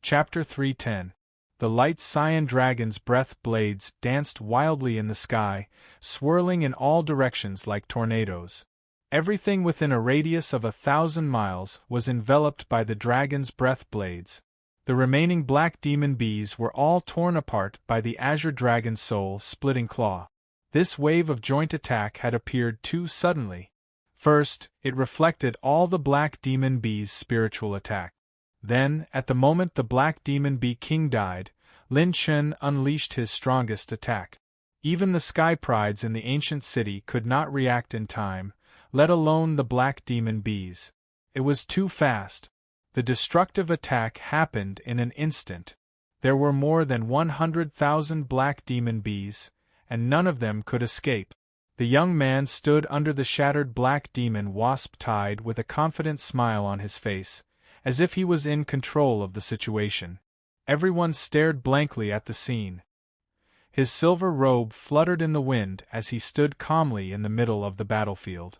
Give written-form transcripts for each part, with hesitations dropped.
Chapter 310. The light cyan dragon's breath blades danced wildly in the sky, swirling in all directions like tornadoes. Everything within a radius of 1,000 miles was enveloped by the dragon's breath blades. The remaining black demon bees were all torn apart by the azure dragon's soul-splitting claw. This wave of joint attack had appeared too suddenly. First, it reflected all the black demon bees' spiritual attack. Then, at the moment the Black Demon Bee King died, Lin Chen unleashed his strongest attack. Even the Sky Prides in the ancient city could not react in time, let alone the Black Demon Bees. It was too fast. The destructive attack happened in an instant. There were more than 100,000 Black Demon Bees, and none of them could escape. The young man stood under the shattered Black Demon Wasp Tide with a confident smile on his face, as if he was in control of the situation. Everyone stared blankly at the scene. His silver robe fluttered in the wind as he stood calmly in the middle of the battlefield.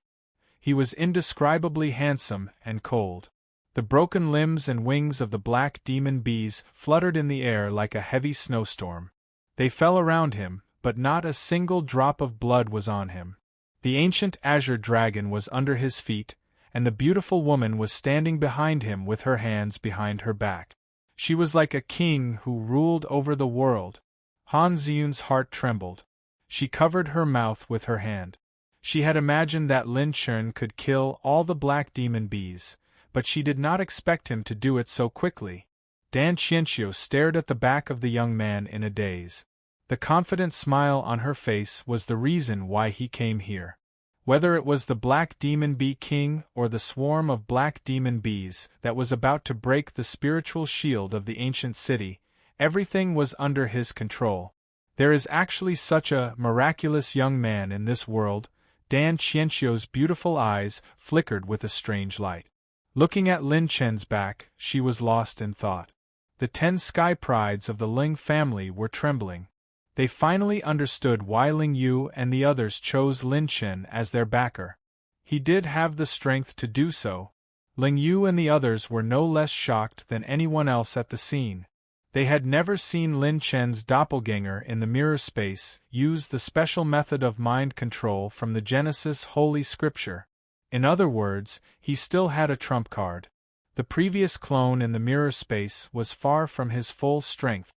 He was indescribably handsome and cold. The broken limbs and wings of the black demon bees fluttered in the air like a heavy snowstorm. They fell around him, but not a single drop of blood was on him. The ancient azure dragon was under his feet, and the beautiful woman was standing behind him with her hands behind her back. She was like a king who ruled over the world. Han Ziyun's heart trembled. She covered her mouth with her hand. She had imagined that Lin Chen could kill all the black demon bees, but she did not expect him to do it so quickly. Dan Qianqiu stared at the back of the young man in a daze. The confident smile on her face was the reason why he came here. Whether it was the Black Demon Bee King or the swarm of black demon bees that was about to break the spiritual shield of the ancient city, everything was under his control. There is actually such a miraculous young man in this world. Dan Qianqiu's beautiful eyes flickered with a strange light. Looking at Lin Chen's back, she was lost in thought. The 10 Sky Prides of the Ling family were trembling. They finally understood why Ling Yu and the others chose Lin Chen as their backer. He did have the strength to do so. Ling Yu and the others were no less shocked than anyone else at the scene. They had never seen Lin Chen's doppelganger in the mirror space use the special method of mind control from the Genesis Holy Scripture. In other words, he still had a trump card. The previous clone in the mirror space was far from his full strength.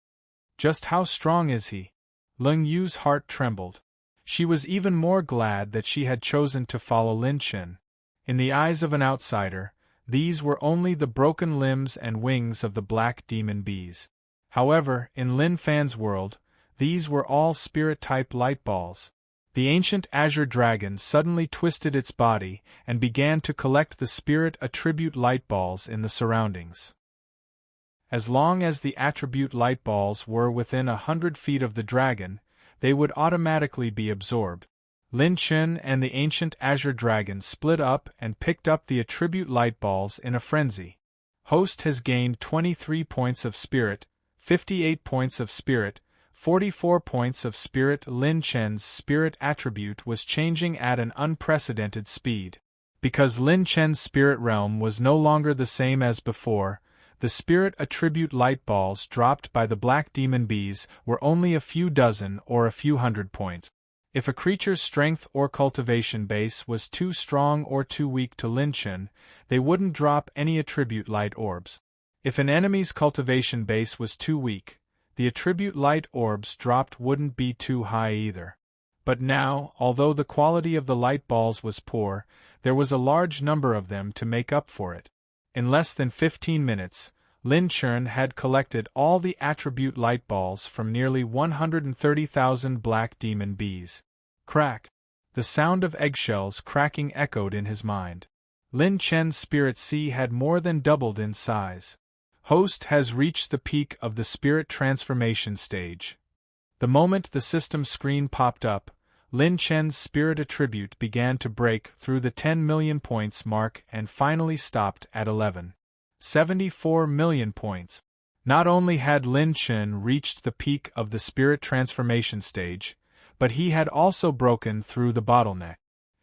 Just how strong is he? Ling Yu's heart trembled. She was even more glad that she had chosen to follow Lin Chen. In the eyes of an outsider, these were only the broken limbs and wings of the black demon bees. However, in Lin Fan's world, these were all spirit-type light balls. The ancient azure dragon suddenly twisted its body and began to collect the spirit attribute light balls in the surroundings. As long as the attribute light balls were within 100 feet of the dragon, they would automatically be absorbed. Lin Chen and the ancient azure dragon split up and picked up the attribute light balls in a frenzy. Host has gained 23 points of spirit, 58 points of spirit, 44 points of spirit. Lin Chen's spirit attribute was changing at an unprecedented speed. Because Lin Chen's spirit realm was no longer the same as before, the spirit attribute light balls dropped by the black demon bees were only a few dozen or a few hundred points. If a creature's strength or cultivation base was too strong or too weak to Lin Chen, they wouldn't drop any attribute light orbs. If an enemy's cultivation base was too weak, the attribute light orbs dropped wouldn't be too high either. But now, although the quality of the light balls was poor, there was a large number of them to make up for it. In less than 15 minutes, Lin Chen had collected all the attribute light balls from nearly 130,000 black demon bees. Crack! The sound of eggshells cracking echoed in his mind. Lin Chen's spirit sea had more than doubled in size. Host has reached the peak of the spirit transformation stage. The moment the system screen popped up, Lin Chen's spirit attribute began to break through the 10 million points mark and finally stopped at 11.74 million points. Not only had Lin Chen reached the peak of the spirit transformation stage, but he had also broken through the bottleneck.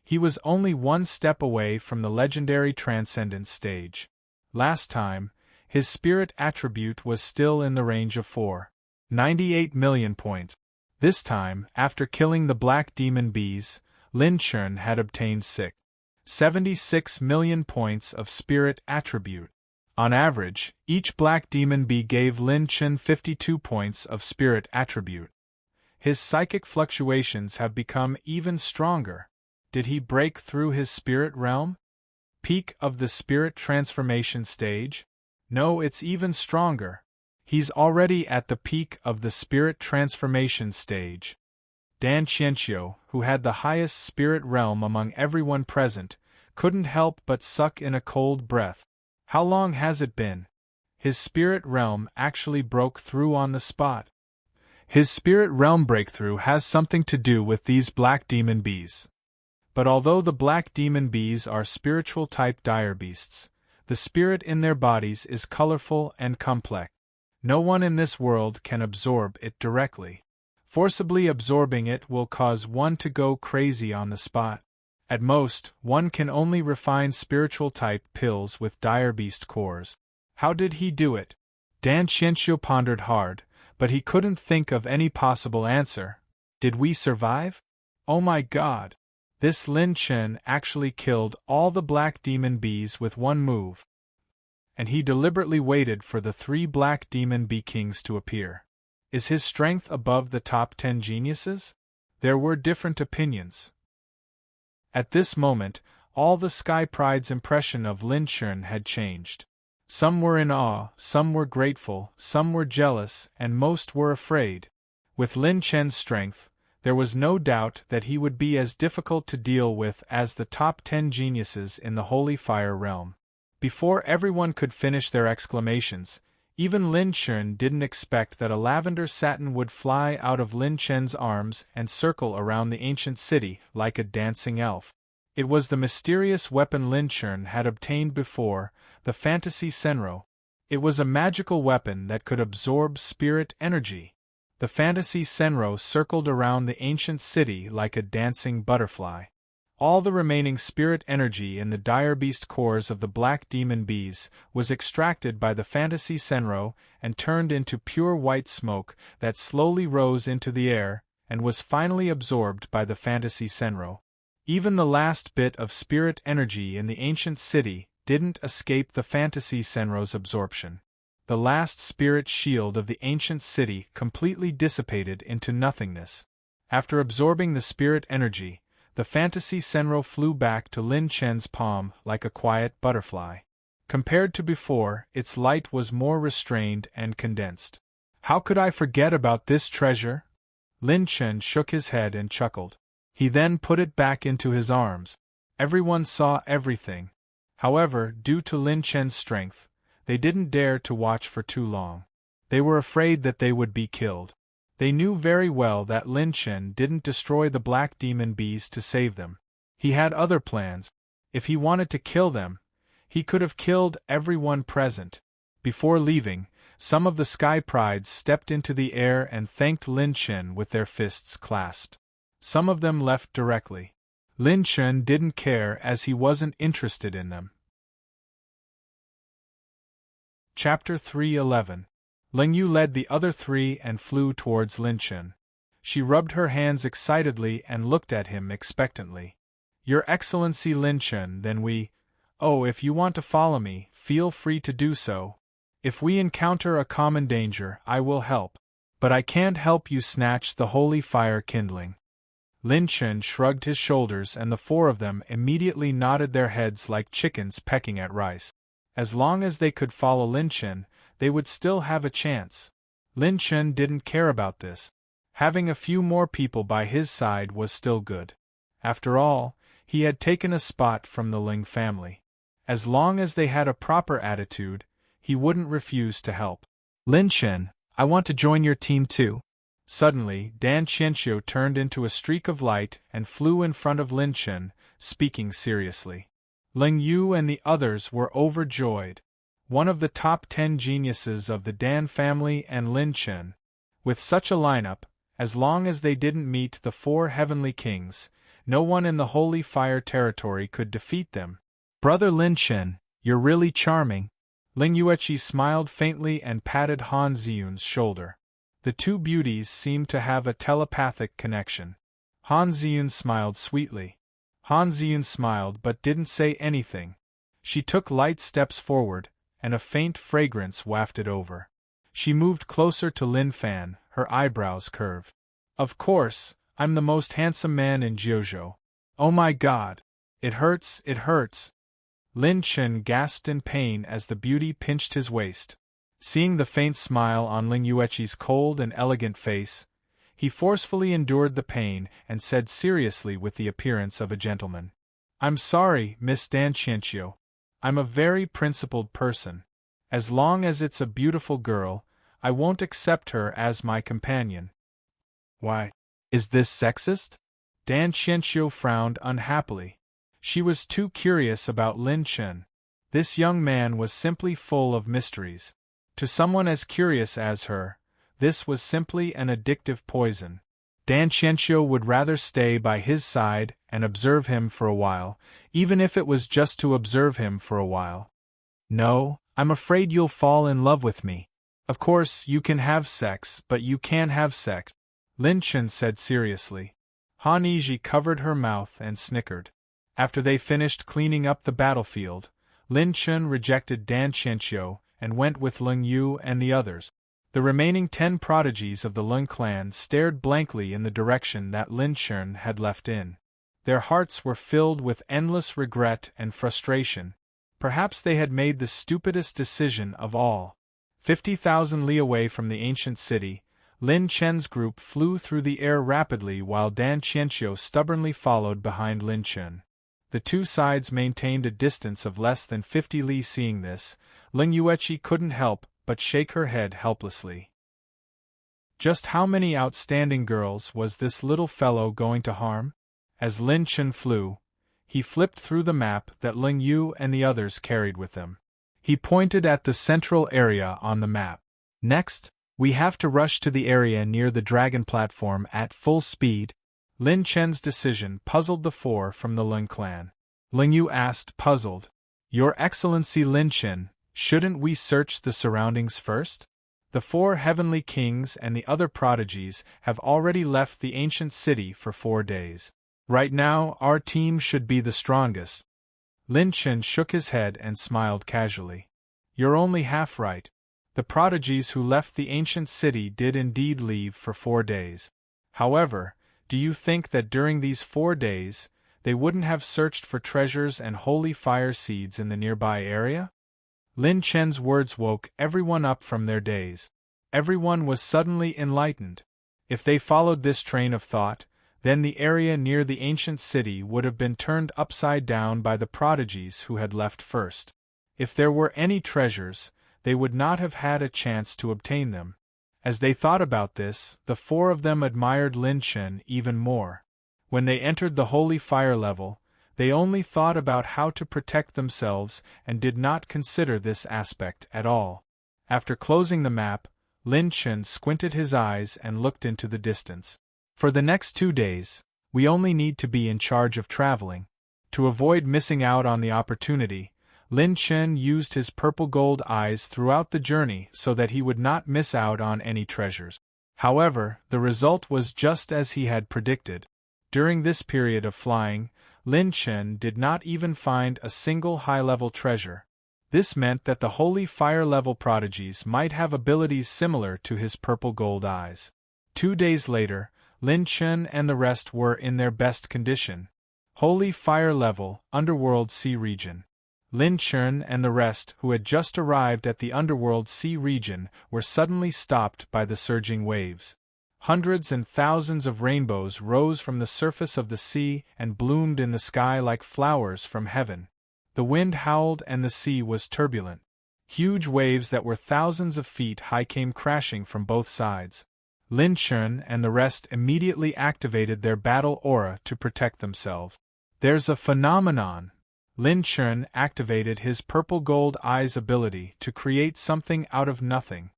He was only one step away from the legendary transcendence stage. Last time, his spirit attribute was still in the range of 498 million points. This time, after killing the black demon bees, Lin Chen had obtained 76 million points of spirit attribute. On average, each black demon bee gave Lin Chen 52 points of spirit attribute. His psychic fluctuations have become even stronger. Did he break through his spirit realm? Peak of the spirit transformation stage? No, it's even stronger. He's already at the peak of the spirit transformation stage. Dan Qianqiu, who had the highest spirit realm among everyone present, couldn't help but suck in a cold breath. How long has it been? His spirit realm actually broke through on the spot. His spirit realm breakthrough has something to do with these black demon bees. But although the black demon bees are spiritual type dire beasts, the spirit in their bodies is colorful and complex. No one in this world can absorb it directly. Forcibly absorbing it will cause one to go crazy on the spot. At most, one can only refine spiritual type pills with dire beast cores. How did he do it? Dan Qianqiu pondered hard, but he couldn't think of any possible answer. Did we survive? Oh my god! This Lin Chen actually killed all the black demon bees with one move. And he deliberately waited for the 3 black demon bee kings to appear. Is his strength above the top 10 geniuses? There were different opinions. At this moment, all the Sky Pride's impression of Lin Chen had changed. Some were in awe, some were grateful, some were jealous, and most were afraid. With Lin Chen's strength, there was no doubt that he would be as difficult to deal with as the top 10 geniuses in the Holy Fire realm. Before everyone could finish their exclamations, even Lin Chen didn't expect that a lavender satin would fly out of Lin Chen's arms and circle around the ancient city like a dancing elf. It was the mysterious weapon Lin Chen had obtained before, the Fantasy Senro. It was a magical weapon that could absorb spirit energy. The Fantasy Senro circled around the ancient city like a dancing butterfly. All the remaining spirit energy in the dire beast cores of the black demon bees was extracted by the Fantasy Senro and turned into pure white smoke that slowly rose into the air and was finally absorbed by the Fantasy Senro. Even the last bit of spirit energy in the ancient city didn't escape the Fantasy Senro's absorption. The last spirit shield of the ancient city completely dissipated into nothingness. After absorbing the spirit energy, the Fantasy Senro flew back to Lin Chen's palm like a quiet butterfly. Compared to before, its light was more restrained and condensed. How could I forget about this treasure? Lin Chen shook his head and chuckled. He then put it back into his arms. Everyone saw everything. However, due to Lin Chen's strength, they didn't dare to watch for too long. They were afraid that they would be killed. They knew very well that Lin Chen didn't destroy the black demon bees to save them. He had other plans. If he wanted to kill them, he could have killed everyone present. Before leaving, some of the Sky Prides stepped into the air and thanked Lin Chen with their fists clasped. Some of them left directly. Lin Chen didn't care as he wasn't interested in them. Chapter 311. Ling Yu led the other 3 and flew towards Lin Chen. She rubbed her hands excitedly and looked at him expectantly. Your Excellency Lin Chen, then we— Oh, if you want to follow me, feel free to do so. If we encounter a common danger, I will help. But I can't help you snatch the holy fire kindling. Lin Chen shrugged his shoulders and the 4 of them immediately nodded their heads like chickens pecking at rice. As long as they could follow Lin Chen, they would still have a chance. Lin Chen didn't care about this. Having a few more people by his side was still good. After all, he had taken a spot from the Ling family. As long as they had a proper attitude, he wouldn't refuse to help. Lin Chen, I want to join your team too. Suddenly, Dan Qianqiu turned into a streak of light and flew in front of Lin Chen, speaking seriously. Ling Yu and the others were overjoyed. One of the top 10 geniuses of the Dan family and Lin Chen. With such a lineup, as long as they didn't meet the 4 heavenly kings, no one in the Holy Fire territory could defeat them. Brother Lin Chen, you're really charming. Ling Yueqi smiled faintly and patted Han Ziyun's shoulder. The two beauties seemed to have a telepathic connection. Han Ziyun smiled sweetly. Han Ziyun smiled but didn't say anything. She took light steps forward, and a faint fragrance wafted over. She moved closer to Lin Fan, her eyebrows curved. Of course, I'm the most handsome man in Jiuzhou. Oh my god! It hurts, it hurts! Lin Chen gasped in pain as the beauty pinched his waist. Seeing the faint smile on Ling Yueqi's cold and elegant face, he forcefully endured the pain and said seriously with the appearance of a gentleman. I'm sorry, Miss Dan Qianqiu. I'm a very principled person. As long as it's a beautiful girl, I won't accept her as my companion. Why? Is this sexist? Dan Qianqiu frowned unhappily. She was too curious about Lin Chen. This young man was simply full of mysteries. To someone as curious as her, this was simply an addictive poison. Dan Qianqiu would rather stay by his side and observe him for a while, even if it was just to observe him for a while. No, I'm afraid you'll fall in love with me. Of course, you can have sex, but you can't have sex, Lin Chen said seriously. Han Yizhi covered her mouth and snickered. After they finished cleaning up the battlefield, Lin Chen rejected Dan Qianqiu and went with Ling Yu and the others. The remaining 10 prodigies of the Lin clan stared blankly in the direction that Lin Chen had left in. Their hearts were filled with endless regret and frustration. Perhaps they had made the stupidest decision of all. 50,000 li away from the ancient city, Lin Chen's group flew through the air rapidly while Dan Qianqiu stubbornly followed behind Lin Chen. The two sides maintained a distance of less than 50 li. Seeing this, Ling Yueqi couldn't help but shake her head helplessly. Just how many outstanding girls was this little fellow going to harm? As Lin Chen flew, he flipped through the map that Ling Yu and the others carried with them. He pointed at the central area on the map. Next, we have to rush to the area near the dragon platform at full speed. Lin Chen's decision puzzled the 4 from the Lin clan. Ling Yu asked, puzzled, Your Excellency Lin Chen, shouldn't we search the surroundings first? The 4 heavenly kings and the other prodigies have already left the ancient city for 4 days. Right now, our team should be the strongest. Lin Chen shook his head and smiled casually. You're only half right. The prodigies who left the ancient city did indeed leave for 4 days. However, do you think that during these 4 days, they wouldn't have searched for treasures and holy fire seeds in the nearby area? Lin Chen's words woke everyone up from their daze. Everyone was suddenly enlightened. If they followed this train of thought, then the area near the ancient city would have been turned upside down by the prodigies who had left first. If there were any treasures, they would not have had a chance to obtain them. As they thought about this, the 4 of them admired Lin Chen even more. When they entered the holy fire level, they only thought about how to protect themselves and did not consider this aspect at all. After closing the map, Lin Chen squinted his eyes and looked into the distance. For the next 2 days, we only need to be in charge of traveling. To avoid missing out on the opportunity, Lin Chen used his purple gold eyes throughout the journey so that he would not miss out on any treasures. However, the result was just as he had predicted. During this period of flying, Lin Chen did not even find a single high-level treasure. This meant that the holy fire-level prodigies might have abilities similar to his purple gold eyes. 2 days later, Lin Chen and the rest were in their best condition. Holy fire level, underworld sea region. Lin Chen and the rest who had just arrived at the underworld sea region were suddenly stopped by the surging waves. Hundreds and thousands of rainbows rose from the surface of the sea and bloomed in the sky like flowers from heaven. The wind howled and the sea was turbulent. Huge waves that were thousands of feet high came crashing from both sides. Lin Chen and the rest immediately activated their battle aura to protect themselves. There's a phenomenon. Lin Chen activated his purple gold eyes ability to create something out of nothing.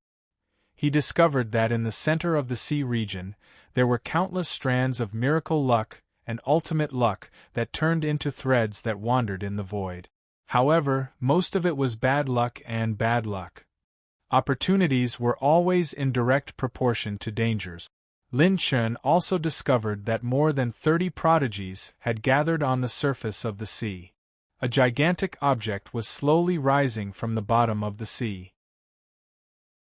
He discovered that in the center of the sea region, there were countless strands of miracle luck and ultimate luck that turned into threads that wandered in the void. However, most of it was bad luck and bad luck. Opportunities were always in direct proportion to dangers. Lin Chen also discovered that more than 30 prodigies had gathered on the surface of the sea. A gigantic object was slowly rising from the bottom of the sea.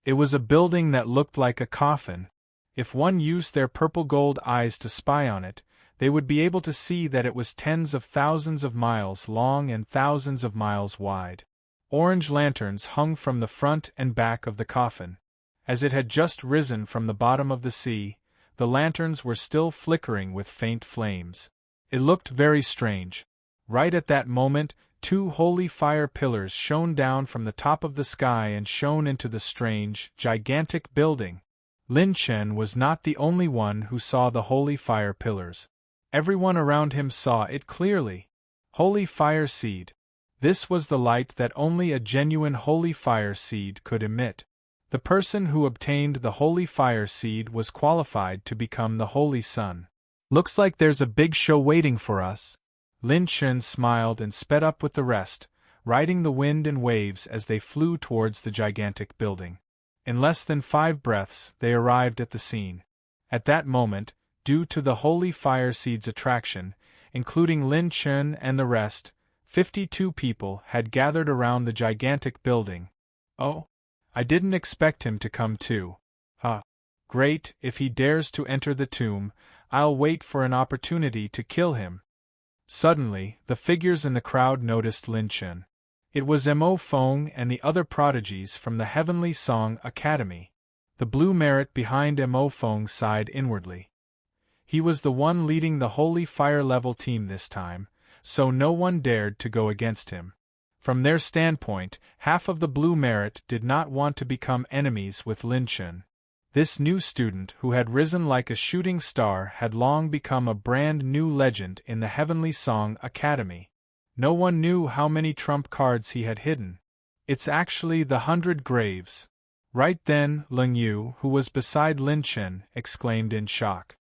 It was a building that looked like a coffin. If one used their purple-gold eyes to spy on it, they would be able to see that it was tens of thousands of miles long and thousands of miles wide. Orange lanterns hung from the front and back of the coffin. As it had just risen from the bottom of the sea, the lanterns were still flickering with faint flames. It looked very strange. Right at that moment, 2 holy fire pillars shone down from the top of the sky and shone into the strange, gigantic building. Lin Chen was not the only one who saw the holy fire pillars. Everyone around him saw it clearly. Holy fire seed. This was the light that only a genuine holy fire seed could emit. The person who obtained the holy fire seed was qualified to become the holy sun. Looks like there's a big show waiting for us. Lin Chen smiled and sped up with the rest, riding the wind and waves as they flew towards the gigantic building. In less than 5 breaths, they arrived at the scene. At that moment, due to the holy fire seed's attraction, including Lin Chen and the rest, 52 people had gathered around the gigantic building. Oh, I didn't expect him to come too. Great, if he dares to enter the tomb, I'll wait for an opportunity to kill him. Suddenly, the figures in the crowd noticed Lin Chen. It was Mo Feng and the other prodigies from the Heavenly Song Academy. The blue merit behind Mo Feng sighed inwardly. He was the one leading the Holy Fire level team this time, so no one dared to go against him. From their standpoint, half of the blue merit did not want to become enemies with Lin Chen. This new student who had risen like a shooting star had long become a brand new legend in the Heavenly Song Academy. No one knew how many trump cards he had hidden. It's actually the 100 graves. Right then, Ling Yu, who was beside Lin Chen, exclaimed in shock.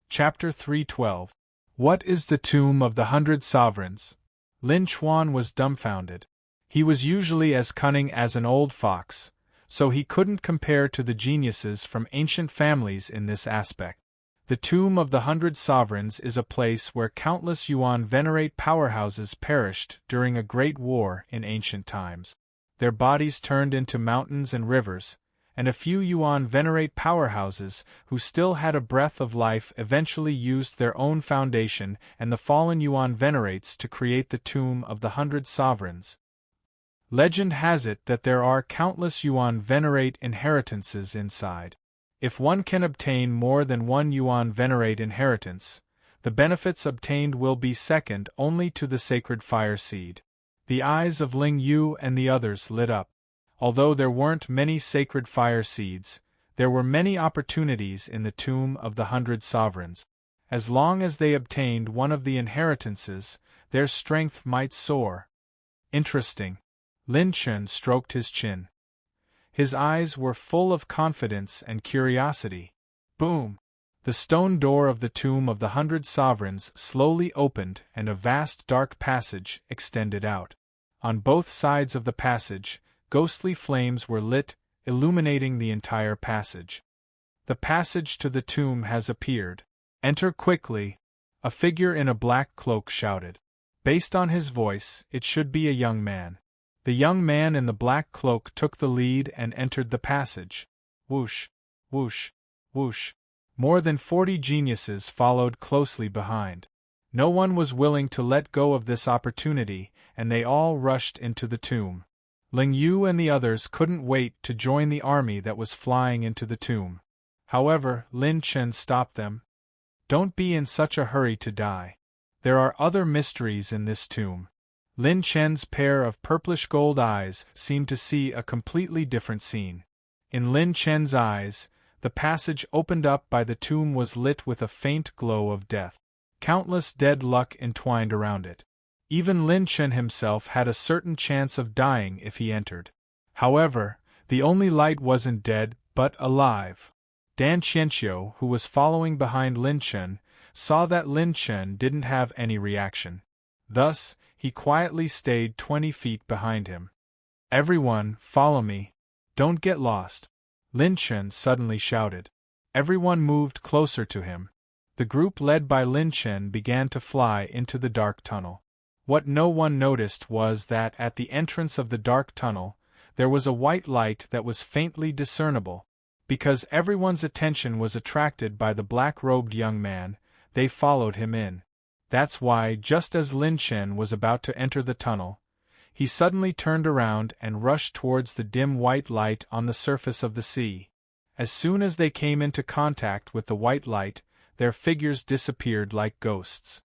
Chapter 312. What is the Tomb of the 100 Sovereigns? Lin Chuan was dumbfounded. He was usually as cunning as an old fox, so he couldn't compare to the geniuses from ancient families in this aspect. The Tomb of the 100 Sovereigns is a place where countless Yuan venerate powerhouses perished during a great war in ancient times. Their bodies turned into mountains and rivers, and a few Yuan venerate powerhouses who still had a breath of life eventually used their own foundation and the fallen Yuan venerates to create the Tomb of the 100 Sovereigns. Legend has it that there are countless Yuan venerate inheritances inside. If one can obtain more than one Yuan venerate inheritance, the benefits obtained will be second only to the sacred fire seed. The eyes of Ling Yu and the others lit up. Although there weren't many sacred fire seeds, there were many opportunities in the Tomb of the 100 Sovereigns. As long as they obtained one of the inheritances, their strength might soar. Interesting. Lin Chen stroked his chin. His eyes were full of confidence and curiosity. Boom! The stone door of the Tomb of the 100 Sovereigns slowly opened and a vast dark passage extended out. On both sides of the passage, ghostly flames were lit, illuminating the entire passage. The passage to the tomb has appeared. Enter quickly, a figure in a black cloak shouted. Based on his voice, it should be a young man. The young man in the black cloak took the lead and entered the passage. Whoosh, whoosh, whoosh. More than 40 geniuses followed closely behind. No one was willing to let go of this opportunity, and they all rushed into the tomb. Ling Yu and the others couldn't wait to join the army that was flying into the tomb. However, Lin Chen stopped them. Don't be in such a hurry to die. There are other mysteries in this tomb. Lin Chen's pair of purplish gold eyes seemed to see a completely different scene. In Lin Chen's eyes, the passage opened up by the tomb was lit with a faint glow of death. Countless dead luck entwined around it. Even Lin Chen himself had a certain chance of dying if he entered. However, the only light wasn't dead, but alive. Dan Qianqiu, who was following behind Lin Chen, saw that Lin Chen didn't have any reaction. Thus, he quietly stayed 20 feet behind him. "Everyone, follow me. Don't get lost," Lin Chen suddenly shouted. Everyone moved closer to him. The group led by Lin Chen began to fly into the dark tunnel. What no one noticed was that at the entrance of the dark tunnel, there was a white light that was faintly discernible. Because everyone's attention was attracted by the black-robed young man, they followed him in. That's why, just as Lin Chen was about to enter the tunnel, he suddenly turned around and rushed towards the dim white light on the surface of the sea. As soon as they came into contact with the white light, their figures disappeared like ghosts.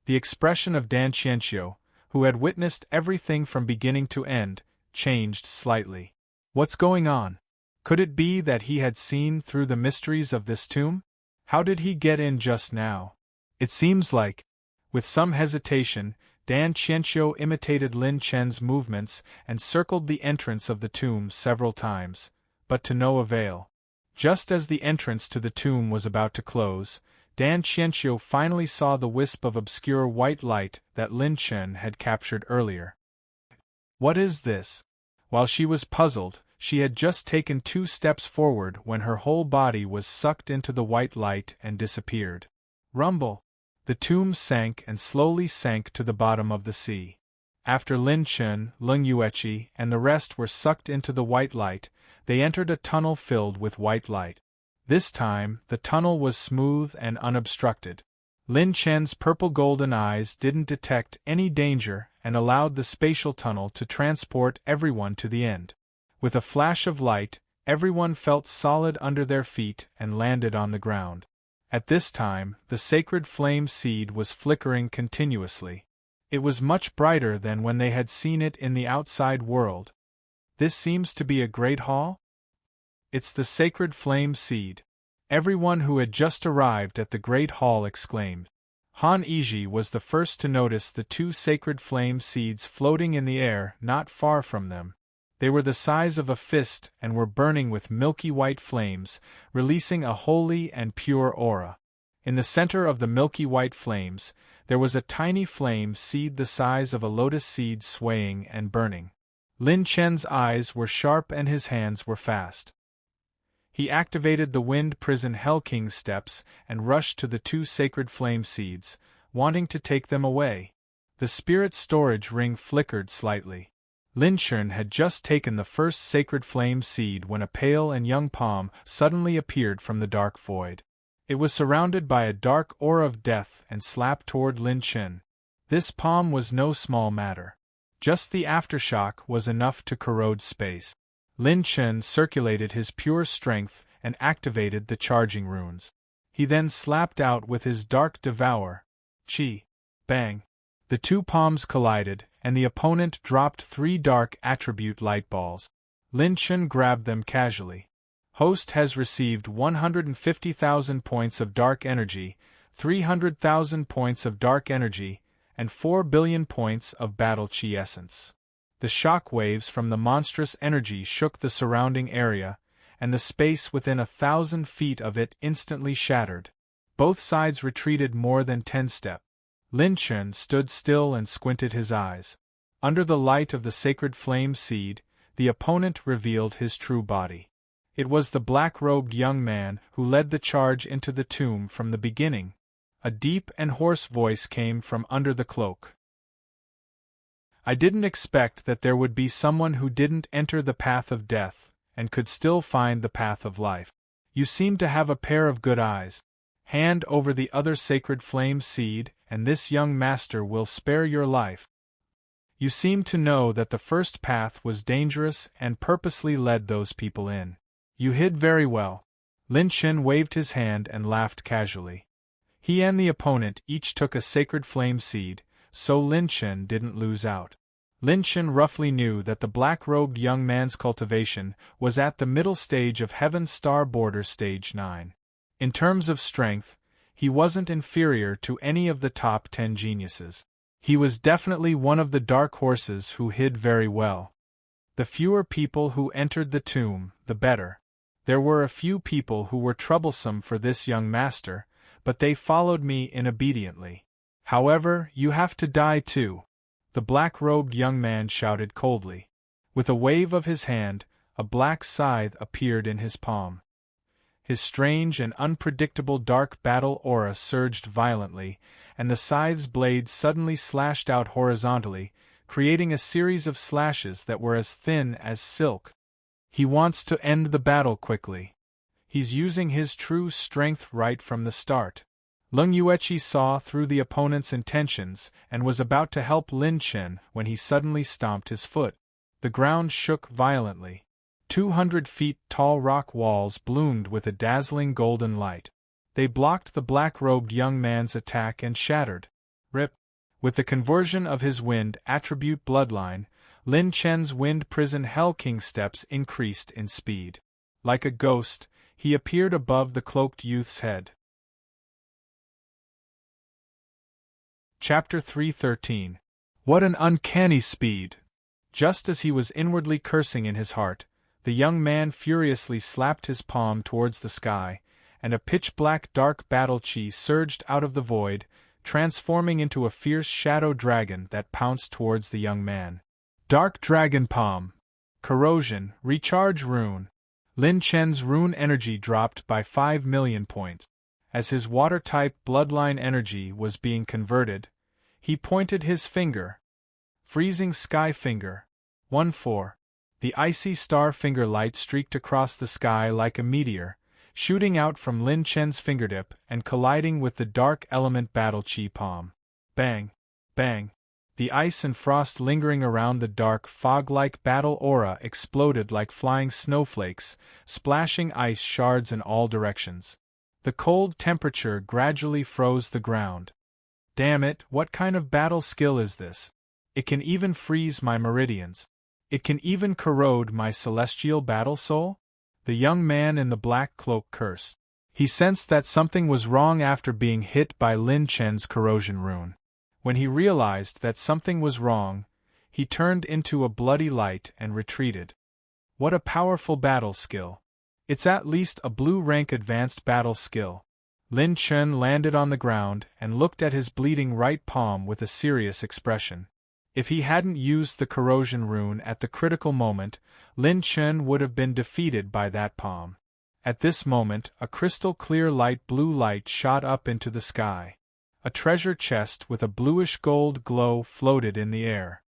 The expression of Dan Qianxiu, who had witnessed everything from beginning to end, changed slightly. What's going on? Could it be that he had seen through the mysteries of this tomb? How did he get in just now? It seems like. With some hesitation, Dan Qianxiu imitated Lin Chen's movements and circled the entrance of the tomb several times, but to no avail. Just as the entrance to the tomb was about to close, Dan Qianxiu finally saw the wisp of obscure white light that Lin Chen had captured earlier. What is this? While she was puzzled, she had just taken 2 steps forward when her whole body was sucked into the white light and disappeared. Rumble! The tomb sank and slowly sank to the bottom of the sea. After Lin Chen, Leng Yueqi, and the rest were sucked into the white light, they entered a tunnel filled with white light. This time, the tunnel was smooth and unobstructed. Lin Chen's purple-golden eyes didn't detect any danger and allowed the spatial tunnel to transport everyone to the end. With a flash of light, everyone felt solid under their feet and landed on the ground. At this time, the sacred flame seed was flickering continuously. It was much brighter than when they had seen it in the outside world. This seems to be a great hall? It's the sacred flame seed. Everyone who had just arrived at the great hall exclaimed. Han Yizhi was the first to notice the 2 sacred flame seeds floating in the air not far from them. They were the size of a fist and were burning with milky white flames, releasing a holy and pure aura. In the center of the milky white flames, there was a tiny flame seed the size of a lotus seed swaying and burning. Lin Chen's eyes were sharp and his hands were fast. He activated the Wind Prison Hell King's steps and rushed to the 2 sacred flame seeds, wanting to take them away. The spirit storage ring flickered slightly. Lin Chen had just taken the first sacred flame seed when a pale and young palm suddenly appeared from the dark void. It was surrounded by a dark aura of death and slapped toward Lin Chen. This palm was no small matter. Just the aftershock was enough to corrode space. Lin Chen circulated his pure strength and activated the charging runes. He then slapped out with his dark devour. Chi! Bang! The 2 palms collided, and the opponent dropped 3 dark attribute light balls. Lin Chen grabbed them casually. Host has received 150,000 points of dark energy, 300,000 points of dark energy, and 4 billion points of battle chi essence. The shock waves from the monstrous energy shook the surrounding area, and the space within 1,000 feet of it instantly shattered. Both sides retreated more than 10 steps. Lin Chen stood still and squinted his eyes. Under the light of the sacred flame seed, the opponent revealed his true body. It was the black-robed young man who led the charge into the tomb from the beginning. A deep and hoarse voice came from under the cloak. I didn't expect that there would be someone who didn't enter the path of death, and could still find the path of life. You seem to have a pair of good eyes. Hand over the other sacred flame seed, and this young master will spare your life. You seem to know that the first path was dangerous and purposely led those people in. You hid very well. Lin Chen waved his hand and laughed casually. He and the opponent each took a sacred flame seed, so Lin Chen didn't lose out. Lin Chen roughly knew that the black-robed young man's cultivation was at the middle stage of Heaven's Star Border Stage 9. In terms of strength, he wasn't inferior to any of the top 10 geniuses. He was definitely one of the dark horses who hid very well. The fewer people who entered the tomb, the better. There were a few people who were troublesome for this young master, but they followed me in obediently. However, you have to die too, the black-robed young man shouted coldly. With a wave of his hand, a black scythe appeared in his palm. His strange and unpredictable dark battle aura surged violently, and the scythe's blade suddenly slashed out horizontally, creating a series of slashes that were as thin as silk. He wants to end the battle quickly. He's using his true strength right from the start. Lung Yueqi saw through the opponent's intentions and was about to help Lin Chen when he suddenly stomped his foot. The ground shook violently. 200 feet tall rock walls bloomed with a dazzling golden light. They blocked the black-robed young man's attack and shattered. Rip. With the conversion of his wind attribute bloodline, Lin Chen's wind prison Hell King steps increased in speed. Like a ghost, he appeared above the cloaked youth's head. Chapter 313. What an uncanny speed! Just as he was inwardly cursing in his heart, the young man furiously slapped his palm towards the sky, and a pitch-black dark battle chi surged out of the void, transforming into a fierce shadow dragon that pounced towards the young man. Dark Dragon Palm. Corrosion, Recharge Rune. Lin Chen's rune energy dropped by 5 million points. As his water-type bloodline energy was being converted, he pointed his finger. Freezing Sky Finger. 1-4. The icy star finger light streaked across the sky like a meteor, shooting out from Lin Chen's fingertip and colliding with the dark element battle chi palm. Bang! Bang! The ice and frost lingering around the dark fog-like battle aura exploded like flying snowflakes, splashing ice shards in all directions. The cold temperature gradually froze the ground. Damn it, what kind of battle skill is this? It can even freeze my meridians. It can even corrode my celestial battle soul? The young man in the black cloak cursed. He sensed that something was wrong after being hit by Lin Chen's corrosion rune. When he realized that something was wrong, he turned into a bloody light and retreated. What a powerful battle skill. It's at least a blue rank advanced battle skill. Lin Chen landed on the ground and looked at his bleeding right palm with a serious expression. If he hadn't used the corrosion rune at the critical moment, Lin Chen would have been defeated by that palm. At this moment, a crystal-clear light blue light shot up into the sky. A treasure chest with a bluish-gold glow floated in the air.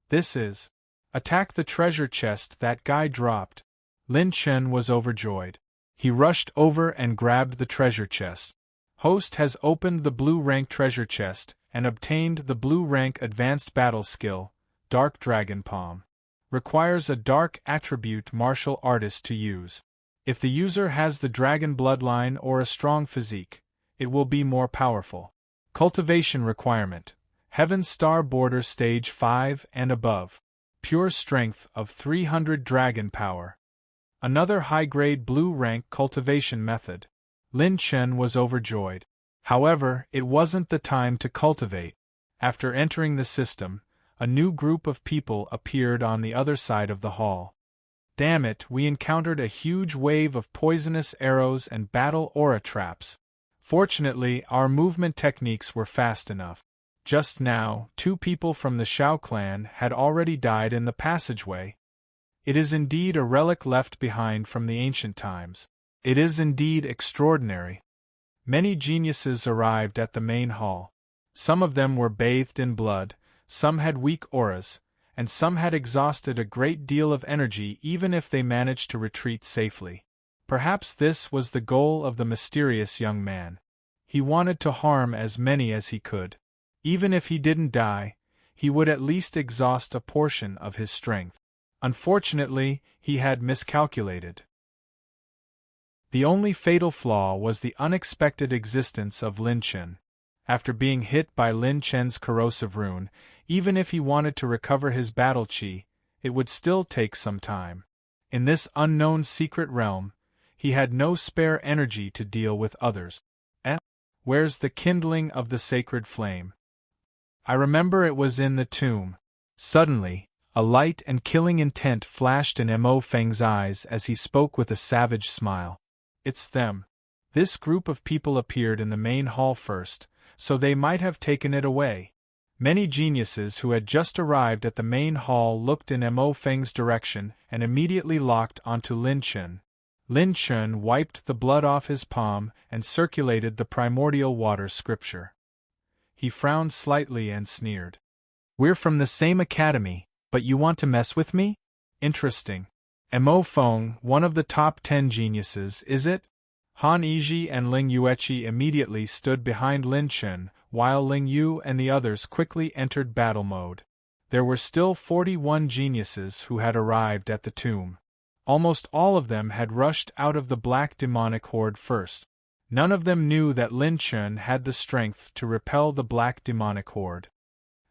This is... Attack the treasure chest that guy dropped. Lin Chen was overjoyed. He rushed over and grabbed the treasure chest. Host has opened the blue rank treasure chest and obtained the blue rank advanced battle skill, Dark Dragon Palm. Requires a dark attribute martial artist to use. If the user has the dragon bloodline or a strong physique, it will be more powerful. Cultivation requirement: Heaven's Star Border Stage 5 and above. Pure strength of 300 dragon power. Another high-grade blue rank cultivation method. Lin Chen was overjoyed. However, it wasn't the time to cultivate. After entering the system, a new group of people appeared on the other side of the hall. Damn it, we encountered a huge wave of poisonous arrows and battle aura traps. Fortunately, our movement techniques were fast enough. Just now, 2 people from the Shao clan had already died in the passageway. It is indeed a relic left behind from the ancient times. It is indeed extraordinary. Many geniuses arrived at the main hall. Some of them were bathed in blood, some had weak auras, and some had exhausted a great deal of energy even if they managed to retreat safely. Perhaps this was the goal of the mysterious young man. He wanted to harm as many as he could. Even if he didn't die, he would at least exhaust a portion of his strength. Unfortunately, he had miscalculated. The only fatal flaw was the unexpected existence of Lin Chen. After being hit by Lin Chen's corrosive rune, even if he wanted to recover his battle chi, it would still take some time. In this unknown secret realm, he had no spare energy to deal with others. Where's the kindling of the sacred flame? I remember it was in the tomb. Suddenly, a light and killing intent flashed in Mo Feng's eyes as he spoke with a savage smile. It's them. This group of people appeared in the main hall first, so they might have taken it away. Many geniuses who had just arrived at the main hall looked in Mo Feng's direction and immediately locked onto Lin Chen. Lin Chen wiped the blood off his palm and circulated the primordial water scripture. He frowned slightly and sneered. "We're from the same academy, but you want to mess with me? Interesting. Mo Feng, one of the top 10 geniuses, is it?" Han Yizhi and Ling Yueqi immediately stood behind Lin Chen, while Ling Yu and the others quickly entered battle mode. There were still 41 geniuses who had arrived at the tomb. Almost all of them had rushed out of the black demonic horde first. None of them knew that Lin Chen had the strength to repel the black demonic horde.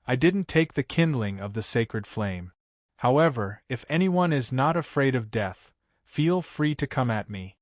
"I didn't take the kindling of the sacred flame. However, if anyone is not afraid of death, feel free to come at me."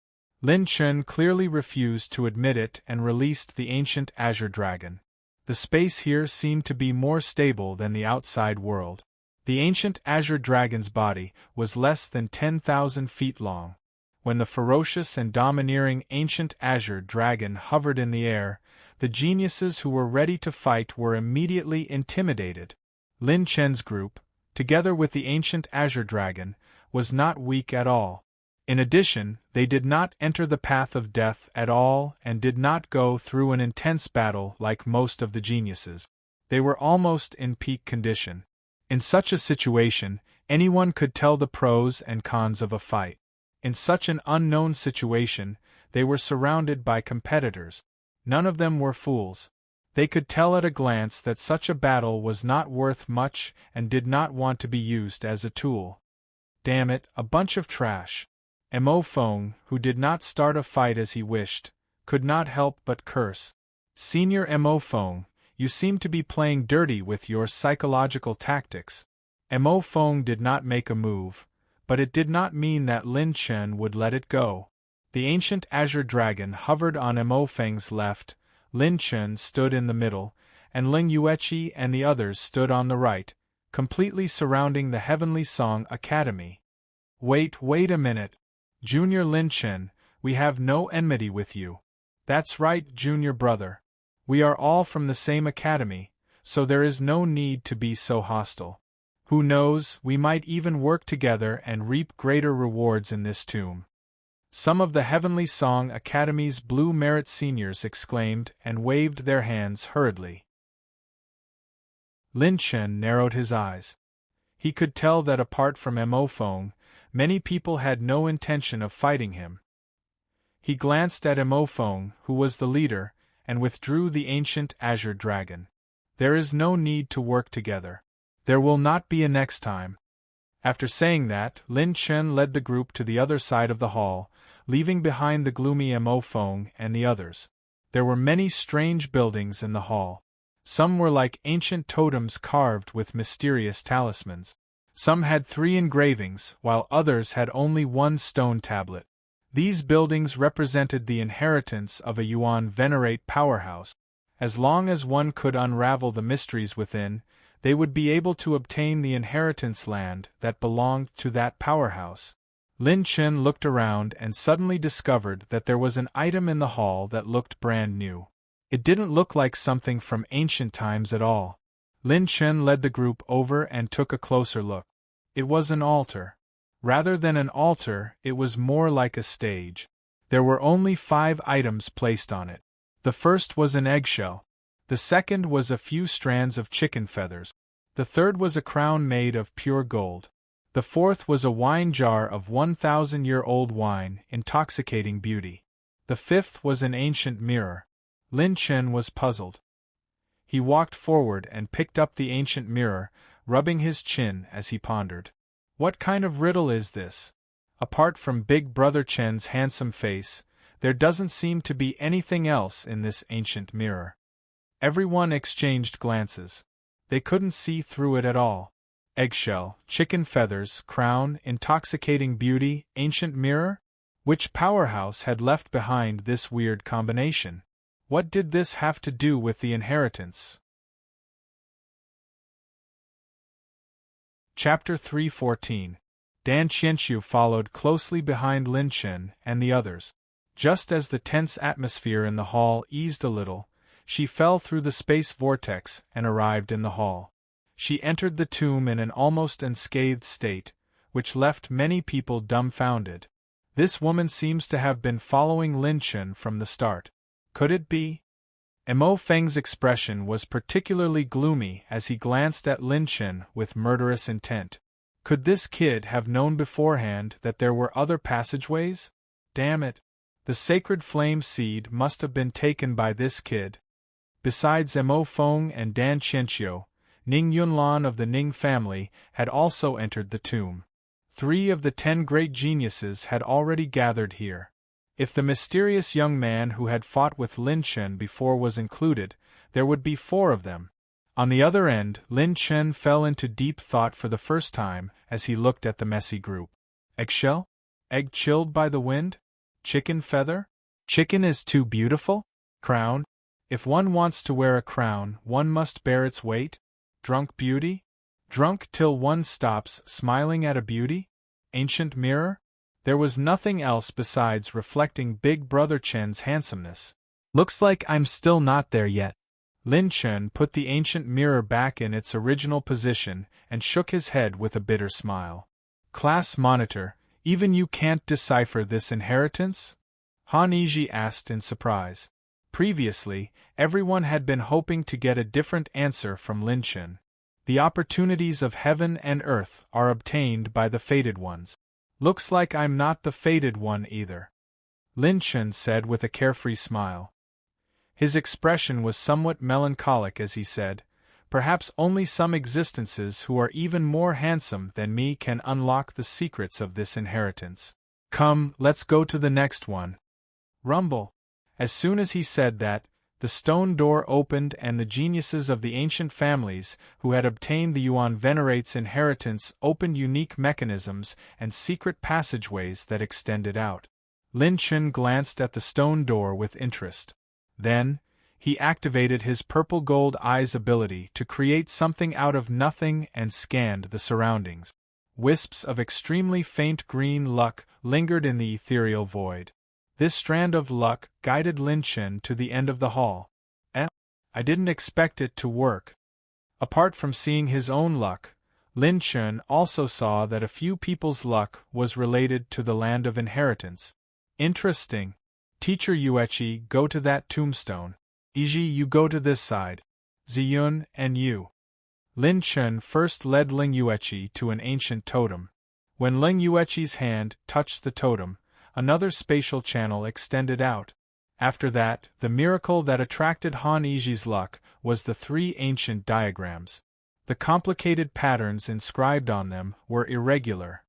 Lin Chen clearly refused to admit it and released the ancient azure dragon. The space here seemed to be more stable than the outside world. The ancient azure dragon's body was less than 10,000 feet long. When the ferocious and domineering ancient azure dragon hovered in the air, the geniuses who were ready to fight were immediately intimidated. Lin Chen's group, together with the ancient azure dragon, was not weak at all. In addition, they did not enter the path of death at all and did not go through an intense battle like most of the geniuses. They were almost in peak condition. In such a situation, anyone could tell the pros and cons of a fight. In such an unknown situation, they were surrounded by competitors. None of them were fools. They could tell at a glance that such a battle was not worth much and did not want to be used as a tool. Damn it, a bunch of trash. Mo Feng, who did not start a fight as he wished, could not help but curse. "Senior Mo Feng, you seem to be playing dirty with your psychological tactics." Mo Feng did not make a move, but it did not mean that Lin Chen would let it go. The ancient azure dragon hovered on Mo Feng's left, Lin Chen stood in the middle, and Ling Yueqi and the others stood on the right, completely surrounding the Heavenly Song Academy. Wait a minute. Junior Lin Chen, we have no enmity with you." "That's right, junior brother. We are all from the same academy, so there is no need to be so hostile. Who knows, we might even work together and reap greater rewards in this tomb." Some of the Heavenly Song Academy's Blue Merit seniors exclaimed and waved their hands hurriedly. Lin Chen narrowed his eyes. He could tell that apart from Mo Feng, many people had no intention of fighting him. He glanced at Mo Feng, who was the leader, and withdrew the ancient azure dragon. "There is no need to work together. There will not be a next time." After saying that, Lin Chen led the group to the other side of the hall, leaving behind the gloomy Mo Feng and the others. There were many strange buildings in the hall. Some were like ancient totems carved with mysterious talismans. Some had 3 engravings, while others had only 1 stone tablet. These buildings represented the inheritance of a Yuan venerate powerhouse. As long as one could unravel the mysteries within, they would be able to obtain the inheritance land that belonged to that powerhouse. Lin Chen looked around and suddenly discovered that there was an item in the hall that looked brand new. It didn't look like something from ancient times at all. Lin Chen led the group over and took a closer look. It was an altar. Rather than an altar, it was more like a stage. There were only 5 items placed on it. The first was an eggshell. The second was a few strands of chicken feathers. The third was a crown made of pure gold. The fourth was a wine jar of 1,000-year-old wine, intoxicating beauty. The fifth was an ancient mirror. Lin Chen was puzzled. He walked forward and picked up the ancient mirror, rubbing his chin as he pondered. What kind of riddle is this? Apart from Big Brother Chen's handsome face, there doesn't seem to be anything else in this ancient mirror. Everyone exchanged glances. They couldn't see through it at all. Eggshell, chicken feathers, crown, intoxicating beauty, ancient mirror? Which powerhouse had left behind this weird combination? What did this have to do with the inheritance? Chapter 3:14. Dan Qianqiu followed closely behind Lin Chen and the others. Just as the tense atmosphere in the hall eased a little, she fell through the space vortex and arrived in the hall. She entered the tomb in an almost unscathed state, which left many people dumbfounded. This woman seems to have been following Lin Chen from the start. Could it be? Mo Feng's expression was particularly gloomy as he glanced at Lin Chen with murderous intent. Could this kid have known beforehand that there were other passageways? Damn it! The sacred flame seed must have been taken by this kid. Besides Mo Feng and Dan Qianqiu, Ning Yunlan of the Ning family had also entered the tomb. 3 of the 10 great geniuses had already gathered here. If the mysterious young man who had fought with Lin Chen before was included, there would be 4 of them. On the other end, Lin Chen fell into deep thought for the first time as he looked at the messy group. Eggshell? Egg chilled by the wind? Chicken feather? Chicken is too beautiful? Crown? If one wants to wear a crown, one must bear its weight? Drunk beauty? Drunk till one stops smiling at a beauty? Ancient mirror? There was nothing else besides reflecting Big Brother Chen's handsomeness. Looks like I'm still not there yet. Lin Chen put the ancient mirror back in its original position and shook his head with a bitter smile. Class monitor, even you can't decipher this inheritance? Han Yiji asked in surprise. Previously, everyone had been hoping to get a different answer from Lin Chen. The opportunities of heaven and earth are obtained by the fated ones. Looks like I'm not the fated one either, Lin Chen said with a carefree smile. His expression was somewhat melancholic as he said, perhaps only some existences who are even more handsome than me can unlock the secrets of this inheritance. Come, let's go to the next one. Rumble. As soon as he said that, the stone door opened and the geniuses of the ancient families who had obtained the Yuan Venerate's inheritance opened unique mechanisms and secret passageways that extended out. Lin Chen glanced at the stone door with interest. Then, he activated his purple gold eyes ability to create something out of nothing and scanned the surroundings. Wisps of extremely faint green luck lingered in the ethereal void. This strand of luck guided Lin Chen to the end of the hall. I didn't expect it to work. Apart from seeing his own luck, Lin Chen also saw that a few people's luck was related to the land of inheritance. Interesting. Teacher Yueqi, go to that tombstone. Yiji, you go to this side. Ziyun and you. Lin Chen first led Ling Yueqi to an ancient totem. When Ling Yueqi's hand touched the totem, another spatial channel extended out. After that, the miracle that attracted Han Yiji's luck was the 3 ancient diagrams. The complicated patterns inscribed on them were irregular.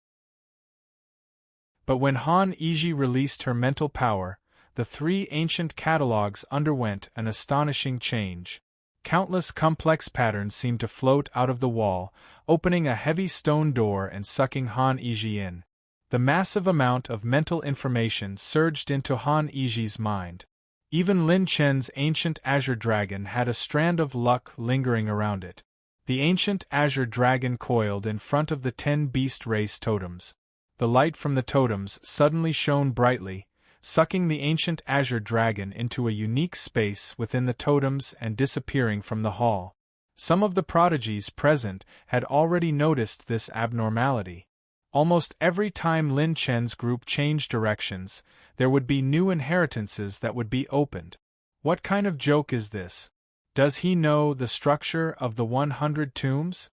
But when Han Yiji released her mental power, the 3 ancient catalogs underwent an astonishing change. Countless complex patterns seemed to float out of the wall, opening a heavy stone door and sucking Han Yiji in. The massive amount of mental information surged into Han Yiji's mind. Even Lin Chen's ancient azure dragon had a strand of luck lingering around it. The ancient azure dragon coiled in front of the 10 beast race totems. The light from the totems suddenly shone brightly, sucking the ancient azure dragon into a unique space within the totems and disappearing from the hall. Some of the prodigies present had already noticed this abnormality. Almost every time Lin Chen's group changed directions, there would be new inheritances that would be opened. What kind of joke is this? Does he know the structure of the 100 tombs?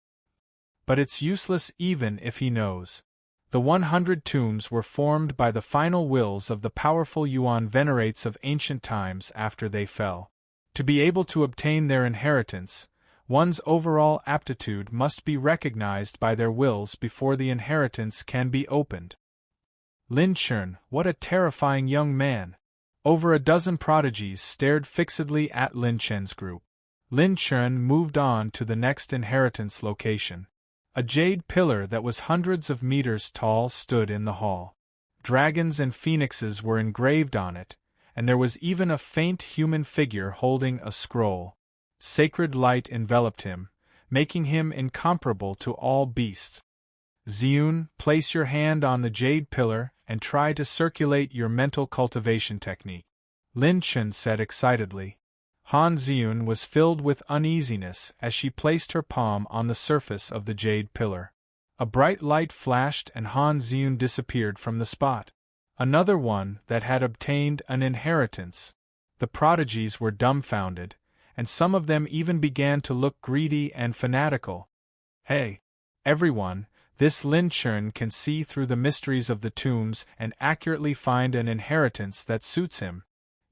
But it's useless even if he knows. The 100 tombs were formed by the final wills of the powerful Yuan Venerates of ancient times after they fell. To be able to obtain their inheritance, one's overall aptitude must be recognized by their wills before the inheritance can be opened. Lin Chen, what a terrifying young man! Over a dozen prodigies stared fixedly at Lin Chen's group. Lin Chen moved on to the next inheritance location. A jade pillar that was hundreds of meters tall stood in the hall. Dragons and phoenixes were engraved on it, and there was even a faint human figure holding a scroll. Sacred light enveloped him, making him incomparable to all beasts. Ziyun, place your hand on the jade pillar and try to circulate your mental cultivation technique, Lin Chen said excitedly. Han Ziyun was filled with uneasiness as she placed her palm on the surface of the jade pillar. A bright light flashed and Han Ziyun disappeared from the spot. Another one that had obtained an inheritance. The prodigies were dumbfounded, and some of them even began to look greedy and fanatical. Hey! Everyone, this Lin Chun can see through the mysteries of the tombs and accurately find an inheritance that suits him.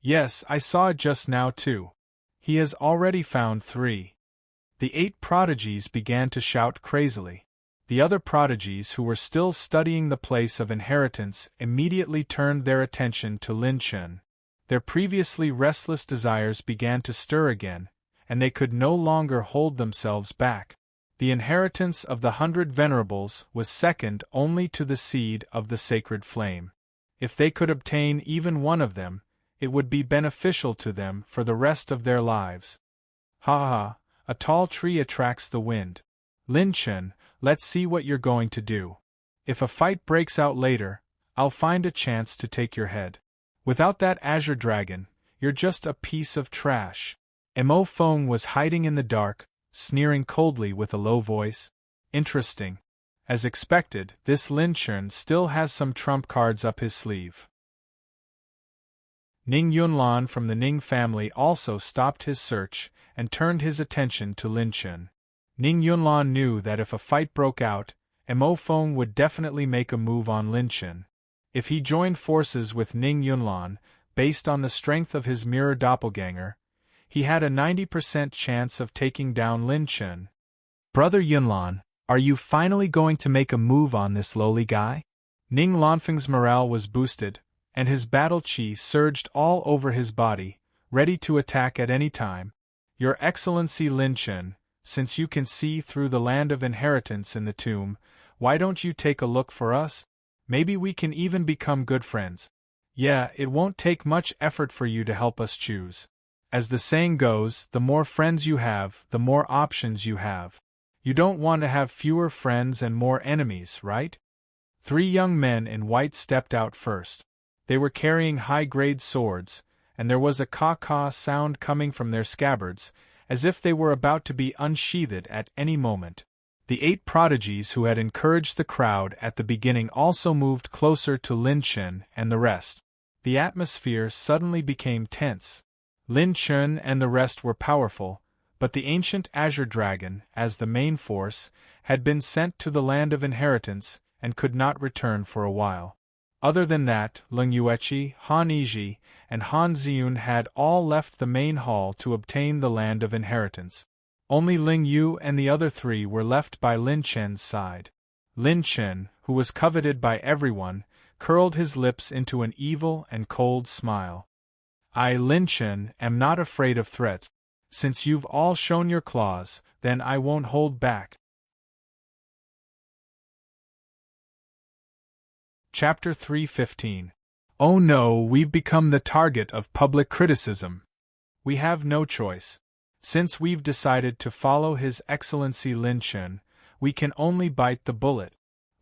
Yes, I saw it just now too. He has already found 3. The 8 prodigies began to shout crazily. The other prodigies who were still studying the place of inheritance immediately turned their attention to Lin Chun. Their previously restless desires began to stir again, and they could no longer hold themselves back. The inheritance of the 100 venerables was second only to the seed of the sacred flame. If they could obtain even one of them, it would be beneficial to them for the rest of their lives. Ha ha, a tall tree attracts the wind. Lin Chun, let's see what you're going to do. If a fight breaks out later, I'll find a chance to take your head. Without that azure dragon, you're just a piece of trash. Mo Feng was hiding in the dark, sneering coldly with a low voice. Interesting. As expected, this Lin Chun still has some trump cards up his sleeve. Ning Yunlan from the Ning family also stopped his search and turned his attention to Lin Chun. Ning Yunlan knew that if a fight broke out, Mo Feng would definitely make a move on Lin Chun. If he joined forces with Ning Yunlan, based on the strength of his mirror doppelganger, he had a 90% chance of taking down Lin Chun. Brother Yunlan, are you finally going to make a move on this lowly guy? Ning Lanfeng's morale was boosted, and his battle chi surged all over his body, ready to attack at any time. Your Excellency Lin Chun, since you can see through the land of inheritance in the tomb, why don't you take a look for us? Maybe we can even become good friends. Yeah, it won't take much effort for you to help us choose. As the saying goes, the more friends you have, the more options you have. You don't want to have fewer friends and more enemies, right? 3 young men in white stepped out first. They were carrying high-grade swords, and there was a caw-caw sound coming from their scabbards, as if they were about to be unsheathed at any moment. The 8 prodigies who had encouraged the crowd at the beginning also moved closer to Lin Chun and the rest. The atmosphere suddenly became tense. Lin Chun and the rest were powerful, but the ancient Azure Dragon, as the main force, had been sent to the land of inheritance and could not return for a while. Other than that, Leng Yueqi, Han Yizhi, and Han Ziyun had all left the main hall to obtain the land of inheritance. Only Ling Yu and the other 3 were left by Lin Chen's side. Lin Chen, who was coveted by everyone, curled his lips into an evil and cold smile. I, Lin Chen, am not afraid of threats. Since you've all shown your claws, then I won't hold back. Chapter 3:15. Oh no, we've become the target of public criticism. We have no choice. Since we've decided to follow His Excellency Lin Chun, we can only bite the bullet.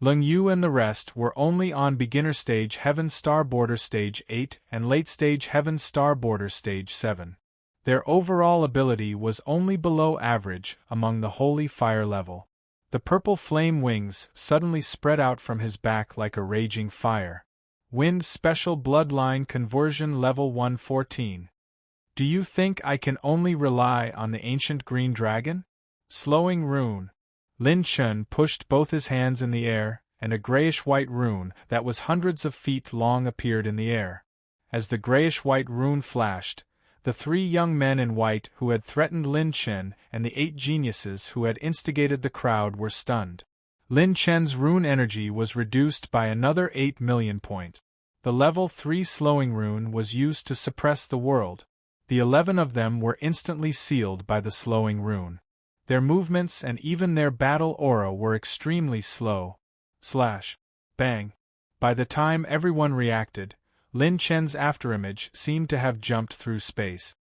Leng Yu and the rest were only on beginner stage Heaven Star Border Stage 8 and late stage Heaven Star Border Stage 7. Their overall ability was only below average among the Holy Fire level. The purple flame wings suddenly spread out from his back like a raging fire. Wind Special Bloodline Conversion Level 114. Do you think I can only rely on the ancient green dragon? Slowing Rune. Lin Chun pushed both his hands in the air, and a grayish-white rune that was hundreds of feet long appeared in the air. As the grayish-white rune flashed, the 3 young men in white who had threatened Lin Chen and the 8 geniuses who had instigated the crowd were stunned. Lin Chen's rune energy was reduced by another 8 million points. The level 3 slowing rune was used to suppress the world. The 11 of them were instantly sealed by the slowing rune. Their movements and even their battle aura were extremely slow. Slash. Bang. By the time everyone reacted, Lin Chen's afterimage seemed to have jumped through space.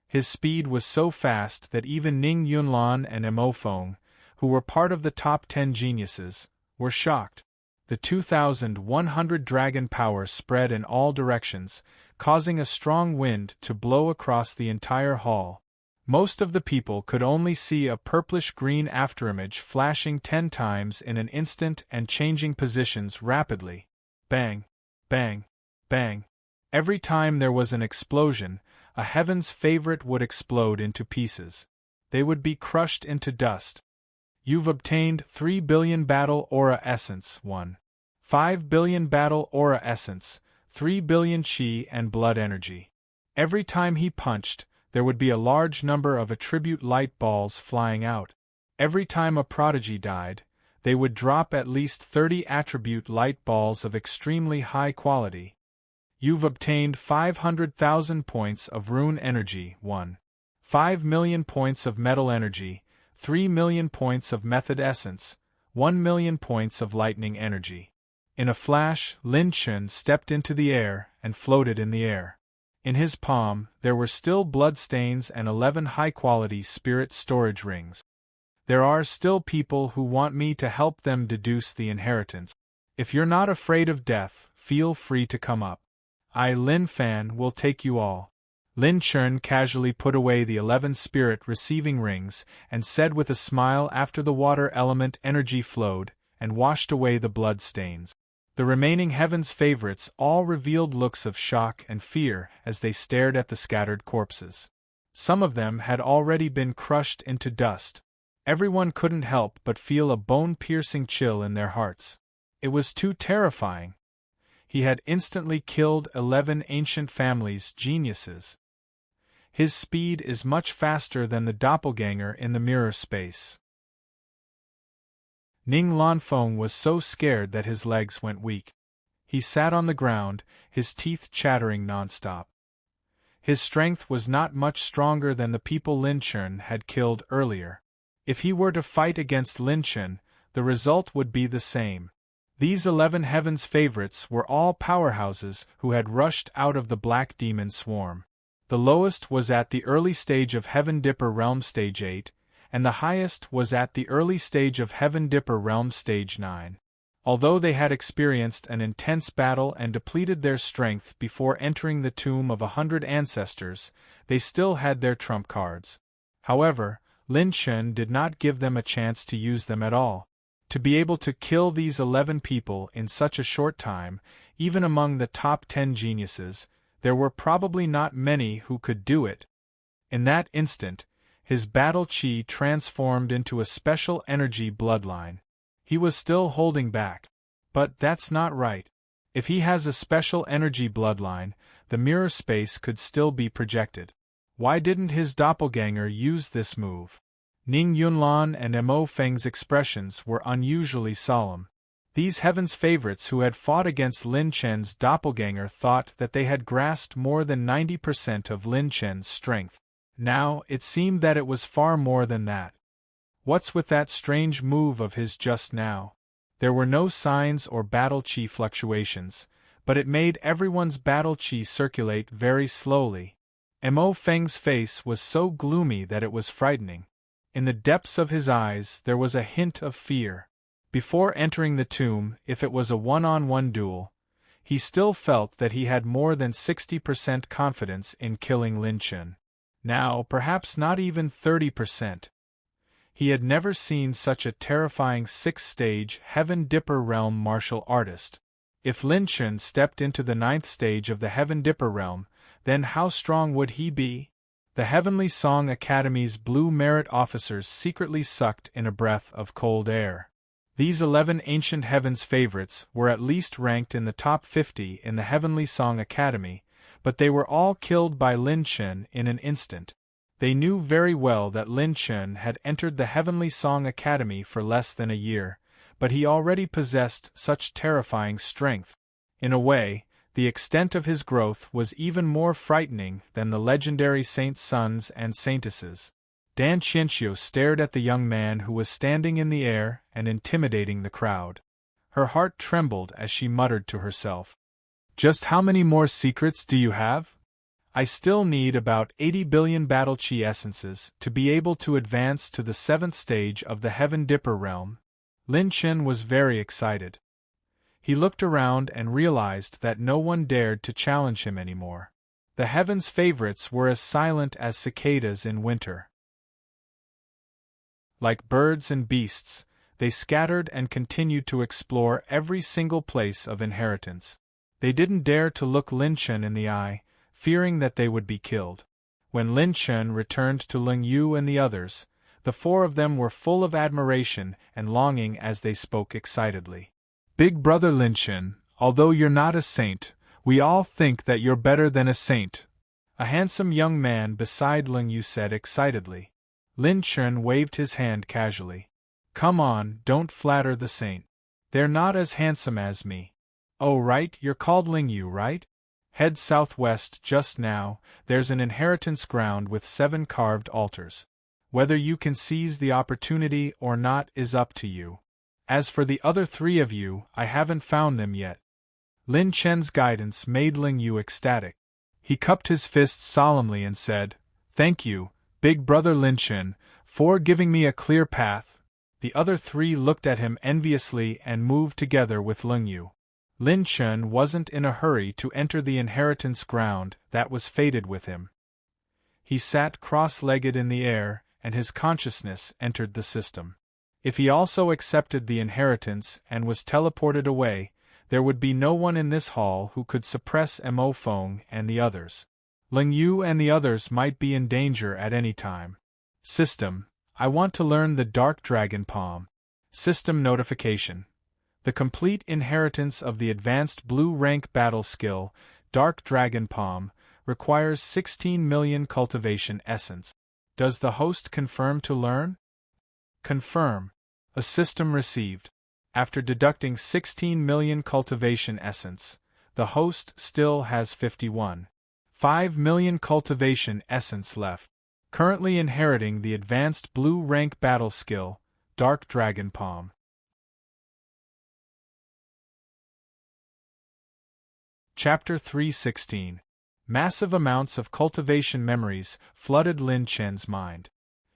His speed was so fast that even Ning Yunlan and Mo Feng, who were part of the top 10 geniuses, were shocked. The 2,100 dragon power spread in all directions, causing a strong wind to blow across the entire hall. Most of the people could only see a purplish-green afterimage flashing 10 times in an instant and changing positions rapidly. Bang! Bang! Bang! Every time there was an explosion, a heaven's favorite would explode into pieces. They would be crushed into dust. You've obtained 3 billion battle aura essence 1. 5 billion battle aura essence, 3 billion chi and blood energy. Every time he punched, there would be a large number of attribute light balls flying out. Every time a prodigy died, they would drop at least 30 attribute light balls of extremely high quality. You've obtained 500,000 points of rune energy 1. 5 million points of metal energy, 3 million points of method essence, 1 million points of lightning energy. In a flash, Lin Chun stepped into the air and floated in the air. In his palm, there were still bloodstains and 11 high-quality spirit storage rings. There are still people who want me to help them deduce the inheritance. If you're not afraid of death, feel free to come up. I, Lin Fan, will take you all. Lin Chun casually put away the 11 spirit receiving rings and said with a smile after the water element energy flowed and washed away the blood stains. The remaining heaven's favorites all revealed looks of shock and fear as they stared at the scattered corpses. Some of them had already been crushed into dust. Everyone couldn't help but feel a bone-piercing chill in their hearts. It was too terrifying. He had instantly killed 11 ancient families' geniuses. His speed is much faster than the doppelganger in the mirror space. Ning Lanfeng was so scared that his legs went weak. He sat on the ground, his teeth chattering nonstop. His strength was not much stronger than the people Lin Chun had killed earlier. If he were to fight against Lin Chun, the result would be the same. These 11 heaven's favorites were all powerhouses who had rushed out of the Black Demon swarm. The lowest was at the early stage of Heaven Dipper Realm Stage 8, and the highest was at the early stage of Heaven Dipper Realm Stage 9. Although they had experienced an intense battle and depleted their strength before entering the tomb of 100 ancestors, they still had their trump cards. However, Lin Chun did not give them a chance to use them at all. To be able to kill these 11 people in such a short time, even among the top 10 geniuses, there were probably not many who could do it. In that instant, his battle chi transformed into a special energy bloodline. He was still holding back. But that's not right. If he has a special energy bloodline, the mirror space could still be projected. Why didn't his doppelganger use this move? Ning Yunlan and Mo Feng's expressions were unusually solemn. These heaven's favorites who had fought against Lin Chen's doppelganger thought that they had grasped more than 90% of Lin Chen's strength. Now, it seemed that it was far more than that. What's with that strange move of his just now? There were no signs or battle chi fluctuations, but it made everyone's battle chi circulate very slowly. Mo Feng's face was so gloomy that it was frightening. In the depths of his eyes there was a hint of fear. Before entering the tomb, if it was a one-on-one duel, he still felt that he had more than 60% confidence in killing Lin Chun. Now, perhaps not even 30%. He had never seen such a terrifying 6th-stage Heaven Dipper Realm martial artist. If Lin Chun stepped into the 9th stage of the Heaven Dipper Realm, then how strong would he be? The Heavenly Song Academy's Blue Merit officers secretly sucked in a breath of cold air. These 11 ancient heavens favorites were at least ranked in the top 50 in the Heavenly Song Academy, but they were all killed by Lin Chun in an instant. They knew very well that Lin Chun had entered the Heavenly Song Academy for less than a year, but he already possessed such terrifying strength. In a way, the extent of his growth was even more frightening than the legendary saints' sons and saintesses. Dan Qianqiu stared at the young man who was standing in the air and intimidating the crowd. Her heart trembled as she muttered to herself. Just how many more secrets do you have? I still need about 80 billion battle chi essences to be able to advance to the 7th stage of the Heaven Dipper realm. Lin Chun was very excited. He looked around and realized that no one dared to challenge him anymore. The heavens' favorites were as silent as cicadas in winter. Like birds and beasts, they scattered and continued to explore every single place of inheritance. They didn't dare to look Lin Chen in the eye, fearing that they would be killed. When Lin Chen returned to Ling Yu and the others, the four of them were full of admiration and longing as they spoke excitedly. "Big brother Lin Chen, although you're not a saint, we all think that you're better than a saint," a handsome young man beside Ling Yu said excitedly. Lin Chen waved his hand casually. "Come on, don't flatter the saint. They're not as handsome as me." "Oh right, you're called Ling Yu, right? Head southwest just now, there's an inheritance ground with 7 carved altars. Whether you can seize the opportunity or not is up to you. As for the other 3 of you, I haven't found them yet." Lin Chen's guidance made Ling Yu ecstatic. He cupped his fists solemnly and said, "Thank you, big brother Lin Chen, for giving me a clear path." The other 3 looked at him enviously and moved together with Ling Yu. Lin Chen wasn't in a hurry to enter the inheritance ground that was fated with him. He sat cross-legged in the air, and his consciousness entered the system. If he also accepted the inheritance and was teleported away, there would be no one in this hall who could suppress Mo Feng and the others. Ling Yu and the others might be in danger at any time. System: I want to learn the Dark Dragon Palm. System notification: the complete inheritance of the advanced blue rank battle skill, Dark Dragon Palm, requires 16 million cultivation essence. Does the host confirm to learn? Confirm. A system received. After deducting 16 million cultivation essence, the host still has 51.5 million cultivation essence left. Currently inheriting the advanced blue rank battle skill, Dark Dragon Palm. Chapter 316. Massive amounts of cultivation memories flooded Lin Chen's mind.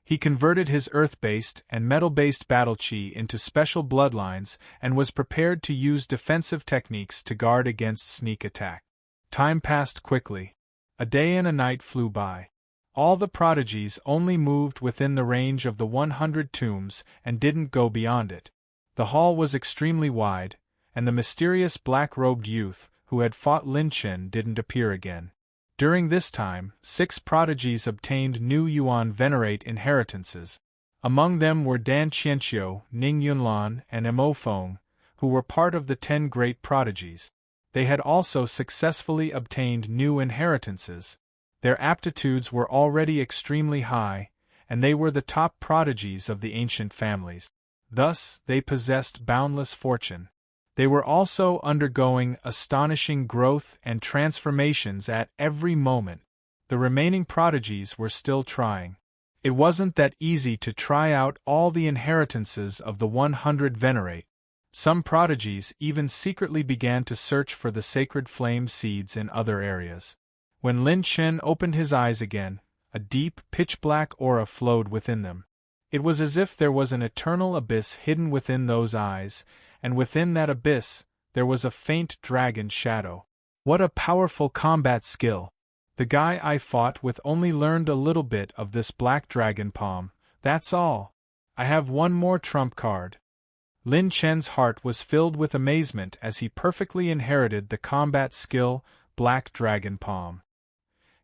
He converted his earth-based and metal-based battle chi into special bloodlines and was prepared to use defensive techniques to guard against sneak attack. Time passed quickly. A day and a night flew by. All the prodigies only moved within the range of the 100 tombs and didn't go beyond it. The hall was extremely wide, and the mysterious black-robed youth who had fought Lin Chen didn't appear again. During this time, 6 prodigies obtained new Yuan Venerate inheritances. Among them were Dan Qianqiu, Ning Yunlan, and Mo Feng, who were part of the 10 great prodigies. They had also successfully obtained new inheritances. Their aptitudes were already extremely high, and they were the top prodigies of the ancient families. Thus, they possessed boundless fortune. They were also undergoing astonishing growth and transformations at every moment. The remaining prodigies were still trying. It wasn't that easy to try out all the inheritances of the 100 Venerate. Some prodigies even secretly began to search for the sacred flame seeds in other areas. When Lin Chen opened his eyes again, a deep, pitch-black aura flowed within them. It was as if there was an eternal abyss hidden within those eyes, and within that abyss, there was a faint dragon shadow. What a powerful combat skill! The guy I fought with only learned a little bit of this black dragon palm, that's all. I have one more trump card. Lin Chen's heart was filled with amazement as he perfectly inherited the combat skill, Black Dragon Palm.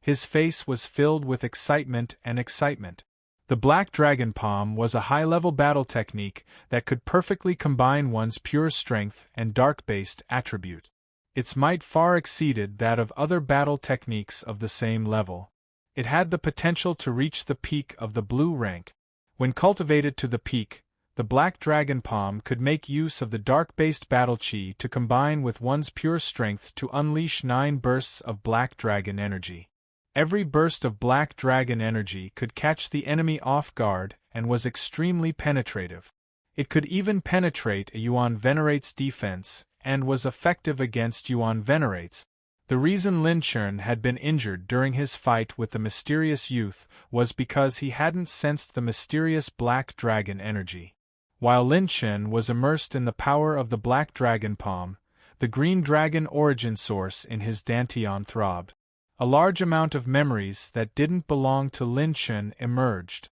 His face was filled with excitement and excitement. The Black Dragon Palm was a high-level battle technique that could perfectly combine one's pure strength and dark-based attribute. Its might far exceeded that of other battle techniques of the same level. It had the potential to reach the peak of the blue rank. When cultivated to the peak, the Black Dragon Palm could make use of the dark-based battle chi to combine with one's pure strength to unleash 9 bursts of Black Dragon energy. Every burst of Black Dragon energy could catch the enemy off guard and was extremely penetrative. It could even penetrate a Yuan Venerate's defense and was effective against Yuan Venerates. The reason Lin Chen had been injured during his fight with the mysterious youth was because he hadn't sensed the mysterious Black Dragon energy. While Lin Chen was immersed in the power of the Black Dragon Palm, the green dragon origin source in his dantian throbbed. A large amount of memories that didn't belong to Lin Chen emerged.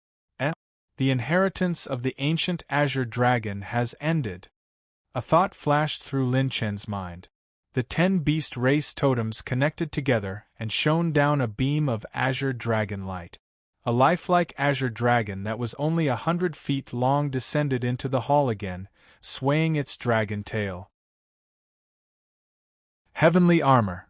The inheritance of the ancient azure dragon has ended. A thought flashed through Lin Chen's mind. The 10 beast race totems connected together and shone down a beam of azure dragon light. A lifelike azure dragon that was only 100 feet long descended into the hall again, swaying its dragon tail. Heavenly armor.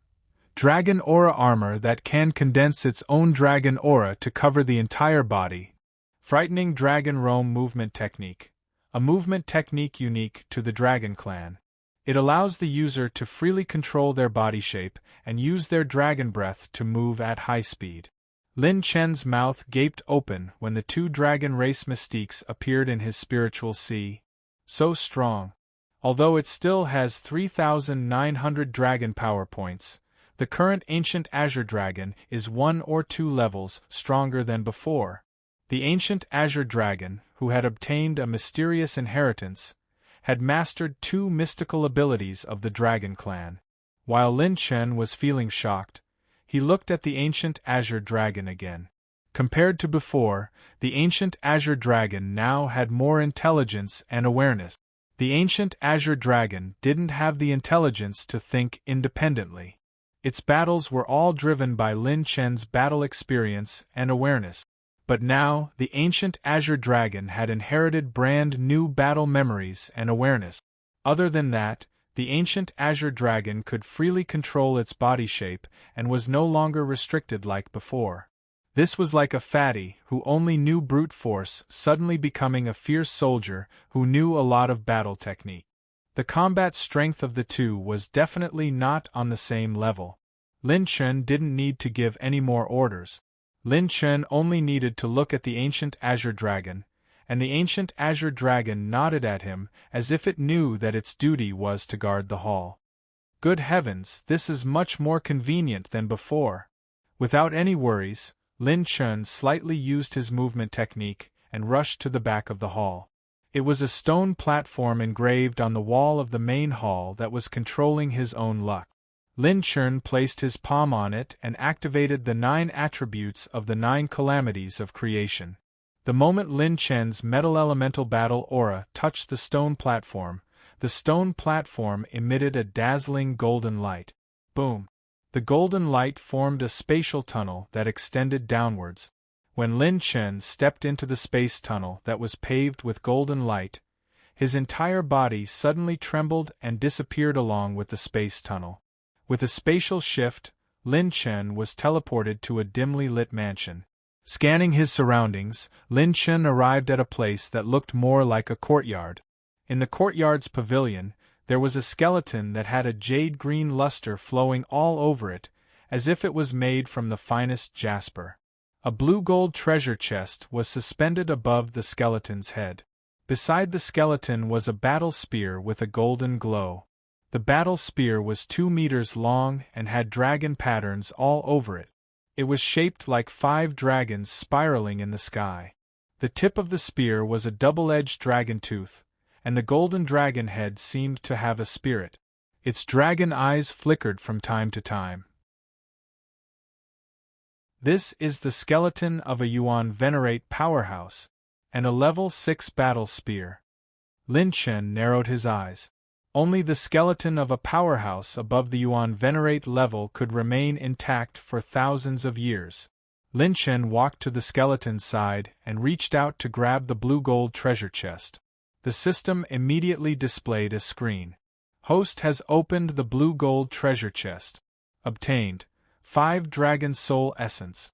Dragon aura armor that can condense its own dragon aura to cover the entire body. Frightening dragon roam movement technique. A movement technique unique to the Dragon Clan. It allows the user to freely control their body shape and use their dragon breath to move at high speed. Lin Chen's mouth gaped open when the 2 dragon race mystiques appeared in his spiritual sea. So strong. Although it still has 3,900 dragon power points, the current ancient azure dragon is 1 or 2 levels stronger than before. The ancient azure dragon, who had obtained a mysterious inheritance, had mastered 2 mystical abilities of the Dragon Clan. While Lin Chen was feeling shocked, he looked at the ancient azure dragon again. Compared to before, the ancient azure dragon now had more intelligence and awareness. The ancient azure dragon didn't have the intelligence to think independently. Its battles were all driven by Lin Chen's battle experience and awareness. But now, the ancient azure dragon had inherited brand new battle memories and awareness. Other than that, the ancient azure dragon could freely control its body shape and was no longer restricted like before. This was like a fatty who only knew brute force suddenly becoming a fierce soldier who knew a lot of battle technique. The combat strength of the 2 was definitely not on the same level. Lin Chen didn't need to give any more orders. Lin Chen only needed to look at the ancient azure dragon, and the ancient azure dragon nodded at him as if it knew that its duty was to guard the hall. Good heavens, this is much more convenient than before. Without any worries, Lin Chen slightly used his movement technique and rushed to the back of the hall. It was a stone platform engraved on the wall of the main hall that was controlling his own luck. Lin Chen placed his palm on it and activated the 9 attributes of the 9 calamities of creation. The moment Lin Chen's metal elemental battle aura touched the stone platform emitted a dazzling golden light. Boom! The golden light formed a spatial tunnel that extended downwards. When Lin Chen stepped into the space tunnel that was paved with golden light, his entire body suddenly trembled and disappeared along with the space tunnel. With a spatial shift, Lin Chen was teleported to a dimly lit mansion. Scanning his surroundings, Lin Chen arrived at a place that looked more like a courtyard. In the courtyard's pavilion, there was a skeleton that had a jade-green luster flowing all over it, as if it was made from the finest jasper. A blue-gold treasure chest was suspended above the skeleton's head. Beside the skeleton was a battle spear with a golden glow. The battle spear was 2 meters long and had dragon patterns all over it. It was shaped like 5 dragons spiraling in the sky. The tip of the spear was a double-edged dragon tooth, and the golden dragon head seemed to have a spirit. Its dragon eyes flickered from time to time. This is the skeleton of a Yuan Venerate powerhouse, and a level 6 battle spear. Lin Chen narrowed his eyes. Only the skeleton of a powerhouse above the Yuan Venerate level could remain intact for thousands of years. Lin Chen walked to the skeleton's side and reached out to grab the blue-gold treasure chest. The system immediately displayed a screen. Host has opened the blue-gold treasure chest. Obtained 5 Dragon Soul Essence.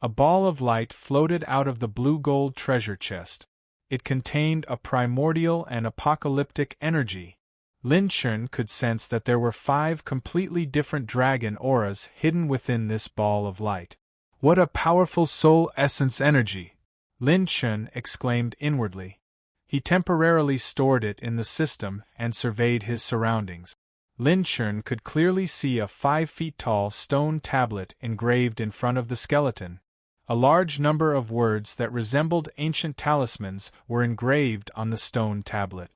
A ball of light floated out of the blue-gold treasure chest. It contained a primordial and apocalyptic energy. Lin Chen could sense that there were 5 completely different dragon auras hidden within this ball of light. What a powerful soul essence energy! Lin Chen exclaimed inwardly. He temporarily stored it in the system and surveyed his surroundings. Lin Chen could clearly see a 5 feet tall stone tablet engraved in front of the skeleton. A large number of words that resembled ancient talismans were engraved on the stone tablet.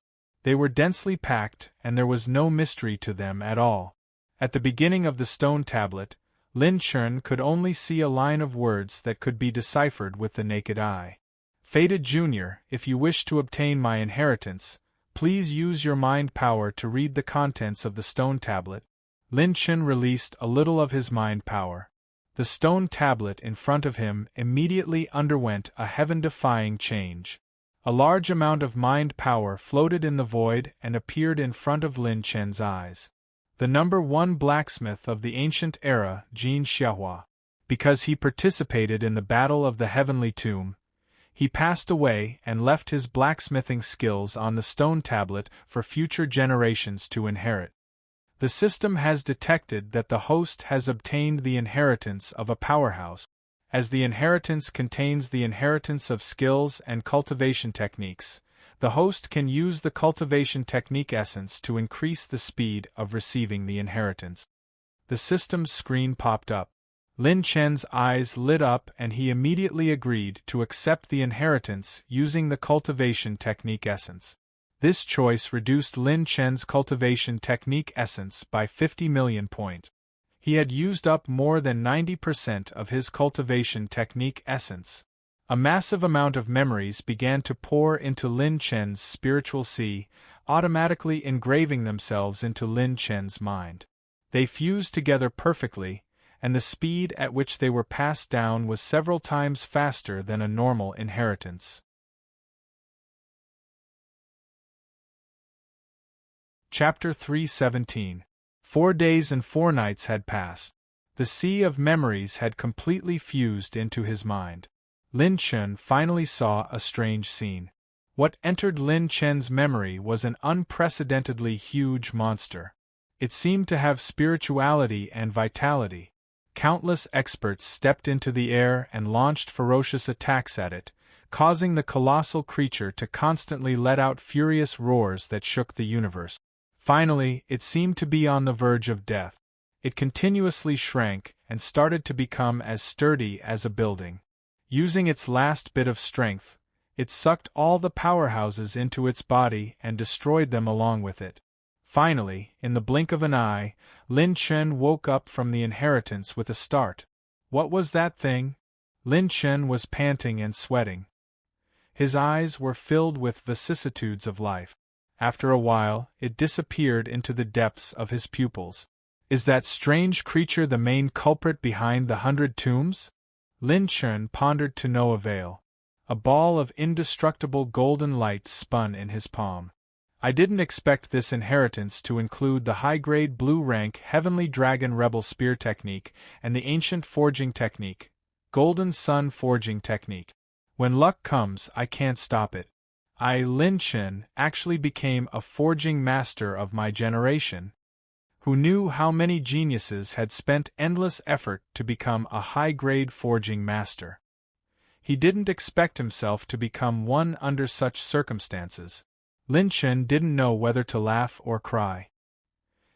They were densely packed, and there was no mystery to them at all. At the beginning of the stone tablet, Lin Chen could only see a line of words that could be deciphered with the naked eye. Fated Junior, if you wish to obtain my inheritance, please use your mind power to read the contents of the stone tablet. Lin Chen released a little of his mind power. The stone tablet in front of him immediately underwent a heaven-defying change. A large amount of mind power floated in the void and appeared in front of Lin Chen's eyes. The number 1 blacksmith of the ancient era, Jin Xiahua. Because he participated in the Battle of the Heavenly Tomb, he passed away and left his blacksmithing skills on the stone tablet for future generations to inherit. The system has detected that the host has obtained the inheritance of a powerhouse, as the inheritance contains the inheritance of skills and cultivation techniques. The host can use the cultivation technique essence to increase the speed of receiving the inheritance. The system's screen popped up. Lin Chen's eyes lit up and he immediately agreed to accept the inheritance using the cultivation technique essence. This choice reduced Lin Chen's cultivation technique essence by 50 million points. He had used up more than 90% of his cultivation technique essence. A massive amount of memories began to pour into Lin Chen's spiritual sea, automatically engraving themselves into Lin Chen's mind. They fused together perfectly, and the speed at which they were passed down was several times faster than a normal inheritance. Chapter 317. 4 days and 4 nights had passed. The sea of memories had completely fused into his mind. Lin Chen finally saw a strange scene. What entered Lin Chen's memory was an unprecedentedly huge monster. It seemed to have spirituality and vitality. Countless experts stepped into the air and launched ferocious attacks at it, causing the colossal creature to constantly let out furious roars that shook the universe. Finally, it seemed to be on the verge of death. It continuously shrank and started to become as sturdy as a building. Using its last bit of strength, it sucked all the powerhouses into its body and destroyed them along with it. Finally, in the blink of an eye, Lin Chen woke up from the inheritance with a start. What was that thing? Lin Chen was panting and sweating. His eyes were filled with vicissitudes of life. After a while, it disappeared into the depths of his pupils. Is that strange creature the main culprit behind the 100 tombs? Lin Chen pondered to no avail. A ball of indestructible golden light spun in his palm. I didn't expect this inheritance to include the high-grade blue-rank Heavenly Dragon Rebel Spear Technique and the Ancient Forging Technique, Golden Sun Forging Technique. When luck comes, I can't stop it. I, Lin Chen, actually became a forging master of my generation. Who knew how many geniuses had spent endless effort to become a high-grade forging master? He didn't expect himself to become one under such circumstances. Lin Chen didn't know whether to laugh or cry.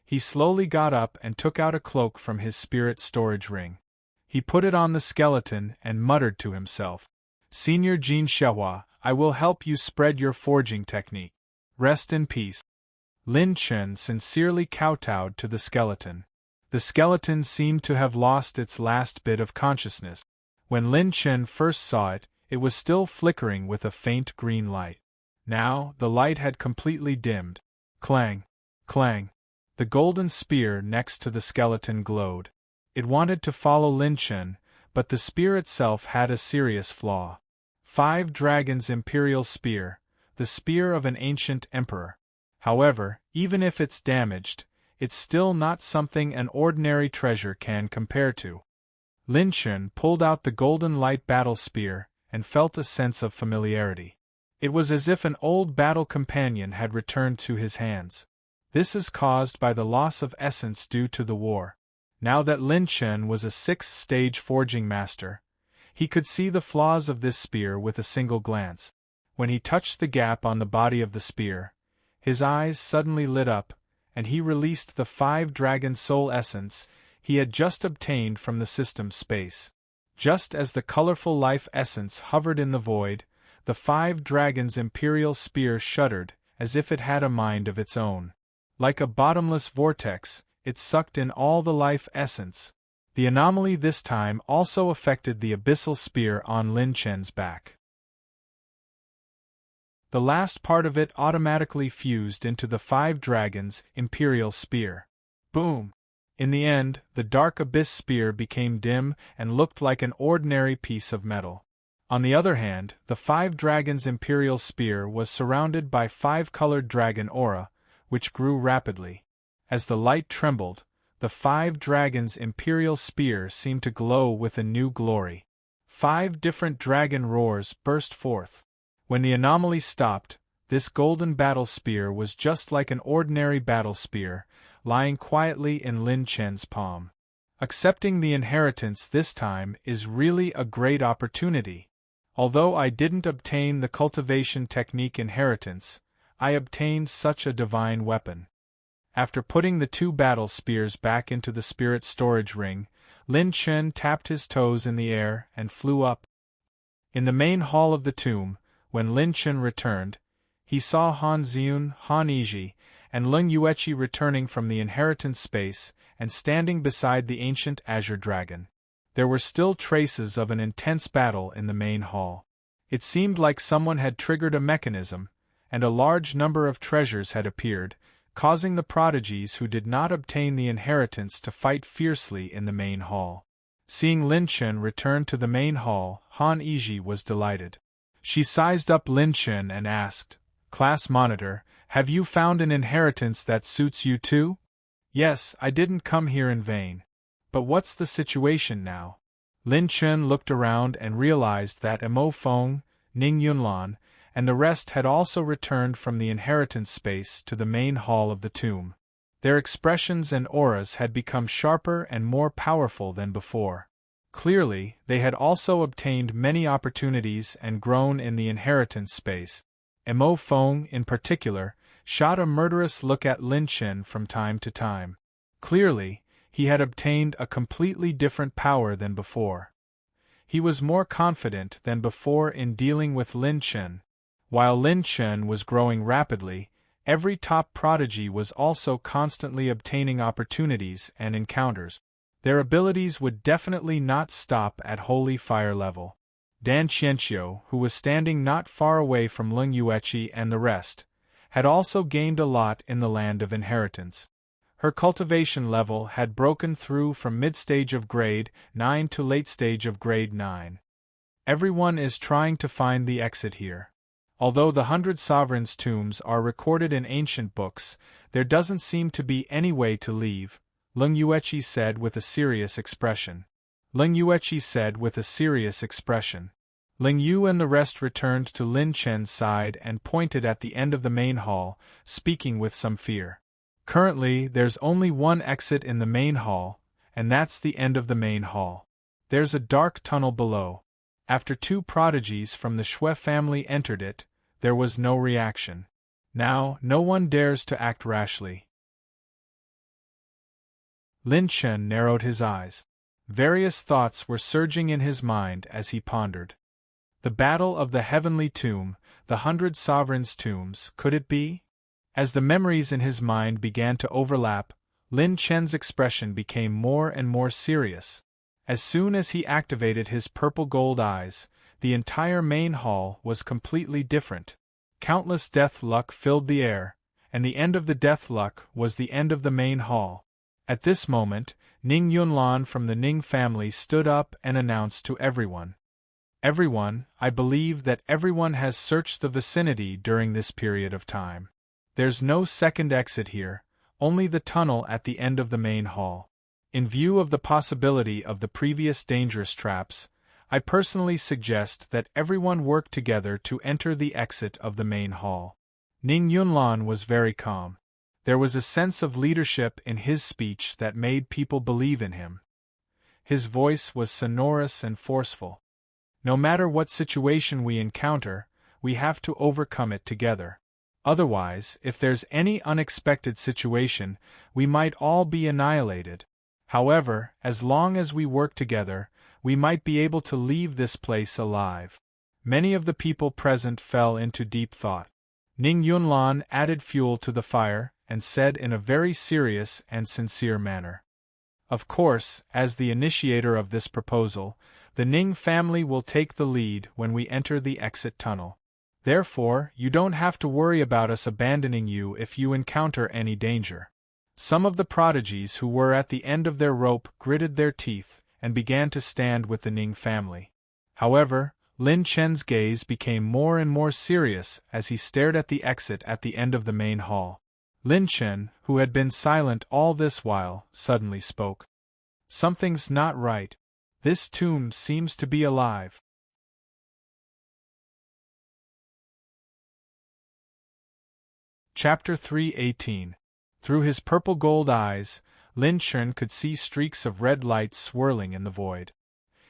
He slowly got up and took out a cloak from his spirit storage ring. He put it on the skeleton and muttered to himself, "Senior Jin Xiahua, I will help you spread your forging technique. Rest in peace." Lin Chen sincerely kowtowed to the skeleton. The skeleton seemed to have lost its last bit of consciousness. When Lin Chen first saw it, it was still flickering with a faint green light. Now, the light had completely dimmed. Clang! Clang! The golden spear next to the skeleton glowed. It wanted to follow Lin Chen, but the spear itself had a serious flaw. 5 Dragons Imperial Spear, the spear of an ancient emperor. However, even if it's damaged, it's still not something an ordinary treasure can compare to. Lin Chen pulled out the golden light battle spear and felt a sense of familiarity. It was as if an old battle companion had returned to his hands. This is caused by the loss of essence due to the war. Now that Lin Chen was a 6th-stage forging master, he could see the flaws of this spear with a single glance. When he touched the gap on the body of the spear, his eyes suddenly lit up, and he released the 5 Dragon Soul Essence he had just obtained from the system's space. Just as the colorful life essence hovered in the void, the 5 Dragons' Imperial Spear shuddered as if it had a mind of its own. Like a bottomless vortex, it sucked in all the life essence. The anomaly this time also affected the abyssal spear on Lin Chen's back. The last part of it automatically fused into the 5 dragons' imperial spear. Boom! In the end, the dark abyss spear became dim and looked like an ordinary piece of metal. On the other hand, the 5 dragons' imperial spear was surrounded by 5-colored dragon aura, which grew rapidly. As the light trembled, the 5 dragons' imperial spear seemed to glow with a new glory. 5 different dragon roars burst forth. When the anomaly stopped, this golden battle spear was just like an ordinary battle spear, lying quietly in Lin Chen's palm. Accepting the inheritance this time is really a great opportunity. Although I didn't obtain the cultivation technique inheritance, I obtained such a divine weapon. After putting the 2 battle spears back into the spirit storage ring, Lin Chen tapped his toes in the air and flew up. In the main hall of the tomb, when Lin Chen returned, he saw Han Xiun, Han Yizhi, and Leng Yueqi returning from the inheritance space and standing beside the ancient azure dragon. There were still traces of an intense battle in the main hall. It seemed like someone had triggered a mechanism, and a large number of treasures had appeared, causing the prodigies who did not obtain the inheritance to fight fiercely in the main hall. Seeing Lin Chen return to the main hall, Han Yizhi was delighted. She sized up Lin Chen and asked, "Class monitor, have you found an inheritance that suits you too?" "Yes, I didn't come here in vain. But what's the situation now?" Lin Chen looked around and realized that Mo Feng, Ning Yunlan, and the rest had also returned from the inheritance space to the main hall of the tomb. Their expressions and auras had become sharper and more powerful than before. Clearly, they had also obtained many opportunities and grown in the inheritance space. Mo Feng, in particular, shot a murderous look at Lin Chen from time to time. Clearly, he had obtained a completely different power than before. He was more confident than before in dealing with Lin Chen. While Lin Chen was growing rapidly, every top prodigy was also constantly obtaining opportunities and encounters. Their abilities would definitely not stop at holy fire level. Dan Qianqiu, who was standing not far away from Leng Yueqi and the rest, had also gained a lot in the land of inheritance. Her cultivation level had broken through from mid-stage of grade 9 to late stage of grade 9. Everyone is trying to find the exit here. Although the 100 Sovereigns' tombs are recorded in ancient books, there doesn't seem to be any way to leave, Leng Yueqi said with a serious expression. Leng Yueqi said with a serious expression. Ling Yu and the rest returned to Lin Chen's side and pointed at the end of the main hall, speaking with some fear. Currently, there's only one exit in the main hall, and that's the end of the main hall. There's a dark tunnel below. After 2 prodigies from the Shui family entered it, there was no reaction. Now, no one dares to act rashly. Lin Chen narrowed his eyes. Various thoughts were surging in his mind as he pondered. The battle of the heavenly tomb, the 100 Sovereigns' tombs, could it be? As the memories in his mind began to overlap, Lin Chen's expression became more and more serious. As soon as he activated his purple-gold eyes, the entire main hall was completely different. Countless death luck filled the air, and the end of the death luck was the end of the main hall. At this moment, Ning Yunlan from the Ning family stood up and announced to everyone. "Everyone, I believe that everyone has searched the vicinity during this period of time. There's no second exit here, only the tunnel at the end of the main hall. In view of the possibility of the previous dangerous traps, I personally suggest that everyone work together to enter the exit of the main hall." Ning Yunlan was very calm. There was a sense of leadership in his speech that made people believe in him. His voice was sonorous and forceful. No matter what situation we encounter, we have to overcome it together. Otherwise, if there's any unexpected situation, we might all be annihilated. However, as long as we work together, we might be able to leave this place alive. Many of the people present fell into deep thought. Ning Yunlan added fuel to the fire, and said in a very serious and sincere manner. Of course, as the initiator of this proposal, the Ning family will take the lead when we enter the exit tunnel. Therefore, you don't have to worry about us abandoning you if you encounter any danger. Some of the prodigies who were at the end of their rope gritted their teeth and began to stand with the Ning family. However, Lin Chen's gaze became more and more serious as he stared at the exit at the end of the main hall. Lin Chen, who had been silent all this while, suddenly spoke. Something's not right. This tomb seems to be alive. Chapter 3:18. Through his purple-gold eyes, Lin Chen could see streaks of red light swirling in the void.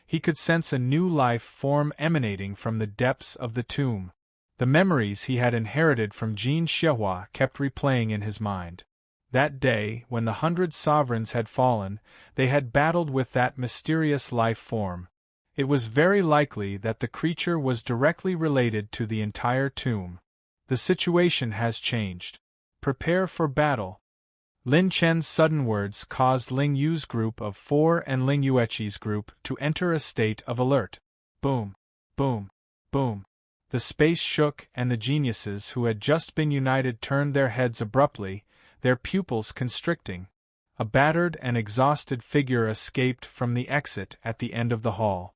He could sense a new life form emanating from the depths of the tomb. The memories he had inherited from Jin Xiehua kept replaying in his mind. That day, when the 100 sovereigns had fallen, they had battled with that mysterious life form. It was very likely that the creature was directly related to the entire tomb. The situation has changed. Prepare for battle. Lin Chen's sudden words caused Ling Yu's group of 4 and Ling Yueqi's group to enter a state of alert. Boom, boom, boom. The space shook and the geniuses who had just been united turned their heads abruptly, their pupils constricting. A battered and exhausted figure escaped from the exit at the end of the hall.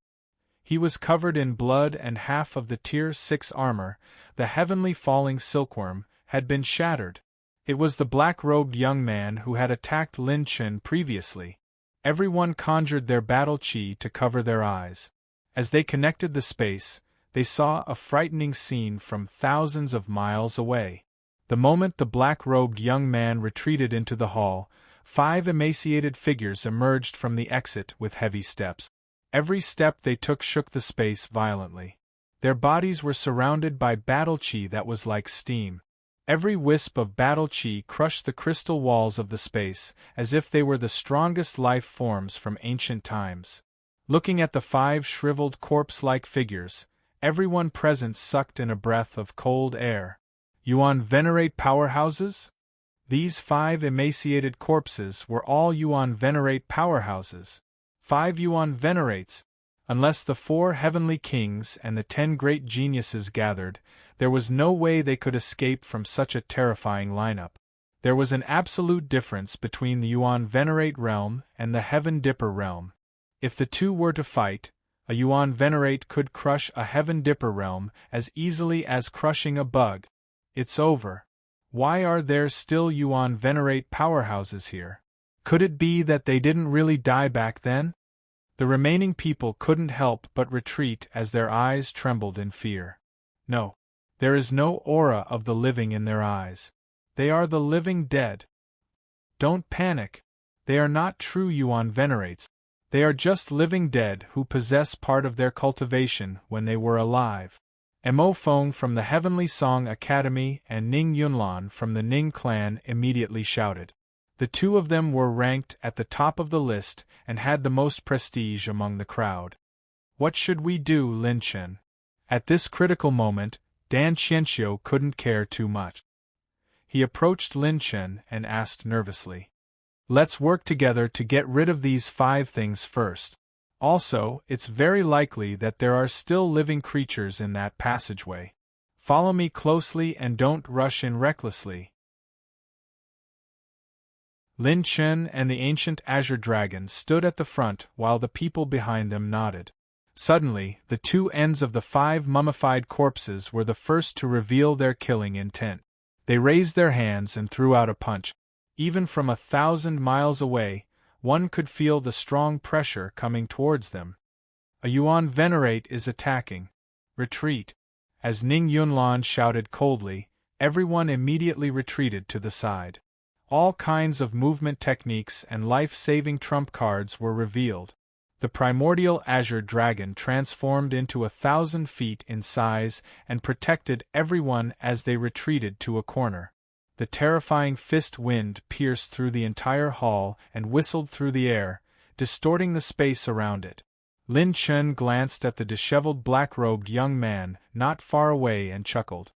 He was covered in blood and half of the Tier 6 armor, the heavenly falling silkworm, had been shattered. It was the black-robed young man who had attacked Lin Chen previously. Everyone conjured their battle chi to cover their eyes. As they connected the space, they saw a frightening scene from thousands of miles away. The moment the black-robed young man retreated into the hall, 5 emaciated figures emerged from the exit with heavy steps. Every step they took shook the space violently. Their bodies were surrounded by battle chi that was like steam. Every wisp of battle chi crushed the crystal walls of the space, as if they were the strongest life forms from ancient times. Looking at the 5 shriveled corpse-like figures, everyone present sucked in a breath of cold air. Yuan Venerate powerhouses? These 5 emaciated corpses were all Yuan Venerate powerhouses. 5 Yuan Venerates. Unless the 4 heavenly kings and the 10 great geniuses gathered, there was no way they could escape from such a terrifying lineup. There was an absolute difference between the Yuan Venerate realm and the Heaven Dipper realm. If the two were to fight, a Yuan Venerate could crush a Heaven Dipper realm as easily as crushing a bug. It's over. Why are there still Yuan Venerate powerhouses here? Could it be that they didn't really die back then? The remaining people couldn't help but retreat as their eyes trembled in fear. No. There is no aura of the living in their eyes. They are the living dead. Don't panic. They are not true Yuan Venerates. They are just living dead who possess part of their cultivation when they were alive. Mo Feng from the Heavenly Song Academy and Ning Yunlan from the Ning clan immediately shouted. The two of them were ranked at the top of the list and had the most prestige among the crowd. What should we do, Lin Chen? At this critical moment, Dan Qianxiu couldn't care too much. He approached Lin Chen and asked nervously. Let's work together to get rid of these 5 things first. Also, it's very likely that there are still living creatures in that passageway. Follow me closely and don't rush in recklessly. Lin Chen and the ancient azure dragon stood at the front while the people behind them nodded. Suddenly, the 2 ends of the 5 mummified corpses were the first to reveal their killing intent. They raised their hands and threw out a punch. Even from 1,000 miles away, one could feel the strong pressure coming towards them. A Yuan Venerate is attacking. Retreat. As Ning Yunlan shouted coldly, everyone immediately retreated to the side. All kinds of movement techniques and life-saving trump cards were revealed. The primordial azure dragon transformed into 1,000 feet in size and protected everyone as they retreated to a corner. The terrifying fist wind pierced through the entire hall and whistled through the air, distorting the space around it. Lin Chen glanced at the disheveled black-robed young man not far away and chuckled.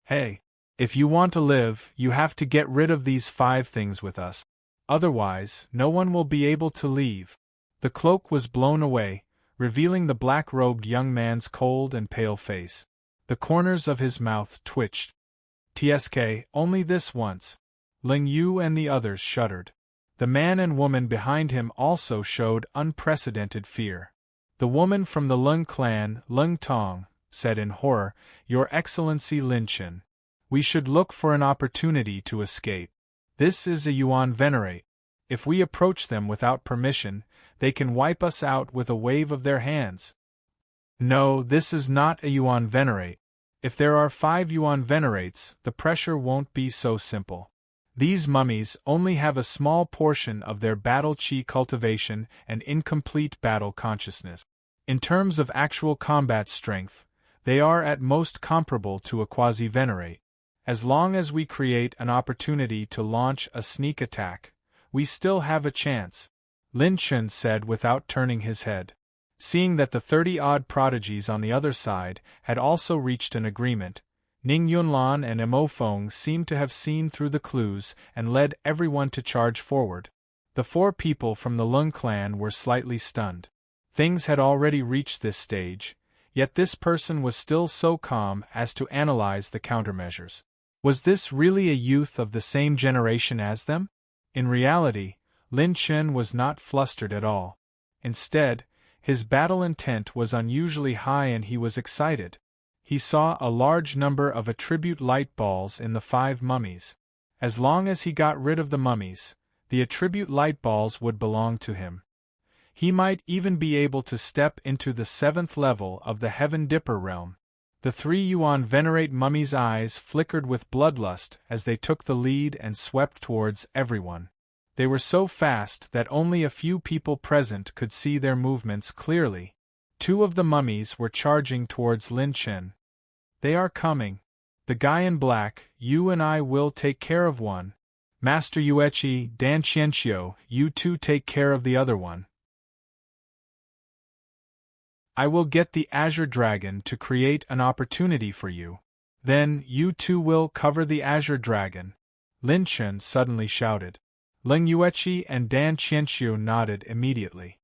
Hey! If you want to live, you have to get rid of these 5 things with us. Otherwise, no one will be able to leave. The cloak was blown away, revealing the black-robed young man's cold and pale face. The corners of his mouth twitched. "Tsk, only this once." Ling Yu and the others shuddered. The man and woman behind him also showed unprecedented fear. The woman from the Lung clan, Lung Tong, said in horror, "Your Excellency Lin Chen. We should look for an opportunity to escape. This is a Yuan Venerate. If we approach them without permission, they can wipe us out with a wave of their hands." "No, this is not a Yuan Venerate. If there are 5 Yuan Venerates, the pressure won't be so simple. These mummies only have a small portion of their battle chi cultivation and incomplete battle consciousness. In terms of actual combat strength, they are at most comparable to a quasi-venerate. As long as we create an opportunity to launch a sneak attack, we still have a chance," Lin Chen said without turning his head. Seeing that the 30-odd prodigies on the other side had also reached an agreement, Ning Yunlan and Mo Feng seemed to have seen through the clues and led everyone to charge forward. The 4 people from the Lung clan were slightly stunned. Things had already reached this stage, yet this person was still so calm as to analyze the countermeasures. Was this really a youth of the same generation as them? In reality, Lin Chen was not flustered at all. Instead, his battle intent was unusually high and he was excited. He saw a large number of attribute light balls in the 5 mummies. As long as he got rid of the mummies, the attribute light balls would belong to him. He might even be able to step into the 7th level of the Heaven Dipper realm. The 3 Yuan Venerate mummies' eyes flickered with bloodlust as they took the lead and swept towards everyone. They were so fast that only a few people present could see their movements clearly. 2 of the mummies were charging towards Lin Chen. "They are coming. The guy in black, you and I will take care of one. Master Yuechi, Dan Qianxiu, you 2 take care of the other one. I will get the Azure Dragon to create an opportunity for you. Then, you 2 will cover the Azure Dragon," Lin Chen suddenly shouted. Ling Yuechi and Dan Qianxiu nodded immediately.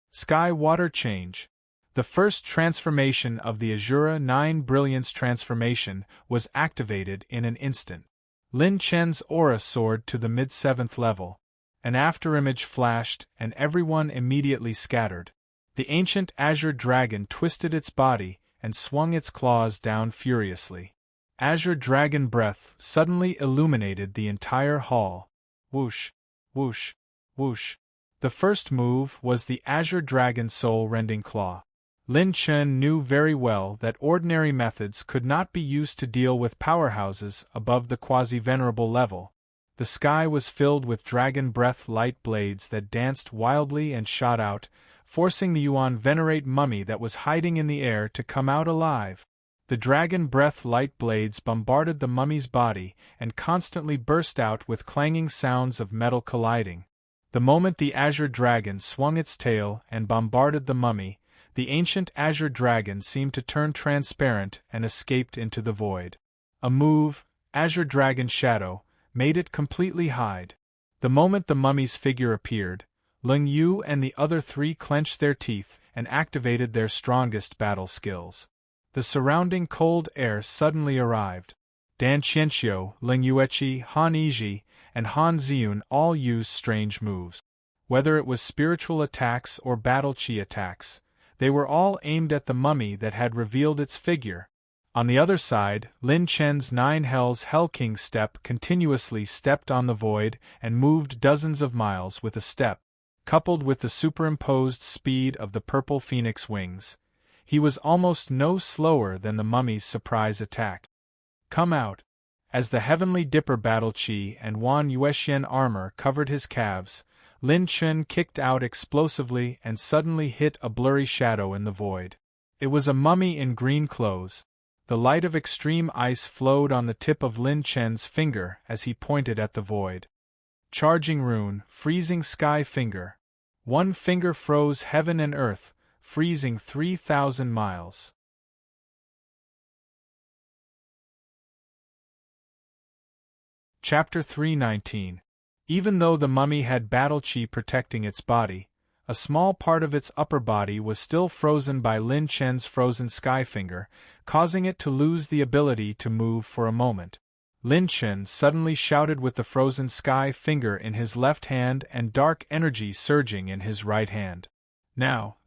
Sky Water Change. The first transformation of the Azura 9 Brilliance transformation was activated in an instant. Lin Chen's aura soared to the mid-7th level. An afterimage flashed and everyone immediately scattered. The ancient Azure Dragon twisted its body and swung its claws down furiously. Azure Dragon breath suddenly illuminated the entire hall. Whoosh, whoosh, whoosh. The first move was the Azure Dragon soul-rending claw. Lin Chen knew very well that ordinary methods could not be used to deal with powerhouses above the quasi-venerable level. The sky was filled with dragon breath light blades that danced wildly and shot out, forcing the Yuan Venerate mummy that was hiding in the air to come out alive. The dragon breath light blades bombarded the mummy's body and constantly burst out with clanging sounds of metal colliding. The moment the Azure Dragon swung its tail and bombarded the mummy, the ancient Azure Dragon seemed to turn transparent and escaped into the void. A move, Azure Dragon Shadow, made it completely hide. The moment the mummy's figure appeared, Ling Yu and the other 3 clenched their teeth and activated their strongest battle skills. The surrounding cold air suddenly arrived. Dan Qianxiu, Ling Yuechi, Han Yizhi, and Han Ziyun all used strange moves. Whether it was spiritual attacks or battle chi attacks, they were all aimed at the mummy that had revealed its figure. On the other side, Lin Chen's 9 Hells Hell King step continuously stepped on the void and moved dozens of miles with a step. Coupled with the superimposed speed of the purple phoenix wings, he was almost no slower than the mummy's surprise attack. "Come out!" As the Heavenly Dipper battle chi and Wan Yuexian armor covered his calves, Lin Chen kicked out explosively and suddenly hit a blurry shadow in the void. It was a mummy in green clothes. The light of extreme ice flowed on the tip of Lin Chen's finger as he pointed at the void. Charging rune, freezing sky finger. One finger froze heaven and earth, freezing 3,000 miles. Chapter 319. Even though the mummy had battle chi protecting its body, a small part of its upper body was still frozen by Lin Chen's frozen sky finger, causing it to lose the ability to move for a moment. Lin Chen suddenly shouted with the frozen sky finger in his left hand and dark energy surging in his right hand. Now,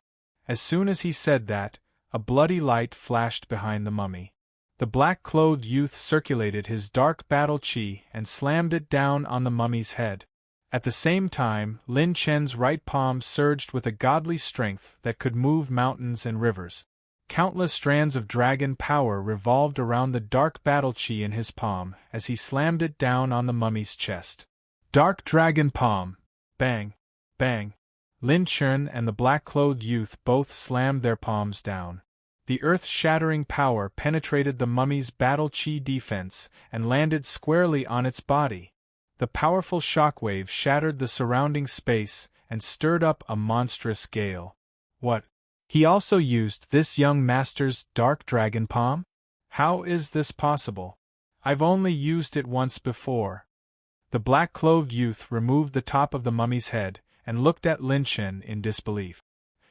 as soon as he said that, a bloody light flashed behind the mummy. The black-clothed youth circulated his dark battle chi and slammed it down on the mummy's head. At the same time, Lin Chen's right palm surged with a godly strength that could move mountains and rivers. Countless strands of dragon power revolved around the dark battle chi in his palm as he slammed it down on the mummy's chest. Dark dragon palm! Bang! Bang! Lin Chen and the black-clothed youth both slammed their palms down. The earth-shattering power penetrated the mummy's battle chi defense and landed squarely on its body. The powerful shockwave shattered the surrounding space and stirred up a monstrous gale. What? He also used this young master's dark dragon palm? How is this possible? I've only used it once before. The black-clothed youth removed the top of the mummy's head and looked at Lin Chen in disbelief.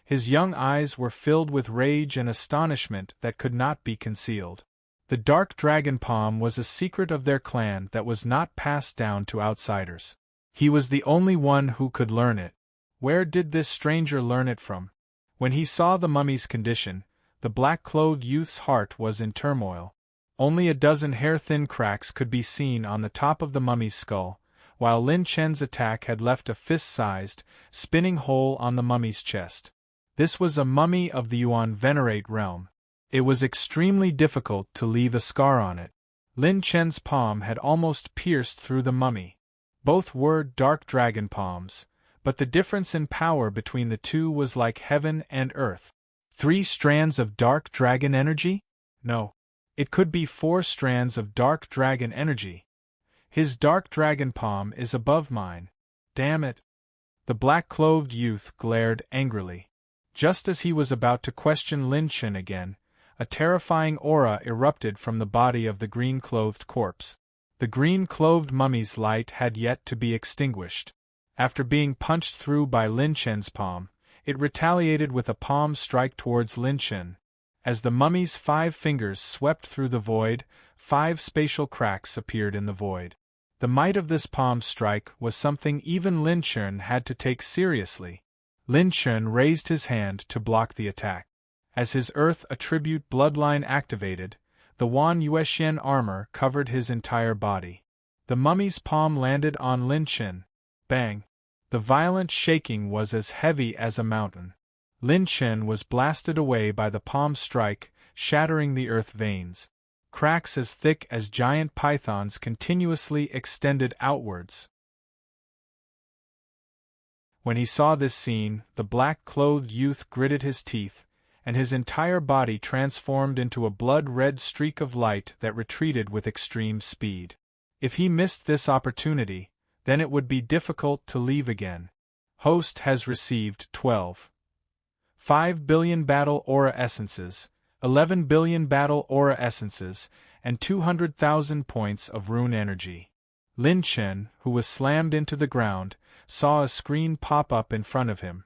His young eyes were filled with rage and astonishment that could not be concealed. The dark dragon palm was a secret of their clan that was not passed down to outsiders. He was the only one who could learn it. Where did this stranger learn it from? When he saw the mummy's condition, the black-clothed youth's heart was in turmoil. Only a dozen hair-thin cracks could be seen on the top of the mummy's skull, while Lin Chen's attack had left a fist-sized, spinning hole on the mummy's chest. This was a mummy of the Yuan Venerate realm. It was extremely difficult to leave a scar on it. Lin Chen's palm had almost pierced through the mummy. Both were dark dragon palms, but the difference in power between the two was like heaven and earth. 3 strands of dark dragon energy? No. It could be 4 strands of dark dragon energy. His dark dragon palm is above mine. Damn it! The black-clothed youth glared angrily. Just as he was about to question Lin Chen again, a terrifying aura erupted from the body of the green-clothed corpse. The green-clothed mummy's light had yet to be extinguished. After being punched through by Lin Chen's palm, it retaliated with a palm strike towards Lin Chen. As the mummy's 5 fingers swept through the void, 5 spatial cracks appeared in the void. The might of this palm strike was something even Lin Chen had to take seriously. Lin Chen raised his hand to block the attack. As his Earth attribute bloodline activated, the Wan Yuexian armor covered his entire body. The mummy's palm landed on Lin Chen. Bang! The violent shaking was as heavy as a mountain. Lin Chen was blasted away by the palm strike, shattering the earth veins. Cracks as thick as giant pythons continuously extended outwards. When he saw this scene, the black-clothed youth gritted his teeth, and his entire body transformed into a blood-red streak of light that retreated with extreme speed. If he missed this opportunity, then it would be difficult to leave again. Host has received 12.5 billion battle aura essences, 11 billion battle aura essences, and 200,000 points of rune energy. Lin Chen, who was slammed into the ground, saw a screen pop up in front of him.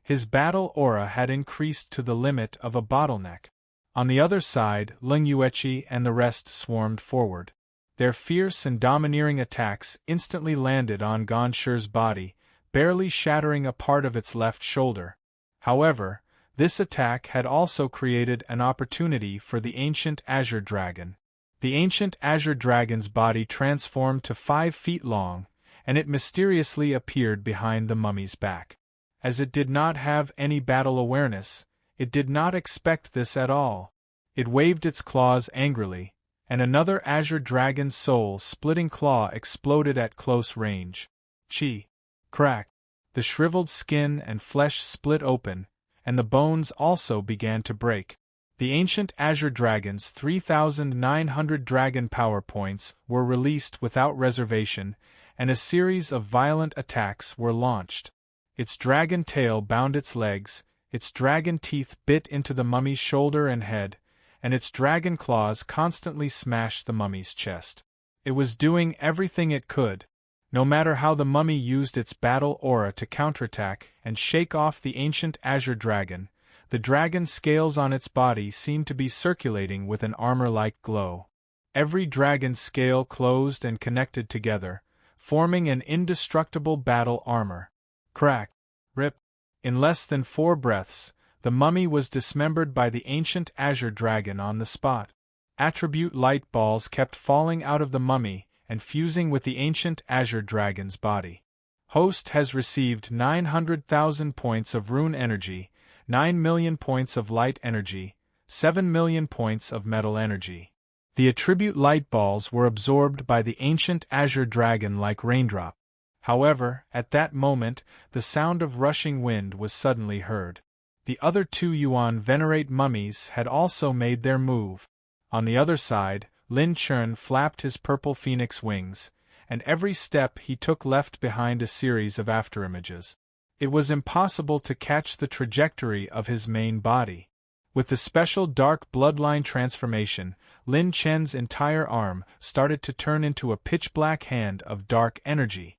His battle aura had increased to the limit of a bottleneck. On the other side, Leng Yueqi and the rest swarmed forward. Their fierce and domineering attacks instantly landed on Gan Shi's body, barely shattering a part of its left shoulder. However, this attack had also created an opportunity for the ancient Azure Dragon. The ancient Azure Dragon's body transformed to 5 feet long, and it mysteriously appeared behind the mummy's back. As it did not have any battle awareness, it did not expect this at all. It waved its claws angrily, and another Azure Dragon's soul-splitting claw exploded at close range. Chi! Crack! The shriveled skin and flesh split open, and the bones also began to break. The ancient Azure Dragon's 3,900 dragon power points were released without reservation, and a series of violent attacks were launched. Its dragon tail bound its legs, its dragon teeth bit into the mummy's shoulder and head, and its dragon claws constantly smashed the mummy's chest. It was doing everything it could. No matter how the mummy used its battle aura to counterattack and shake off the ancient azure dragon, the dragon's scales on its body seemed to be circulating with an armor-like glow. Every dragon's scale closed and connected together, forming an indestructible battle armor. Crack! Rip! In less than 4 breaths, the mummy was dismembered by the ancient azure dragon on the spot. Attribute light balls kept falling out of the mummy and fusing with the ancient azure dragon's body. Host has received 900,000 points of rune energy, 9 million points of light energy, 7 million points of metal energy. The attribute light balls were absorbed by the ancient azure dragon like raindrop. However, at that moment, the sound of rushing wind was suddenly heard. The other 2 Yuan venerate mummies had also made their move. On the other side, Lin Chun flapped his purple phoenix wings, and every step he took left behind a series of afterimages. It was impossible to catch the trajectory of his main body. With the special dark bloodline transformation, Lin Chen's entire arm started to turn into a pitch-black hand of dark energy.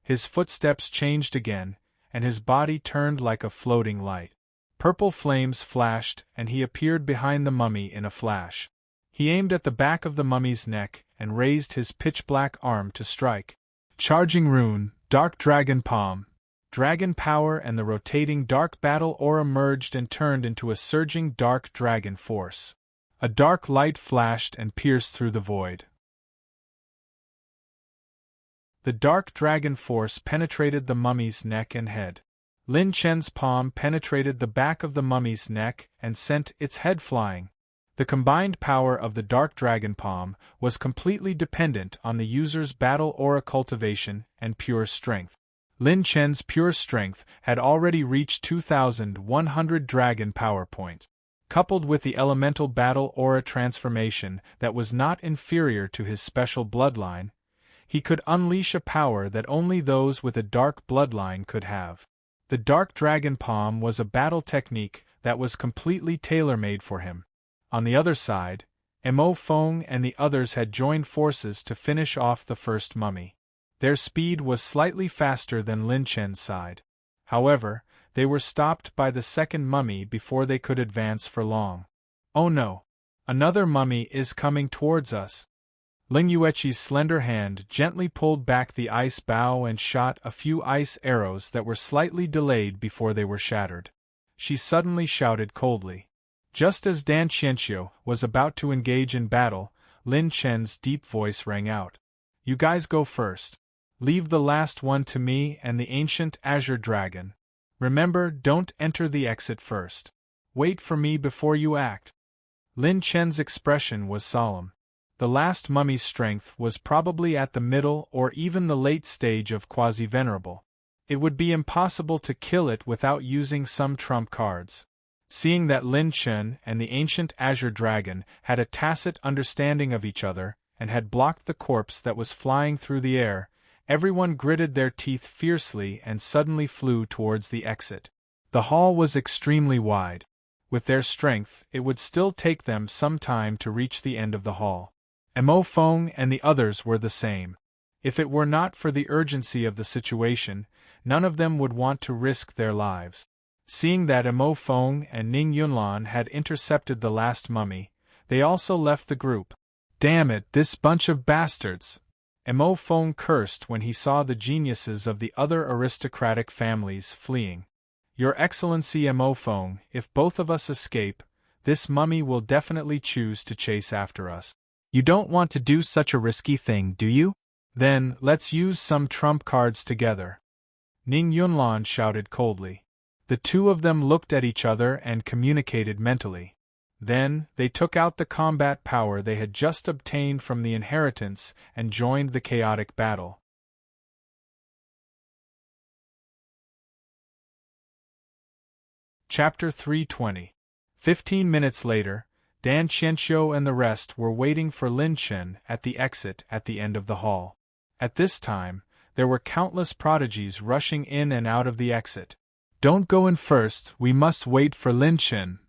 His footsteps changed again, and his body turned like a floating light. Purple flames flashed, and he appeared behind the mummy in a flash. He aimed at the back of the mummy's neck and raised his pitch-black arm to strike. Charging rune, dark dragon palm. Dragon power and the rotating dark battle aura merged and turned into a surging dark dragon force. A dark light flashed and pierced through the void. The dark dragon force penetrated the mummy's neck and head. Lin Chen's palm penetrated the back of the mummy's neck and sent its head flying. The combined power of the dark dragon palm was completely dependent on the user's battle aura cultivation and pure strength. Lin Chen's pure strength had already reached 2,100 dragon power points. Coupled with the elemental battle aura transformation that was not inferior to his special bloodline, he could unleash a power that only those with a dark bloodline could have. The dark dragon palm was a battle technique that was completely tailor-made for him. On the other side, Mo Feng and the others had joined forces to finish off the first mummy. Their speed was slightly faster than Lin Chen's side. However, they were stopped by the second mummy before they could advance for long. Oh no! Another mummy is coming towards us. Ling Yueqi's slender hand gently pulled back the ice bow and shot a few ice arrows that were slightly delayed before they were shattered. She suddenly shouted coldly. Just as Dan Qianxiu was about to engage in battle, Lin Chen's deep voice rang out. You guys go first. Leave the last one to me and the ancient azure dragon. Remember, don't enter the exit first. Wait for me before you act. Lin Chen's expression was solemn. The last mummy's strength was probably at the middle or even the late stage of quasi-venerable. It would be impossible to kill it without using some trump cards. Seeing that Lin Chen and the ancient azure dragon had a tacit understanding of each other and had blocked the corpse that was flying through the air, everyone gritted their teeth fiercely and suddenly flew towards the exit. The hall was extremely wide. With their strength, it would still take them some time to reach the end of the hall. Mo Feng and the others were the same. If it were not for the urgency of the situation, none of them would want to risk their lives. Seeing that Mo Feng and Ning Yunlan had intercepted the last mummy, they also left the group. Damn it, this bunch of bastards! Mo Feng cursed when he saw the geniuses of the other aristocratic families fleeing. Your Excellency Mo Feng, if both of us escape, this mummy will definitely choose to chase after us. You don't want to do such a risky thing, do you? Then, let's use some trump cards together. Ning Yunlan shouted coldly. The two of them looked at each other and communicated mentally. Then, they took out the combat power they had just obtained from the inheritance and joined the chaotic battle. Chapter 320. 15 minutes later, Dan Qianxiu and the rest were waiting for Lin Chen at the exit at the end of the hall. At this time, there were countless prodigies rushing in and out of the exit. Don't go in first, we must wait for Lin Chen.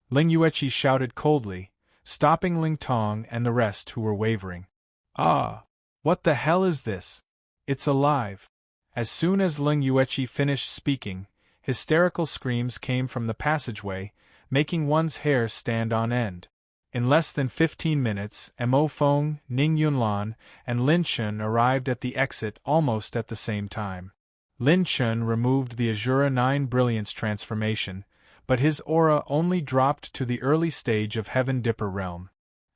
Ling Yueqi shouted coldly, stopping Ling Tong and the rest who were wavering. Ah! What the hell is this? It's alive! As soon as Leng Yueqi finished speaking, hysterical screams came from the passageway, making one's hair stand on end. In less than 15 minutes, Mo Feng, Ning Yunlan, and Lin Chen arrived at the exit almost at the same time. Lin Chen removed the Azura 9 Brilliance transformation, but his aura only dropped to the early stage of Heaven Dipper realm.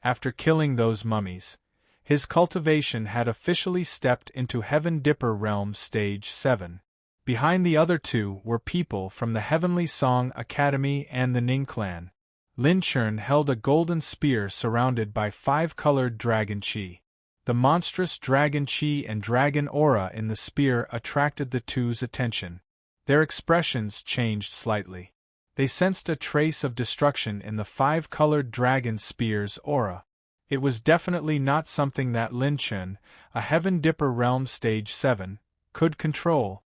After killing those mummies, his cultivation had officially stepped into Heaven Dipper realm stage 7. Behind the other two were people from the Heavenly Song Academy and the Ning clan. Lin Chen held a golden spear surrounded by 5-colored dragon chi. The monstrous dragon chi and dragon aura in the spear attracted the two's attention. Their expressions changed slightly. They sensed a trace of destruction in the 5-colored dragon spear's aura. It was definitely not something that Lin Chen, a Heaven Dipper realm stage 7, could control.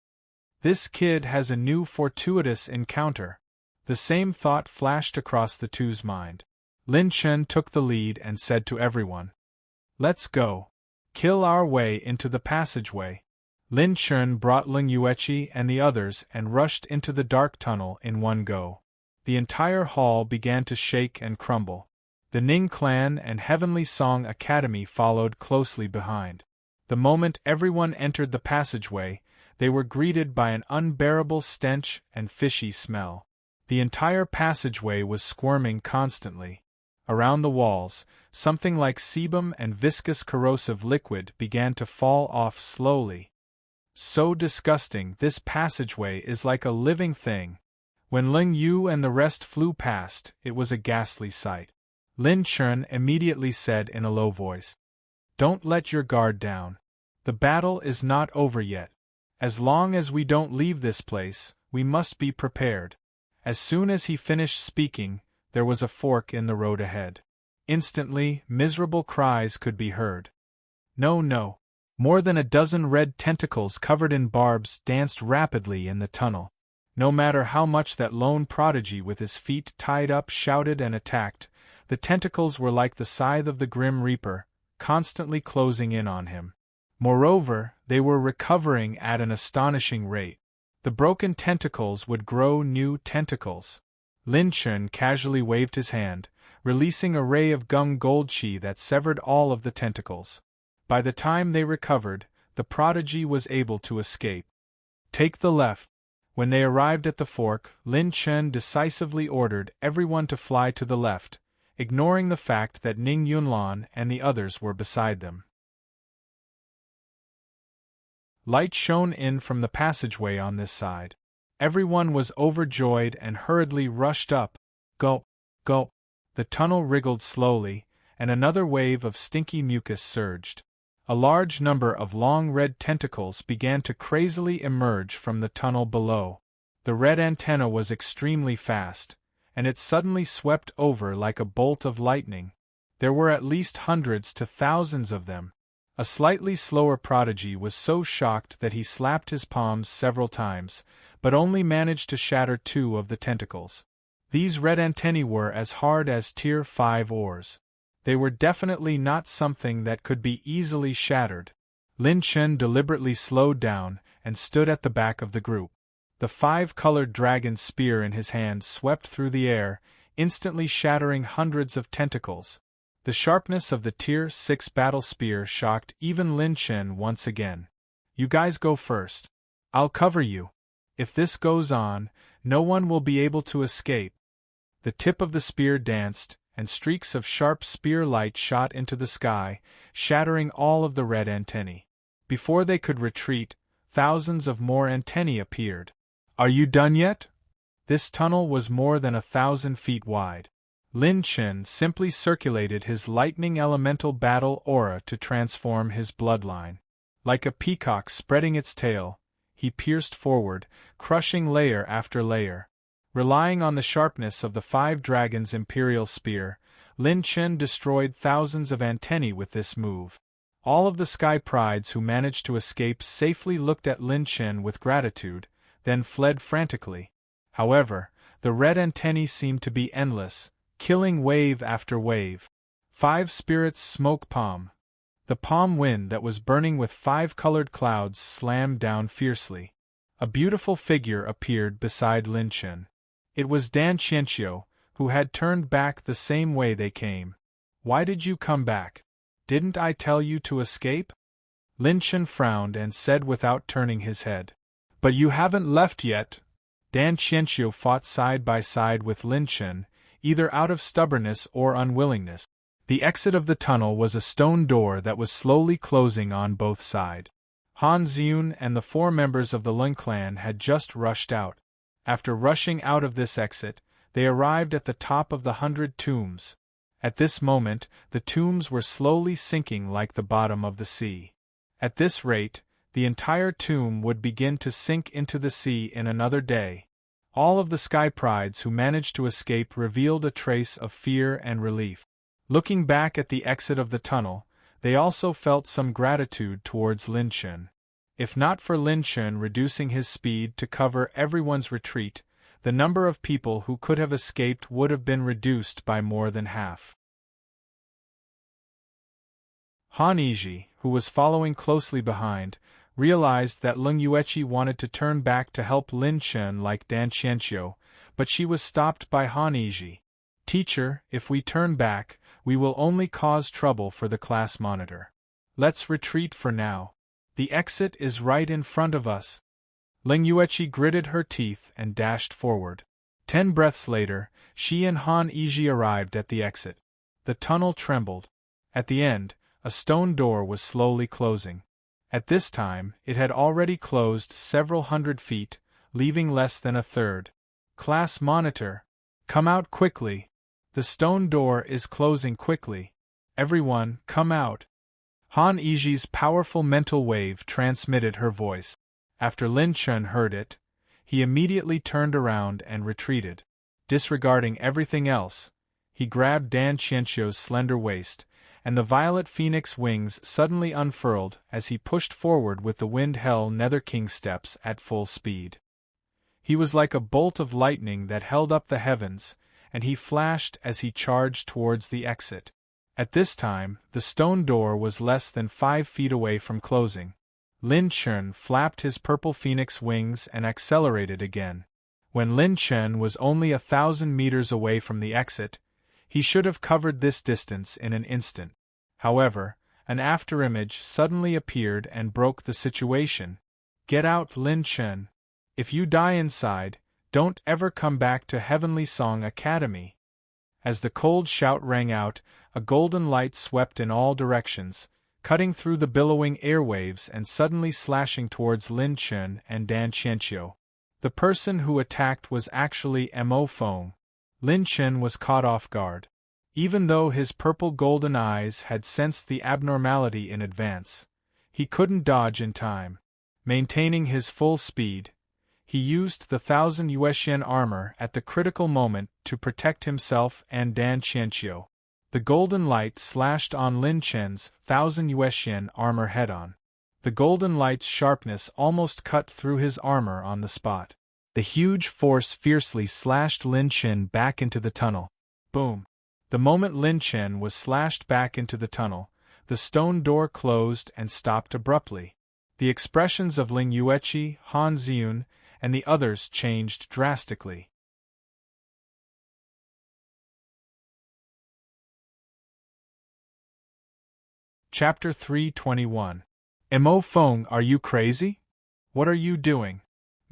This kid has a new fortuitous encounter. The same thought flashed across the two's mind. Lin Chen took the lead and said to everyone, "Let's go. Kill our way into the passageway." Lin Chen brought Leng Yueqi and the others and rushed into the dark tunnel in one go. The entire hall began to shake and crumble. The Ning clan and Heavenly Song Academy followed closely behind. The moment everyone entered the passageway, they were greeted by an unbearable stench and fishy smell. The entire passageway was squirming constantly. Around the walls, something like sebum and viscous corrosive liquid began to fall off slowly. So disgusting, this passageway is like a living thing. When Ling Yu and the rest flew past, it was a ghastly sight. Lin Chen immediately said in a low voice, "Don't let your guard down. The battle is not over yet. As long as we don't leave this place, we must be prepared." As soon as he finished speaking, there was a fork in the road ahead. Instantly, miserable cries could be heard. No, no. More than a dozen red tentacles covered in barbs danced rapidly in the tunnel. No matter how much that lone prodigy with his feet tied up shouted and attacked, the tentacles were like the scythe of the Grim Reaper, constantly closing in on him. Moreover, they were recovering at an astonishing rate. The broken tentacles would grow new tentacles. Lin Chen casually waved his hand, releasing a ray of gum gold chi that severed all of the tentacles. By the time they recovered, the prodigy was able to escape. "Take the left." When they arrived at the fork, Lin Chen decisively ordered everyone to fly to the left, ignoring the fact that Ning Yunlan and the others were beside them. Light shone in from the passageway on this side. Everyone was overjoyed and hurriedly rushed up. Gulp, gulp. The tunnel wriggled slowly, and another wave of stinky mucus surged. A large number of long red tentacles began to crazily emerge from the tunnel below. The red antenna was extremely fast, and it suddenly swept over like a bolt of lightning. There were at least hundreds to thousands of them. A slightly slower prodigy was so shocked that he slapped his palms several times, but only managed to shatter 2 of the tentacles. These red antennae were as hard as Tier 5 ores. They were definitely not something that could be easily shattered. Lin Chen deliberately slowed down and stood at the back of the group. The 5-colored dragon spear in his hand swept through the air, instantly shattering hundreds of tentacles. The sharpness of the Tier 6 battle spear shocked even Lin Chen once again. "You guys go first. I'll cover you. If this goes on, no one will be able to escape." The tip of the spear danced, and streaks of sharp spear light shot into the sky, shattering all of the red antennae. Before they could retreat, thousands of more antennae appeared. "Are you done yet?" This tunnel was more than 1,000 feet wide. Lin Chen simply circulated his lightning elemental battle aura to transform his bloodline. Like a peacock spreading its tail, he pierced forward, crushing layer after layer. Relying on the sharpness of the 5 dragons' imperial spear, Lin Chen destroyed thousands of antennae with this move. All of the Sky Prides who managed to escape safely looked at Lin Chen with gratitude, then fled frantically. However, the red antennae seemed to be endless, killing wave after wave. 5 spirits smoke palm. The palm wind that was burning with 5-colored clouds slammed down fiercely. A beautiful figure appeared beside Lin Chen. It was Dan Qianqiu, who had turned back the same way they came. Why did you come back? Didn't I tell you to escape? Lin Chen frowned and said without turning his head. But you haven't left yet. Dan Qianqiu fought side by side with Lin Chen, either out of stubbornness or unwillingness. The exit of the tunnel was a stone door that was slowly closing on both sides. Han Xiun and the 4 members of the Lin clan had just rushed out. After rushing out of this exit, they arrived at the top of the 100 tombs. At this moment, the tombs were slowly sinking like the bottom of the sea. At this rate, the entire tomb would begin to sink into the sea in another day. All of the Sky Prides who managed to escape revealed a trace of fear and relief. Looking back at the exit of the tunnel, they also felt some gratitude towards Lin Chen. If not for Lin Chen reducing his speed to cover everyone's retreat, the number of people who could have escaped would have been reduced by more than half. Han Yizhi, who was following closely behind, realized that Leng Yueqi wanted to turn back to help Lin Chen like Dan Qianqiu, but she was stopped by Han Yizhi. Teacher, if we turn back, we will only cause trouble for the class monitor. Let's retreat for now. The exit is right in front of us. Leng Yueqi gritted her teeth and dashed forward. 10 breaths later, she and Han Yizhi arrived at the exit. The tunnel trembled. At the end, a stone door was slowly closing. At this time, it had already closed several hundred feet, leaving less than a third. Class monitor, come out quickly. The stone door is closing quickly. Everyone, come out. Han Yizhi's powerful mental wave transmitted her voice. After Lin Chen heard it, he immediately turned around and retreated. Disregarding everything else, he grabbed Dan Qianqiu's slender waist, and the violet phoenix wings suddenly unfurled as he pushed forward with the Wind Hell Nether King steps at full speed. He was like a bolt of lightning that held up the heavens, and he flashed as he charged towards the exit. At this time, the stone door was less than 5 feet away from closing. Lin Chen flapped his purple phoenix wings and accelerated again. When Lin Chen was only 1,000 meters away from the exit, he should have covered this distance in an instant. However, an afterimage suddenly appeared and broke the situation. Get out, Lin Chen. If you die inside, don't ever come back to Heavenly Song Academy. As the cold shout rang out, a golden light swept in all directions, cutting through the billowing airwaves and suddenly slashing towards Lin Chen and Dan Qianqiu. The person who attacked was actually Mo Feng. Lin Chen was caught off guard. Even though his purple-golden eyes had sensed the abnormality in advance, he couldn't dodge in time. Maintaining his full speed, he used the 1,000 Yuexian armor at the critical moment to protect himself and Dan Qianqiu. The golden light slashed on Lin Chen's 1,000 Yuexian armor head-on. The golden light's sharpness almost cut through his armor on the spot. The huge force fiercely slashed Lin Chen back into the tunnel. Boom! The moment Lin Chen was slashed back into the tunnel, the stone door closed and stopped abruptly. The expressions of Leng Yueqi, Han Xiun, and the others changed drastically. Chapter 321. Mo Feng, are you crazy? What are you doing?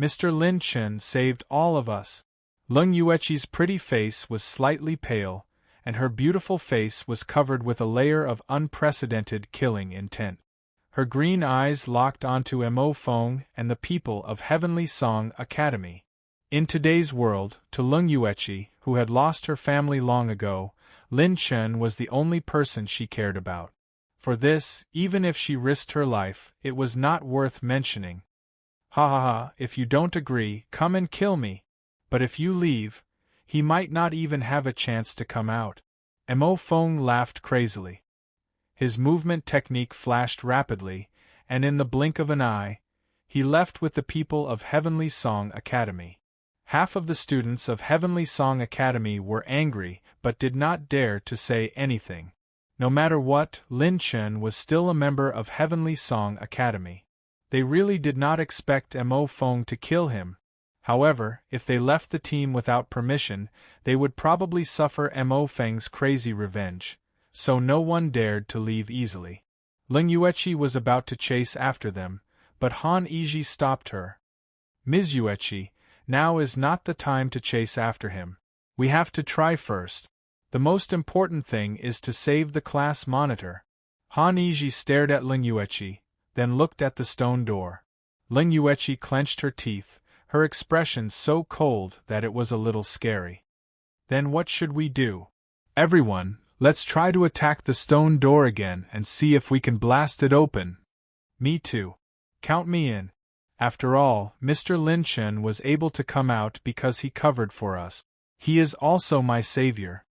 Mr. Lin Chen saved all of us. Leng Yueqi's pretty face was slightly pale, and her beautiful face was covered with a layer of unprecedented killing intent. Her green eyes locked onto Mo Feng and the people of Heavenly Song Academy. In today's world, to Leng Yueqi, who had lost her family long ago, Lin Chen was the only person she cared about. For this, even if she risked her life, it was not worth mentioning. Ha ha ha, if you don't agree, come and kill me. But if you leave, he might not even have a chance to come out. Mo Feng laughed crazily. His movement technique flashed rapidly, and in the blink of an eye, he left with the people of Heavenly Song Academy. Half of the students of Heavenly Song Academy were angry but did not dare to say anything. No matter what, Lin Chen was still a member of Heavenly Song Academy. They really did not expect Mo Feng to kill him. However, if they left the team without permission, they would probably suffer Mo Feng's crazy revenge, so no one dared to leave easily. Ling Yueqi was about to chase after them, but Han Yizhi stopped her. Ms. Yueqi, now is not the time to chase after him. We have to try first. The most important thing is to save the class monitor. Han Yizhi stared at Ling Yueqi, then looked at the stone door. Ling Yueqi clenched her teeth, her expression so cold that it was a little scary. Then what should we do? Everyone, let's try to attack the stone door again and see if we can blast it open. Me too. Count me in. After all, Mr. Lin Chen was able to come out because he covered for us. He is also my savior.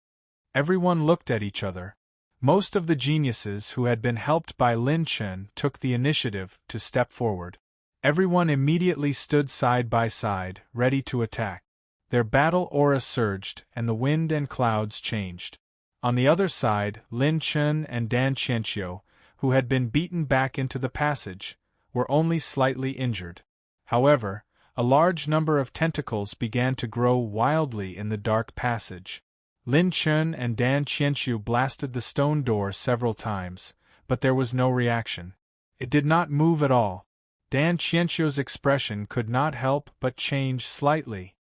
Everyone looked at each other. Most of the geniuses who had been helped by Lin Chen took the initiative to step forward. Everyone immediately stood side by side, ready to attack. Their battle aura surged, and the wind and clouds changed. On the other side, Lin Chen and Dan Qianqiu, who had been beaten back into the passage, were only slightly injured. However, a large number of tentacles began to grow wildly in the dark passage. Lin Chen and Dan Qianqiu blasted the stone door several times, but there was no reaction. It did not move at all. Dan Qianqiu's expression could not help but change slightly.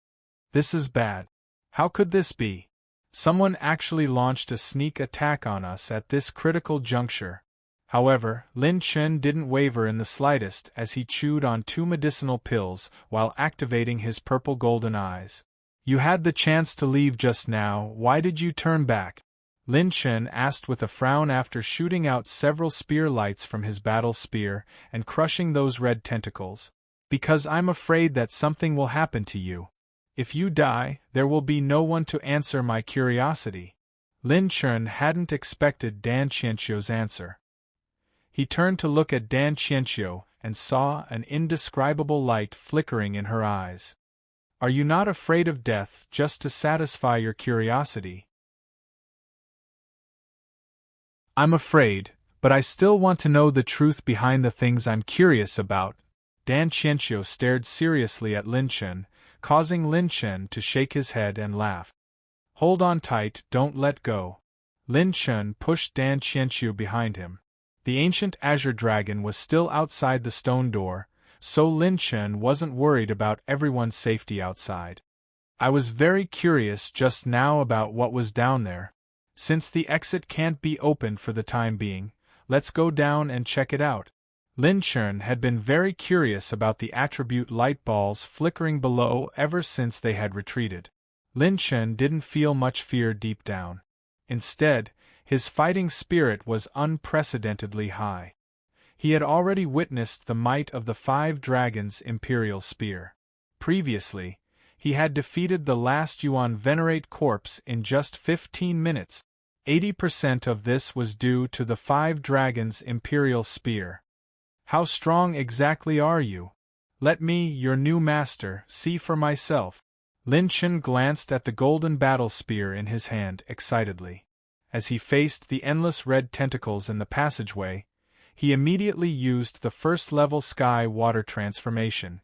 This is bad. How could this be? Someone actually launched a sneak attack on us at this critical juncture. However, Lin Chen didn't waver in the slightest as he chewed on 2 medicinal pills while activating his purple-golden eyes. You had the chance to leave just now, why did you turn back? Lin Chen asked with a frown after shooting out several spear lights from his battle spear and crushing those red tentacles. Because I'm afraid that something will happen to you. If you die, there will be no one to answer my curiosity. Lin Chen hadn't expected Dan Qianqiu's answer. He turned to look at Dan Qianqiu and saw an indescribable light flickering in her eyes. Are you not afraid of death just to satisfy your curiosity? I'm afraid, but I still want to know the truth behind the things I'm curious about. Dan Qianqiu stared seriously at Lin Chen, causing Lin Chen to shake his head and laugh. Hold on tight, don't let go. Lin Chen pushed Dan Qianqiu behind him. The ancient azure dragon was still outside the stone door, so Lin Chen wasn't worried about everyone's safety outside. I was very curious just now about what was down there. Since the exit can't be opened for the time being, let's go down and check it out. Lin Chen had been very curious about the attribute light balls flickering below ever since they had retreated. Lin Chen didn't feel much fear deep down. Instead, his fighting spirit was unprecedentedly high. He had already witnessed the might of the 5 dragons' imperial spear. Previously, he had defeated the last Yuan Venerate corpse in just 15 minutes. 80% of this was due to the 5 dragons' imperial spear. How strong exactly are you? Let me, your new master, see for myself. Lin Chen glanced at the golden battle spear in his hand excitedly. As he faced the endless red tentacles in the passageway, he immediately used the first-level sky-water transformation.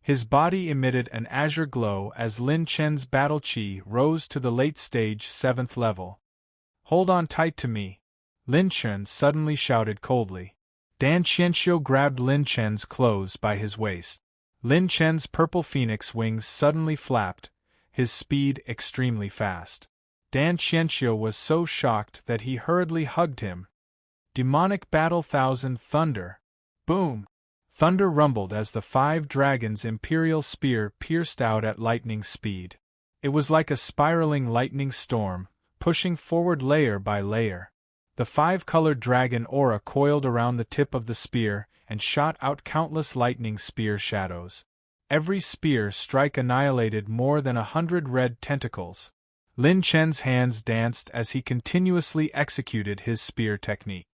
His body emitted an azure glow as Lin Chen's battle chi rose to the late-stage 7th level. Hold on tight to me, Lin Chen suddenly shouted coldly. Dan Qianqiu grabbed Lin Chen's clothes by his waist. Lin Chen's purple phoenix wings suddenly flapped, his speed extremely fast. Dan Qianqiu was so shocked that he hurriedly hugged him. Demonic Battle Thousand Thunder! Boom! Thunder rumbled as the 5 dragons' imperial spear pierced out at lightning speed. It was like a spiraling lightning storm, pushing forward layer by layer. The 5-colored dragon aura coiled around the tip of the spear and shot out countless lightning spear shadows. Every spear strike annihilated more than 100 red tentacles. Lin Chen's hands danced as he continuously executed his spear technique.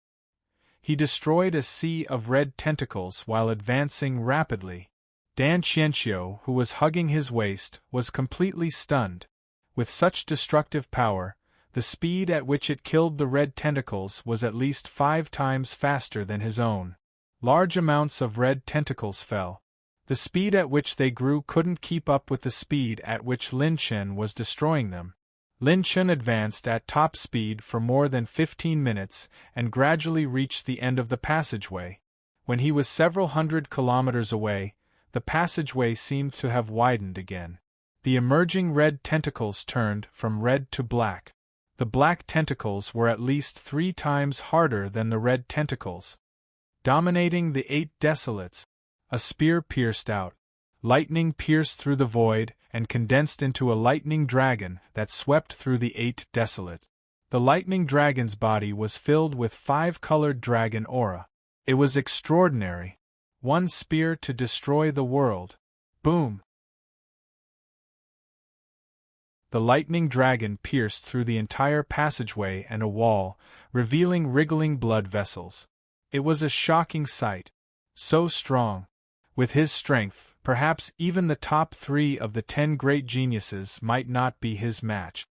He destroyed a sea of red tentacles while advancing rapidly. Dan Qianqiu, who was hugging his waist, was completely stunned. With such destructive power, The speed at which it killed the red tentacles was at least 5 times faster than his own. Large amounts of red tentacles fell. The speed at which they grew couldn't keep up with the speed at which Lin Chen was destroying them. Lin Chen advanced at top speed for more than 15 minutes and gradually reached the end of the passageway. When he was several hundred kilometers away, the passageway seemed to have widened again. The emerging red tentacles turned from red to black. The black tentacles were at least 3 times harder than the red tentacles. Dominating the 8 desolates, a spear pierced out. Lightning pierced through the void and condensed into a lightning dragon that swept through the 8 desolate. The lightning dragon's body was filled with 5-colored dragon aura. It was extraordinary. One spear to destroy the world. Boom! The lightning dragon pierced through the entire passageway and a wall, revealing wriggling blood vessels. It was a shocking sight. So strong. With his strength, perhaps even the top 3 of the 10 great geniuses might not be his match.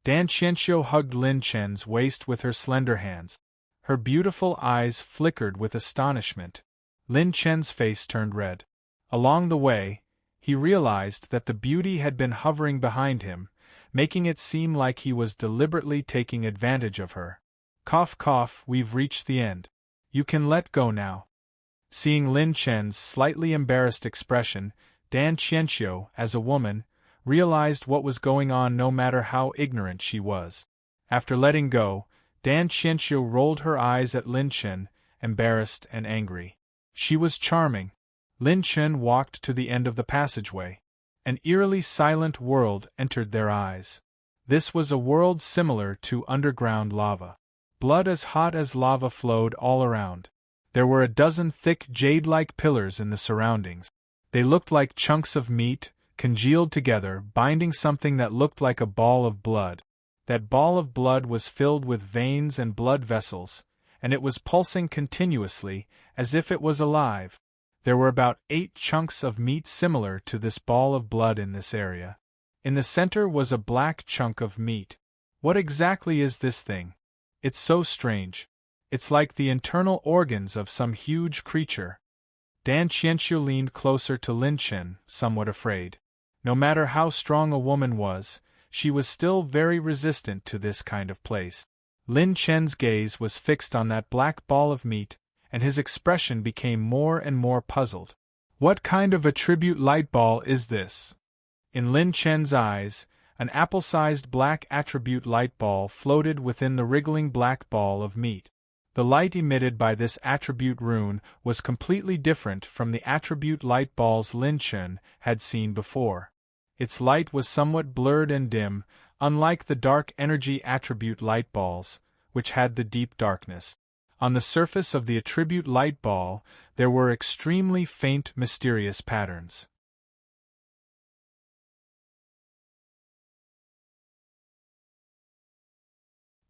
Dan Qianxiu hugged Lin Chen's waist with her slender hands. Her beautiful eyes flickered with astonishment. Lin Chen's face turned red. Along the way, he realized that the beauty had been hovering behind him, making it seem like he was deliberately taking advantage of her. Cough cough, we've reached the end. You can let go now. Seeing Lin Chen's slightly embarrassed expression, Dan Qianxiu, as a woman, realized what was going on no matter how ignorant she was. After letting go, Dan Qianxiu rolled her eyes at Lin Chen, embarrassed and angry. She was charming. Lin Chen walked to the end of the passageway. An eerily silent world entered their eyes. This was a world similar to underground lava. Blood as hot as lava flowed all around. There were a dozen thick jade-like pillars in the surroundings. They looked like chunks of meat, congealed together, binding something that looked like a ball of blood. That ball of blood was filled with veins and blood vessels, and it was pulsing continuously, as if it was alive. There were about 8 chunks of meat similar to this ball of blood in this area. In the center was a black chunk of meat. What exactly is this thing? It's so strange. It's like the internal organs of some huge creature. Dan Qianxiu leaned closer to Lin Chen, somewhat afraid. No matter how strong a woman was, she was still very resistant to this kind of place. Lin Chen's gaze was fixed on that black ball of meat, and his expression became more and more puzzled. What kind of attribute light ball is this? In Lin Chen's eyes, an apple-sized black attribute light ball floated within the wriggling black ball of meat. The light emitted by this attribute rune was completely different from the attribute light balls Lin Chen had seen before. Its light was somewhat blurred and dim, unlike the dark energy attribute light balls, which had the deep darkness. On the surface of the attribute light ball, there were extremely faint, mysterious patterns.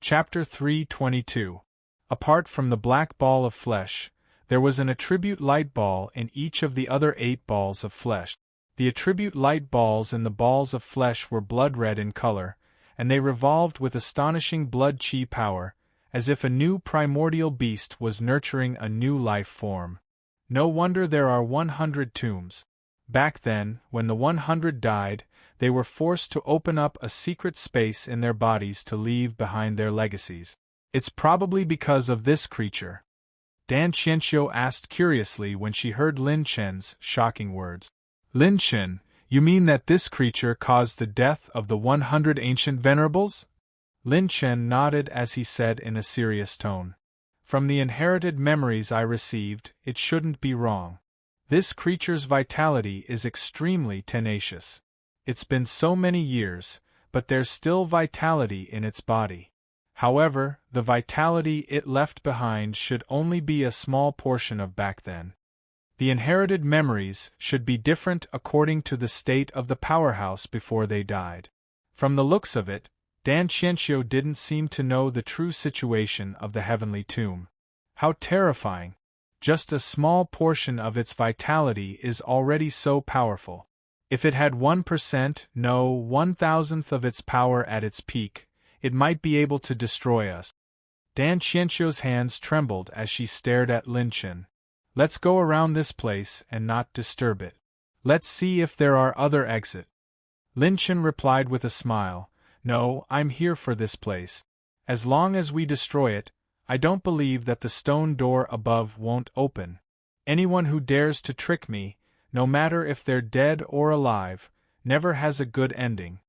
Chapter 322. Apart from the black ball of flesh, there was an attribute light ball in each of the other 8 balls of flesh. The attribute light balls in the balls of flesh were blood red in color, and they revolved with astonishing blood chi power, as if a new primordial beast was nurturing a new life form. No wonder there are 100 tombs. Back then, when the 100 died, they were forced to open up a secret space in their bodies to leave behind their legacies. It's probably because of this creature. Dan Qianxiu asked curiously when she heard Lin Chen's shocking words. Lin Chen, you mean that this creature caused the death of the 100 ancient venerables? Lin Chen nodded as he said in a serious tone. From the inherited memories I received, it shouldn't be wrong. This creature's vitality is extremely tenacious. It's been so many years, but there's still vitality in its body. However, the vitality it left behind should only be a small portion of back then. The inherited memories should be different according to the state of the powerhouse before they died. From the looks of it, Dan Qianxiu didn't seem to know the true situation of the heavenly tomb. How terrifying! Just a small portion of its vitality is already so powerful. If it had 1%, no 1,000th of its power at its peak, it might be able to destroy us. Dan Qianqiu's hands trembled as she stared at Lin Chen. Let's go around this place and not disturb it. Let's see if there are other exits. Lin Chen replied with a smile, No, I'm here for this place. As long as we destroy it, I don't believe that the stone door above won't open. Anyone who dares to trick me, no matter if they're dead or alive, never has a good ending.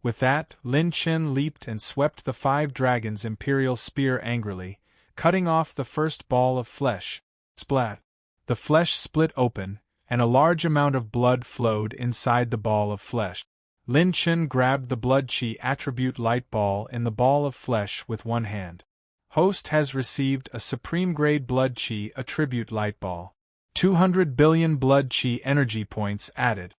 With that, Lin Chen leaped and swept the 5 dragons' imperial spear angrily, cutting off the first ball of flesh. Splat! The flesh split open, and a large amount of blood flowed inside the ball of flesh. Lin Chen grabbed the blood chi attribute light ball in the ball of flesh with one hand. Host has received a supreme grade blood chi attribute light ball. 200 billion blood chi energy points added.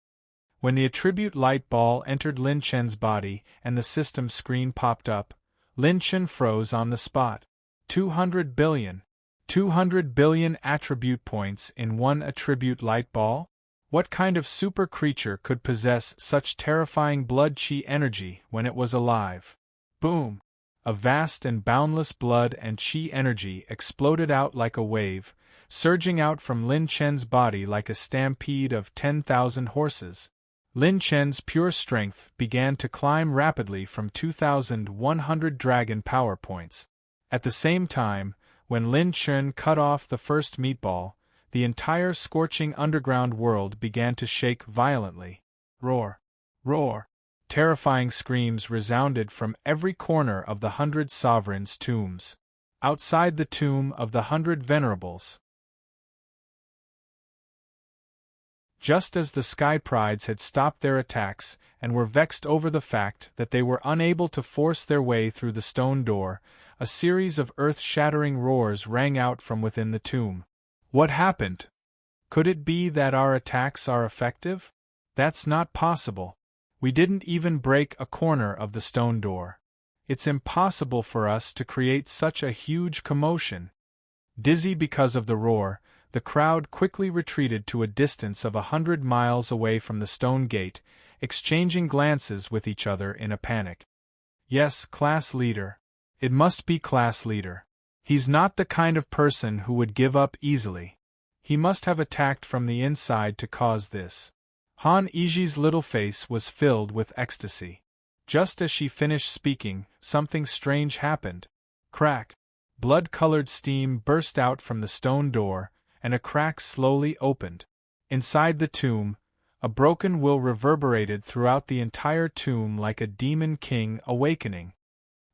When the attribute light ball entered Lin Chen's body and the system screen popped up, Lin Chen froze on the spot. 200 billion. 200 billion attribute points in one attribute light ball? What kind of super creature could possess such terrifying blood chi energy when it was alive? Boom! A vast and boundless blood and chi energy exploded out like a wave, surging out from Lin Chen's body like a stampede of 10,000 horses. Lin Chen's pure strength began to climb rapidly from 2,100 dragon power points. At the same time, when Lin Chen cut off the first meatball, the entire scorching underground world began to shake violently. Roar! Roar! Terrifying screams resounded from every corner of the 100 sovereigns' tombs. Outside the tomb of the 100 venerables, just as the Sky Prides had stopped their attacks and were vexed over the fact that they were unable to force their way through the stone door, a series of earth-shattering roars rang out from within the tomb. What happened? Could it be that our attacks are effective? That's not possible. We didn't even break a corner of the stone door. It's impossible for us to create such a huge commotion. Dizzy because of the roar, the crowd quickly retreated to a distance of 100 miles away from the stone gate, exchanging glances with each other in a panic. Yes, class leader. It must be class leader. He's not the kind of person who would give up easily. He must have attacked from the inside to cause this. Han Yiji's little face was filled with ecstasy. Just as she finished speaking, something strange happened. Crack! Blood-colored steam burst out from the stone door, and a crack slowly opened. Inside the tomb, a broken will reverberated throughout the entire tomb like a demon king awakening.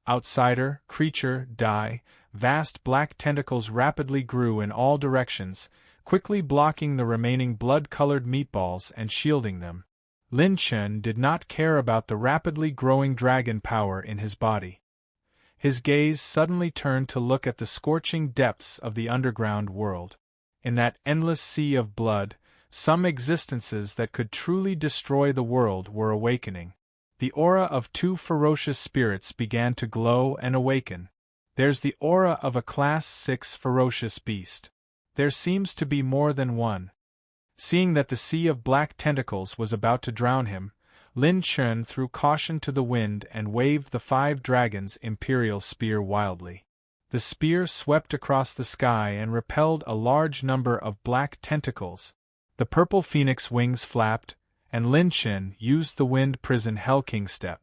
Outsider, creature, die, vast black tentacles rapidly grew in all directions, quickly blocking the remaining blood-colored meatballs and shielding them. Lin Chen did not care about the rapidly growing dragon power in his body. His gaze suddenly turned to look at the scorching depths of the underground world. In that endless sea of blood, some existences that could truly destroy the world were awakening. The aura of 2 ferocious spirits began to glow and awaken. There's the aura of a Class 6 ferocious beast. There seems to be more than one. Seeing that the sea of black tentacles was about to drown him, Lin Chen threw caution to the wind and waved the 5 dragons' imperial spear wildly. The spear swept across the sky and repelled a large number of black tentacles. The purple phoenix wings flapped, and Lin Chen used the wind prison Hell King step.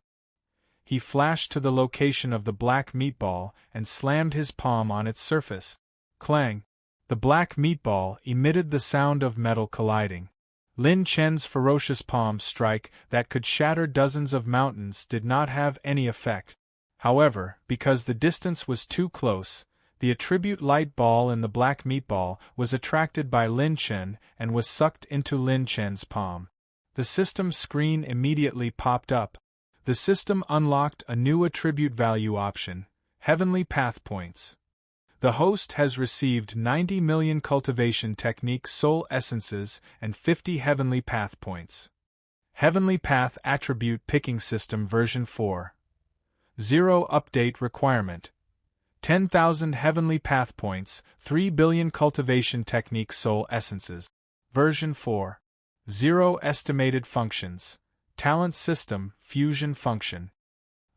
He flashed to the location of the black meatball and slammed his palm on its surface. Clang! The black meatball emitted the sound of metal colliding. Lin Chen's ferocious palm strike that could shatter dozens of mountains did not have any effect. However, because the distance was too close, the attribute light ball in the black meatball was attracted by Lin Chen and was sucked into Lin Chen's palm. The system screen immediately popped up. The system unlocked a new attribute value option, Heavenly Path Points. The host has received 90 million cultivation technique soul essences and 50 Heavenly Path Points. Heavenly Path Attribute Picking System version 4. 0 update requirement. 10,000 Heavenly Path Points, 3 billion cultivation technique soul essences. Version 4. 0 estimated functions. Talent system, fusion function.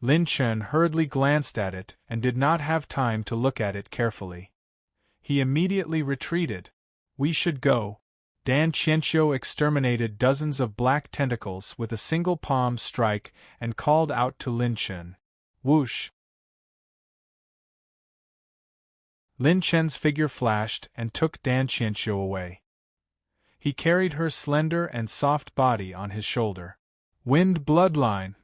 Lin Chen hurriedly glanced at it and did not have time to look at it carefully. He immediately retreated. We should go. Dan Qianqiu exterminated dozens of black tentacles with a single palm strike and called out to Lin Chen. Whoosh! Lin Chen's figure flashed and took Dan Qianqiu away. He carried her slender and soft body on his shoulder. Wind bloodline!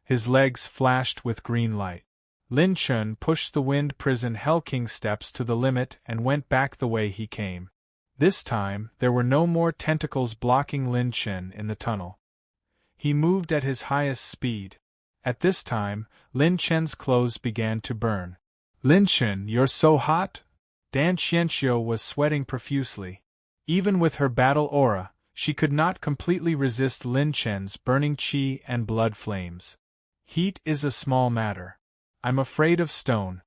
His legs flashed with green light. Lin Chen pushed the Wind Prison Hell King steps to the limit and went back the way he came. This time, there were no more tentacles blocking Lin Chen in the tunnel. He moved at his highest speed. At this time, Lin Chen's clothes began to burn. Lin Chen, you're so hot? Dan Qianqiu was sweating profusely. Even with her battle aura, she could not completely resist Lin Chen's burning qi and blood flames. Heat is a small matter. I'm afraid of stone.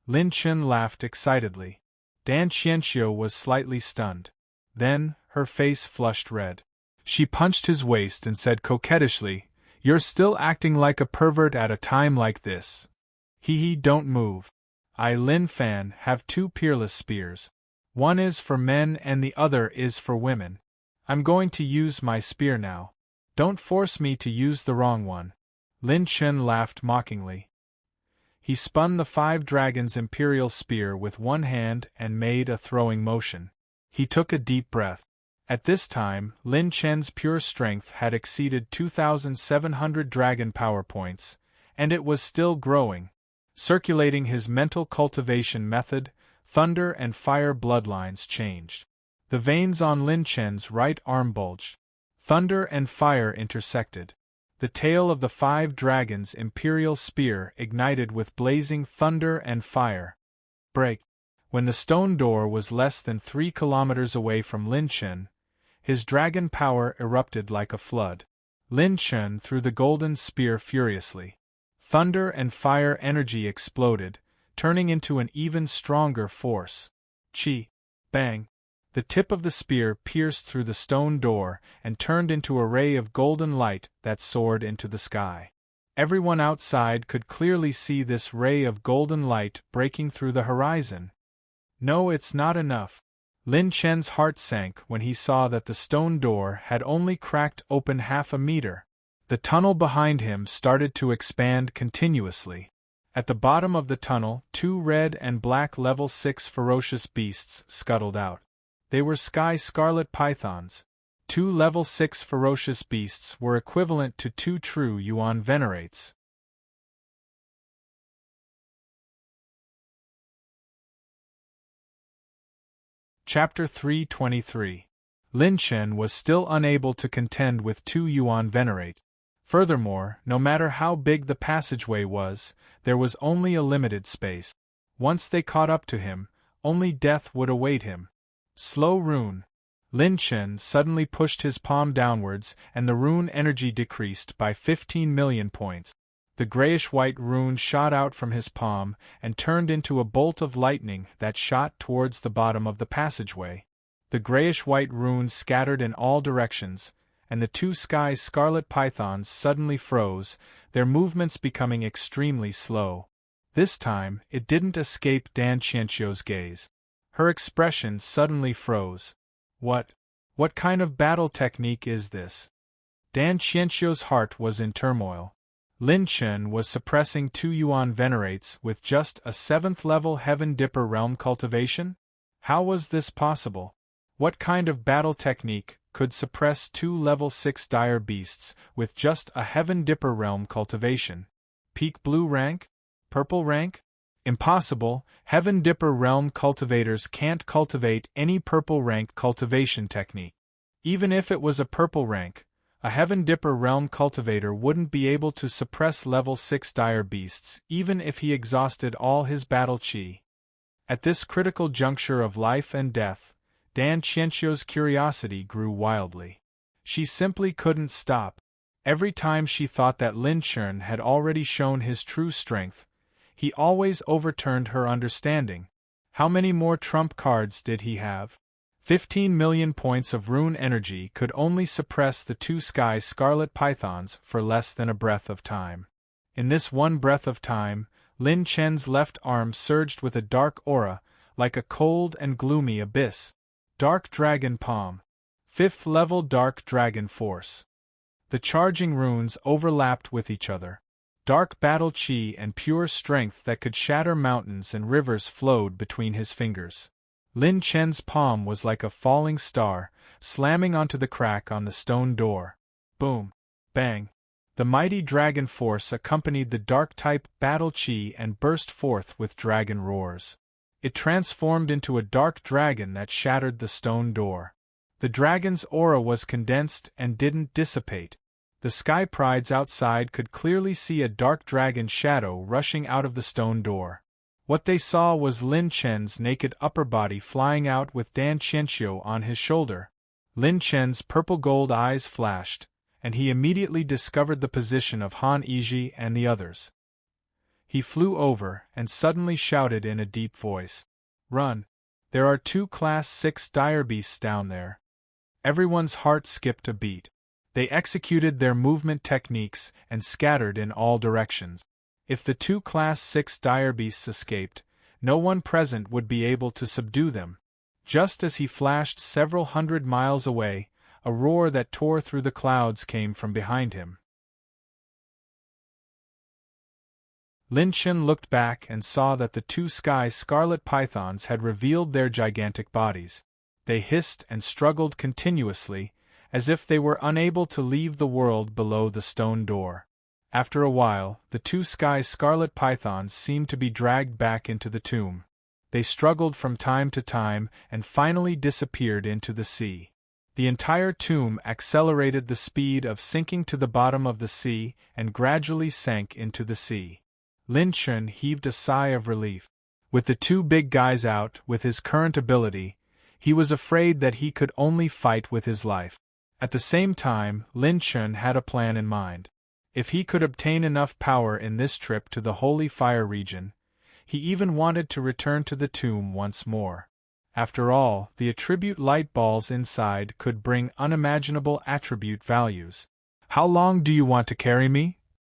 Lin Chen laughed excitedly. Dan Qianqiu was slightly stunned. Then, her face flushed red. She punched his waist and said coquettishly, "You're still acting like a pervert at a time like this. Hee, don't move. I, Lin Fan, have two peerless spears. One is for men and the other is for women. I'm going to use my spear now. Don't force me to use the wrong one." Lin Chen laughed mockingly. He spun the 5 dragons' imperial spear with one hand and made a throwing motion. He took a deep breath. At this time, Lin Chen's pure strength had exceeded 2,700 dragon power points, and it was still growing. Circulating his mental cultivation method, thunder and fire bloodlines changed. The veins on Lin Chen's right arm bulged. Thunder and fire intersected. The tail of the 5 dragons' imperial spear ignited with blazing thunder and fire. Break! When the stone door was less than 3 kilometers away from Lin Chen, his dragon power erupted like a flood. Lin Chen threw the golden spear furiously. Thunder and fire energy exploded, turning into an even stronger force. Chi! Bang! The tip of the spear pierced through the stone door and turned into a ray of golden light that soared into the sky. Everyone outside could clearly see this ray of golden light breaking through the horizon. No, it's not enough. Lin Chen's heart sank when he saw that the stone door had only cracked open half a meter. The tunnel behind him started to expand continuously. At the bottom of the tunnel, 2 red and black level 6 ferocious beasts scuttled out. They were sky scarlet pythons. 2 level 6 ferocious beasts were equivalent to 2 true yuan venerates. Chapter 323. Lin Chen was still unable to contend with 2 yuan venerate. Furthermore, no matter how big the passageway was, there was only a limited space. Once they caught up to him, only death would await him. Slow rune. Lin Chen suddenly pushed his palm downwards and the rune energy decreased by 15 million points. The grayish-white rune shot out from his palm and turned into a bolt of lightning that shot towards the bottom of the passageway. The grayish-white rune scattered in all directions, and the 2 sky scarlet pythons suddenly froze, their movements becoming extremely slow. This time, it didn't escape Dan Qianqiu's gaze. Her expression suddenly froze. What kind of battle technique is this? Dan Qianqiu's heart was in turmoil. Lin Chen was suppressing 2 yuan venerates with just a 7th level Heaven Dipper realm cultivation? How was this possible? What kind of battle technique could suppress 2 level 6 dire beasts with just a Heaven Dipper realm cultivation? Peak blue rank? Purple rank? Impossible. Heaven Dipper realm cultivators can't cultivate any purple rank cultivation technique. Even if it was a purple rank, a Heaven Dipper realm cultivator wouldn't be able to suppress level 6 dire beasts even if he exhausted all his battle chi. At this critical juncture of life and death, Dan Qianqiu's curiosity grew wildly. She simply couldn't stop. Every time she thought that Lin Chen had already shown his true strength, he always overturned her understanding. How many more trump cards did he have? 15 million points of rune energy could only suppress the 2 sky scarlet pythons for less than a breath of time. In this one breath of time, Lin Chen's left arm surged with a dark aura, like a cold and gloomy abyss. Dark Dragon Palm. 5th level Dark Dragon Force. The charging runes overlapped with each other. Dark battle chi and pure strength that could shatter mountains and rivers flowed between his fingers. Lin Chen's palm was like a falling star, slamming onto the crack on the stone door. Boom! Bang! The mighty dragon force accompanied the dark-type battle chi and burst forth with dragon roars. It transformed into a dark dragon that shattered the stone door. The dragon's aura was condensed and didn't dissipate. The sky prides outside could clearly see a dark dragon shadow rushing out of the stone door. What they saw was Lin Chen's naked upper body flying out with Dan Qianxiu on his shoulder. Lin Chen's purple-gold eyes flashed, and he immediately discovered the position of Han Yizhi and the others. He flew over and suddenly shouted in a deep voice, "Run! There are 2 Class 6 dire beasts down there." Everyone's heart skipped a beat. They executed their movement techniques and scattered in all directions. If the 2 Class 6 dire beasts escaped, no one present would be able to subdue them. Just as he flashed several hundred miles away, a roar that tore through the clouds came from behind him. Lin Chen looked back and saw that the 2 sky scarlet pythons had revealed their gigantic bodies. They hissed and struggled continuously, as if they were unable to leave the world below the stone door. After a while, the 2 sky scarlet pythons seemed to be dragged back into the tomb. They struggled from time to time and finally disappeared into the sea. The entire tomb accelerated the speed of sinking to the bottom of the sea and gradually sank into the sea. Lin Chen heaved a sigh of relief. With the 2 big guys out with his current ability, he was afraid that he could only fight with his life. At the same time, Lin Chen had a plan in mind. If he could obtain enough power in this trip to the Holy Fire region, he even wanted to return to the tomb once more. After all, the attribute light balls inside could bring unimaginable attribute values. "How long do you want to carry me?"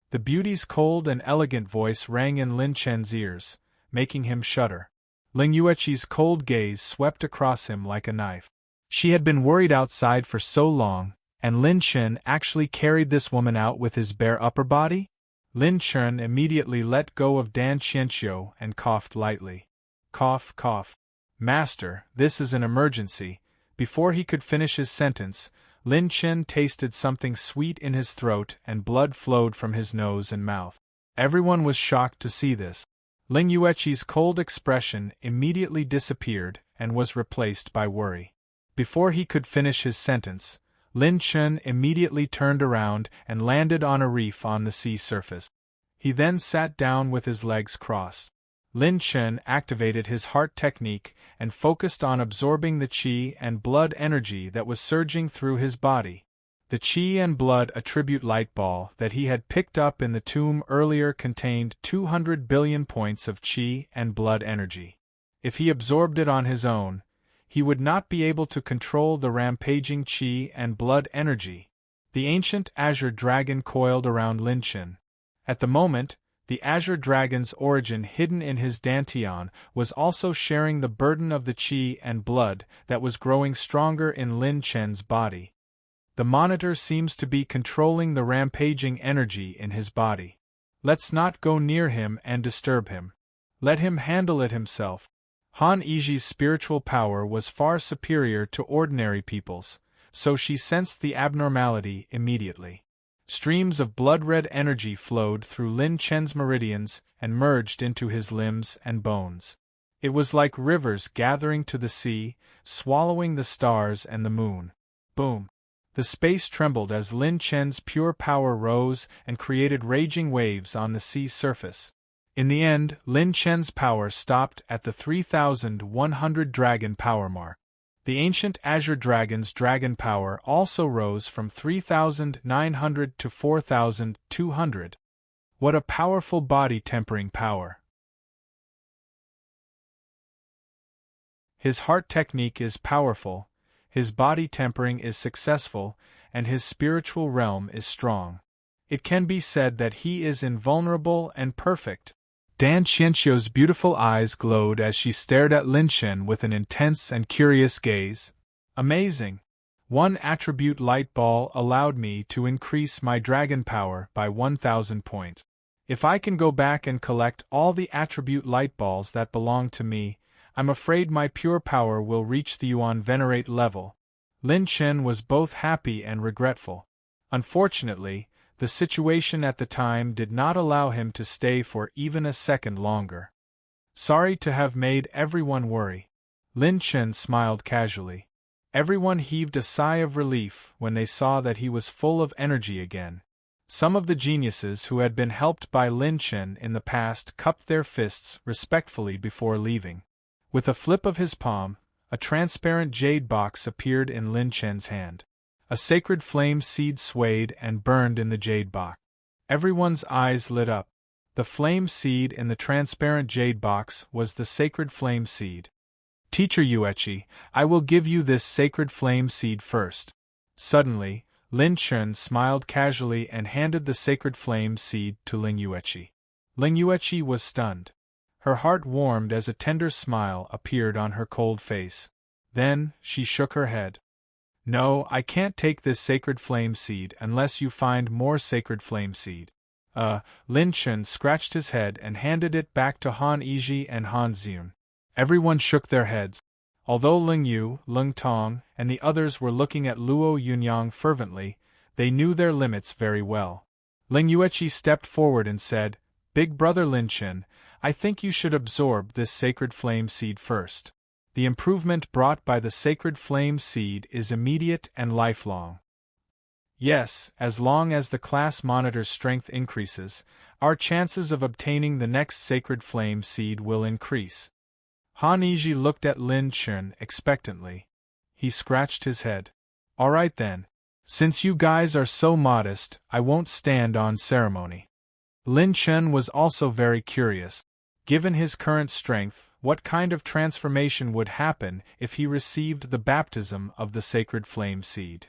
The beauty's cold and elegant voice rang in Lin Chen's ears, making him shudder. Ling Yueqi's cold gaze swept across him like a knife. She had been worried outside for so long, and Lin Chen actually carried this woman out with his bare upper body? Lin Chen immediately let go of Dan Qianxiu and coughed lightly. Cough, cough. "Master, this is an emergency." Before he could finish his sentence, Lin Chen tasted something sweet in his throat and blood flowed from his nose and mouth. Everyone was shocked to see this. Ling Yueqi's cold expression immediately disappeared and was replaced by worry. Before he could finish his sentence, Lin Chen immediately turned around and landed on a reef on the sea surface. He then sat down with his legs crossed. Lin Chen activated his heart technique and focused on absorbing the qi and blood energy that was surging through his body. The qi and blood attribute light ball that he had picked up in the tomb earlier contained 200 billion points of qi and blood energy. If he absorbed it on his own, he would not be able to control the rampaging qi and blood energy. The ancient azure dragon coiled around Lin Chen. At the moment, the azure dragon's origin hidden in his dantian was also sharing the burden of the qi and blood that was growing stronger in Lin Chen's body. The monitor seems to be controlling the rampaging energy in his body. Let's not go near him and disturb him. Let him handle it himself. Han Yizhi's spiritual power was far superior to ordinary people's, so she sensed the abnormality immediately. Streams of blood-red energy flowed through Lin Chen's meridians and merged into his limbs and bones. It was like rivers gathering to the sea, swallowing the stars and the moon. Boom! The space trembled as Lin Chen's pure power rose and created raging waves on the sea surface. In the end, Lin Chen's power stopped at the 3,100 dragon power mark. The ancient azure dragon's dragon power also rose from 3,900 to 4,200. What a powerful body-tempering power! His heart technique is powerful, his body tempering is successful, and his spiritual realm is strong. It can be said that he is invulnerable and perfect. Dan Qianqiu's beautiful eyes glowed as she stared at Lin Chen with an intense and curious gaze. Amazing! One attribute light ball allowed me to increase my dragon power by 1,000 points. If I can go back and collect all the attribute light balls that belong to me, I'm afraid my pure power will reach the Yuan Venerate level. Lin Chen was both happy and regretful. Unfortunately, the situation at the time did not allow him to stay for even a second longer. Sorry to have made everyone worry. Lin Chen smiled casually. Everyone heaved a sigh of relief when they saw that he was full of energy again. Some of the geniuses who had been helped by Lin Chen in the past cupped their fists respectfully before leaving. With a flip of his palm, a transparent jade box appeared in Lin Chen's hand. A sacred flame seed swayed and burned in the jade box. Everyone's eyes lit up. The flame seed in the transparent jade box was the sacred flame seed. Teacher Yueqi, I will give you this sacred flame seed first. Suddenly, Lin Chen smiled casually and handed the sacred flame seed to Ling Yueqi. Ling Yueqi was stunned. Her heart warmed as a tender smile appeared on her cold face. Then, she shook her head. No, I can't take this sacred flame seed unless you find more sacred flame seed. Lin Chen scratched his head and handed it back to Han Yizhi and Han Xiun. Everyone shook their heads. Although Ling Yu, Lung Tong, and the others were looking at Luo Yunyang fervently, they knew their limits very well. Ling Yueqi stepped forward and said, Big brother Lin Chen, I think you should absorb this sacred flame seed first. The improvement brought by the sacred flame seed is immediate and lifelong. Yes, as long as the class monitor's strength increases, our chances of obtaining the next sacred flame seed will increase. Han Yizhi looked at Lin Chen expectantly. He scratched his head. All right then. Since you guys are so modest, I won't stand on ceremony. Lin Chen was also very curious. Given his current strength, what kind of transformation would happen if he received the baptism of the sacred flame seed?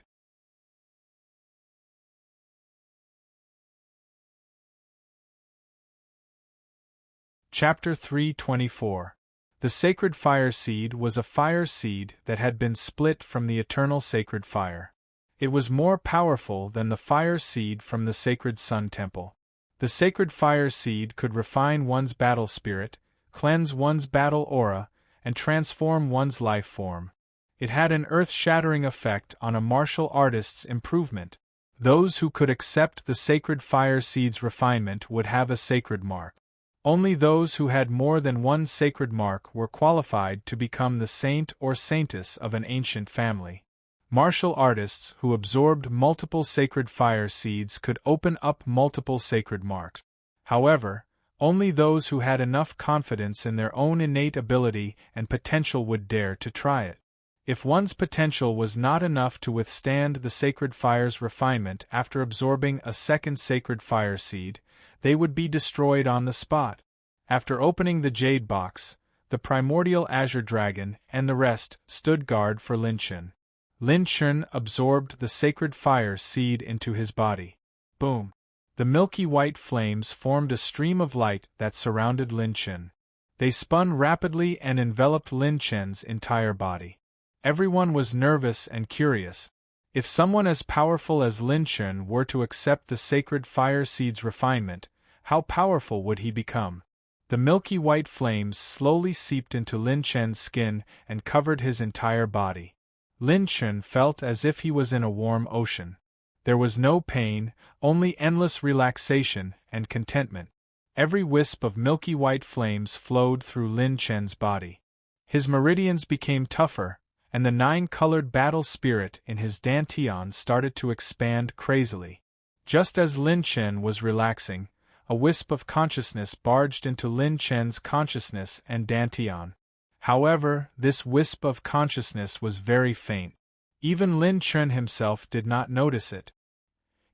Chapter 324. The sacred fire seed was a fire seed that had been split from the eternal sacred fire. It was more powerful than the fire seed from the sacred sun temple. The sacred fire seed could refine one's battle spirit, cleanse one's battle aura, and transform one's life form. It had an earth-shattering effect on a martial artist's improvement. Those who could accept the sacred fire seed's refinement would have a sacred mark. Only those who had more than one sacred mark were qualified to become the saint or saintess of an ancient family. Martial artists who absorbed multiple sacred fire seeds could open up multiple sacred marks. However, only those who had enough confidence in their own innate ability and potential would dare to try it. If one's potential was not enough to withstand the sacred fire's refinement after absorbing a second sacred fire seed, they would be destroyed on the spot. After opening the jade box, the primordial azure dragon and the rest stood guard for Lin Chen. Lin Chen absorbed the sacred fire seed into his body. Boom! The milky white flames formed a stream of light that surrounded Lin Chen. They spun rapidly and enveloped Lin Chen's entire body. Everyone was nervous and curious. If someone as powerful as Lin Chen were to accept the sacred fire seed's refinement, how powerful would he become? The milky white flames slowly seeped into Lin Chen's skin and covered his entire body. Lin Chen felt as if he was in a warm ocean. There was no pain, only endless relaxation and contentment. Every wisp of milky white flames flowed through Lin Chen's body. His meridians became tougher, and the 9-colored battle spirit in his dantian started to expand crazily. Just as Lin Chen was relaxing, a wisp of consciousness barged into Lin Chen's consciousness and dantian. However, this wisp of consciousness was very faint. Even Lin Chen himself did not notice it.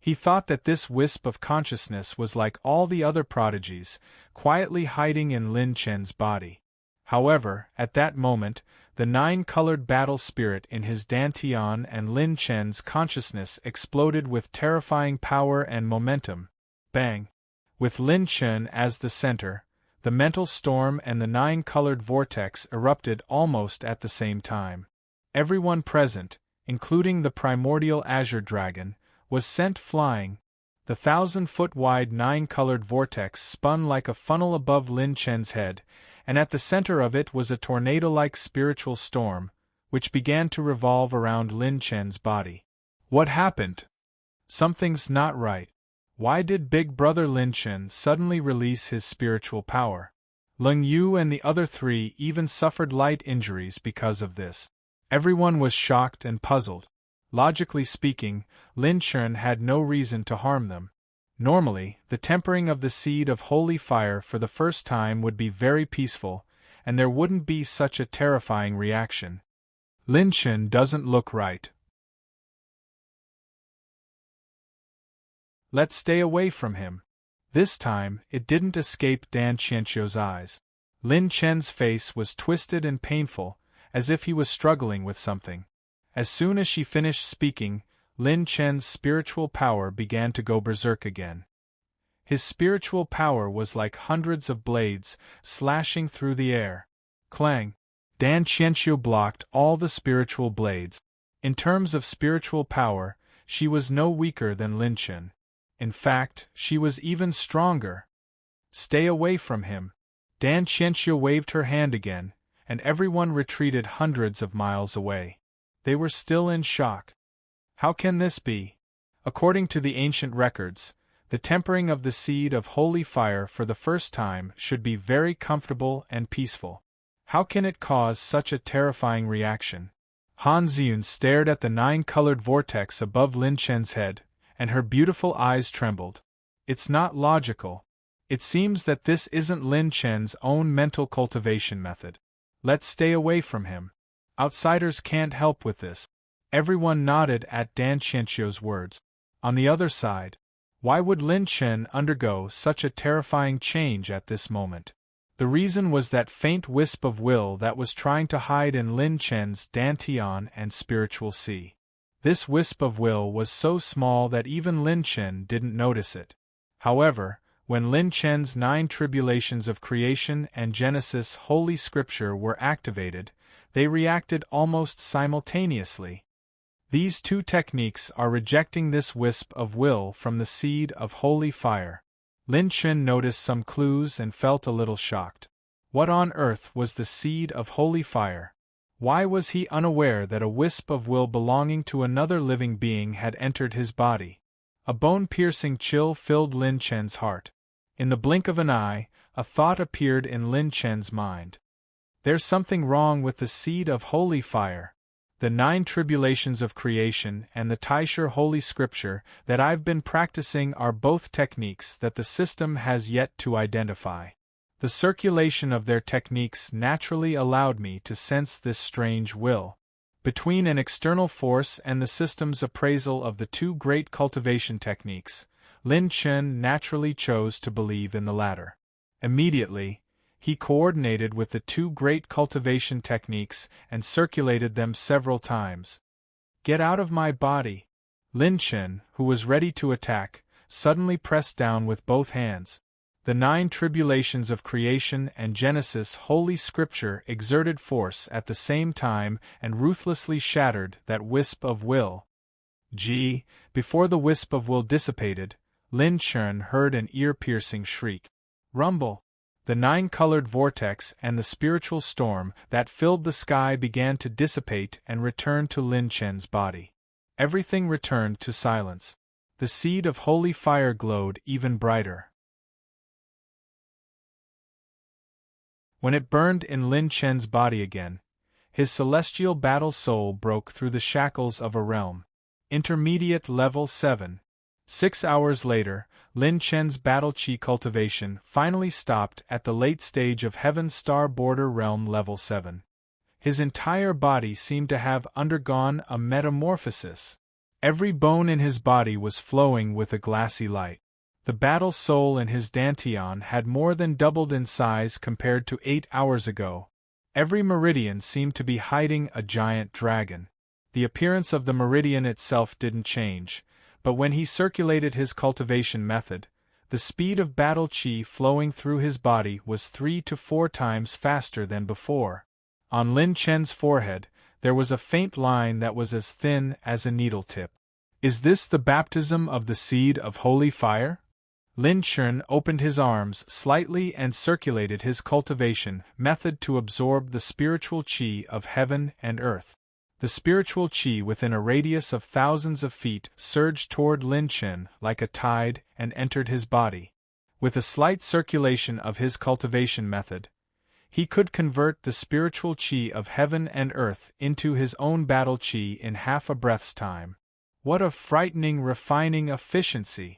He thought that this wisp of consciousness was like all the other prodigies, quietly hiding in Lin Chen's body. However, at that moment, the nine-colored battle spirit in his Dantian and Lin Chen's consciousness exploded with terrifying power and momentum. Bang! With Lin Chen as the center, the mental storm and the nine-colored vortex erupted almost at the same time. Everyone present, including the primordial azure dragon, was sent flying. The 1,000-foot-wide nine-colored vortex spun like a funnel above Lin Chen's head, and at the center of it was a tornado-like spiritual storm, which began to revolve around Lin Chen's body. What happened? Something's not right. Why did Big Brother Lin Chen suddenly release his spiritual power? Leng Yu and the other three even suffered light injuries because of this. Everyone was shocked and puzzled. Logically speaking, Lin Chen had no reason to harm them. Normally, the tempering of the seed of holy fire for the first time would be very peaceful, and there wouldn't be such a terrifying reaction. Lin Chen doesn't look right. Let's stay away from him. This time, it didn't escape Dan Qianqiu's eyes. Lin Chen's face was twisted and painful, as if he was struggling with something. As soon as she finished speaking, Lin Chen's spiritual power began to go berserk again. His spiritual power was like hundreds of blades, slashing through the air. Clang! Dan Qianqiu blocked all the spiritual blades. In terms of spiritual power, she was no weaker than Lin Chen. In fact, she was even stronger. Stay away from him. Dan Qianqiu waved her hand again, and everyone retreated hundreds of miles away. They were still in shock. How can this be? According to the ancient records, the tempering of the seed of holy fire for the first time should be very comfortable and peaceful. How can it cause such a terrifying reaction? Han Ziyun stared at the nine-colored vortex above Lin Chen's head, and her beautiful eyes trembled. It's not logical. It seems that this isn't Lin Chen's own mental cultivation method. Let's stay away from him. Outsiders can't help with this. Everyone nodded at Dan Qianqiu's words. On the other side, why would Lin Chen undergo such a terrifying change at this moment? The reason was that faint wisp of will that was trying to hide in Lin Chen's Dantian and spiritual sea. This wisp of will was so small that even Lin Chen didn't notice it. However, when Lin Chen's 9 tribulations of creation and Genesis Holy Scripture were activated, they reacted almost simultaneously. These two techniques are rejecting this wisp of will from the seed of holy fire. Lin Chen noticed some clues and felt a little shocked. What on earth was the seed of holy fire? Why was he unaware that a wisp of will belonging to another living being had entered his body? A bone-piercing chill filled Lin Chen's heart. In the blink of an eye, a thought appeared in Lin Chen's mind. There's something wrong with the seed of holy fire. The 9 tribulations of creation and the Taisher Holy Scripture that I've been practicing are both techniques that the system has yet to identify. The circulation of their techniques naturally allowed me to sense this strange will. Between an external force and the system's appraisal of the 2 great cultivation techniques, Lin Chen naturally chose to believe in the latter. Immediately, he coordinated with the 2 great cultivation techniques and circulated them several times. Get out of my body! Lin Chen, who was ready to attack, suddenly pressed down with both hands. The 9 tribulations of creation and Genesis Holy Scripture exerted force at the same time and ruthlessly shattered that wisp of will. Before the wisp of will dissipated, Lin Chen heard an ear-piercing shriek. Rumble! The 9-colored vortex and the spiritual storm that filled the sky began to dissipate and return to Lin Chen's body. Everything returned to silence. The seed of holy fire glowed even brighter. When it burned in Lin Chen's body again, his celestial battle soul broke through the shackles of a realm. Intermediate Level 7. 6 hours later, Lin Chen's battle chi cultivation finally stopped at the late stage of Heaven's Star Border Realm Level 7. His entire body seemed to have undergone a metamorphosis. Every bone in his body was flowing with a glassy light. The battle soul in his Dantian had more than doubled in size compared to 8 hours ago. Every meridian seemed to be hiding a giant dragon. The appearance of the meridian itself didn't change, but when he circulated his cultivation method, the speed of battle chi flowing through his body was 3 to 4 times faster than before. On Lin Chen's forehead, there was a faint line that was as thin as a needle tip. Is this the baptism of the seed of holy fire? Lin Chen opened his arms slightly and circulated his cultivation method to absorb the spiritual qi of heaven and earth. The spiritual qi within a radius of thousands of feet surged toward Lin Chen like a tide and entered his body. With a slight circulation of his cultivation method, he could convert the spiritual qi of heaven and earth into his own battle qi in half a breath's time. What a frightening refining efficiency!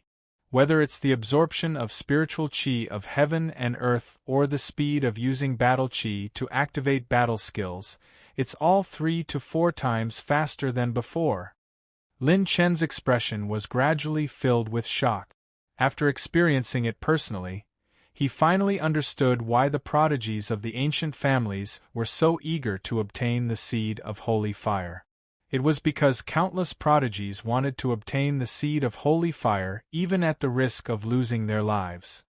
Whether it's the absorption of spiritual qi of heaven and earth or the speed of using battle qi to activate battle skills, it's all 3 to 4 times faster than before. Lin Chen's expression was gradually filled with shock. After experiencing it personally, he finally understood why the prodigies of the ancient families were so eager to obtain the seed of holy fire. It was because countless prodigies wanted to obtain the seed of holy fire even at the risk of losing their lives.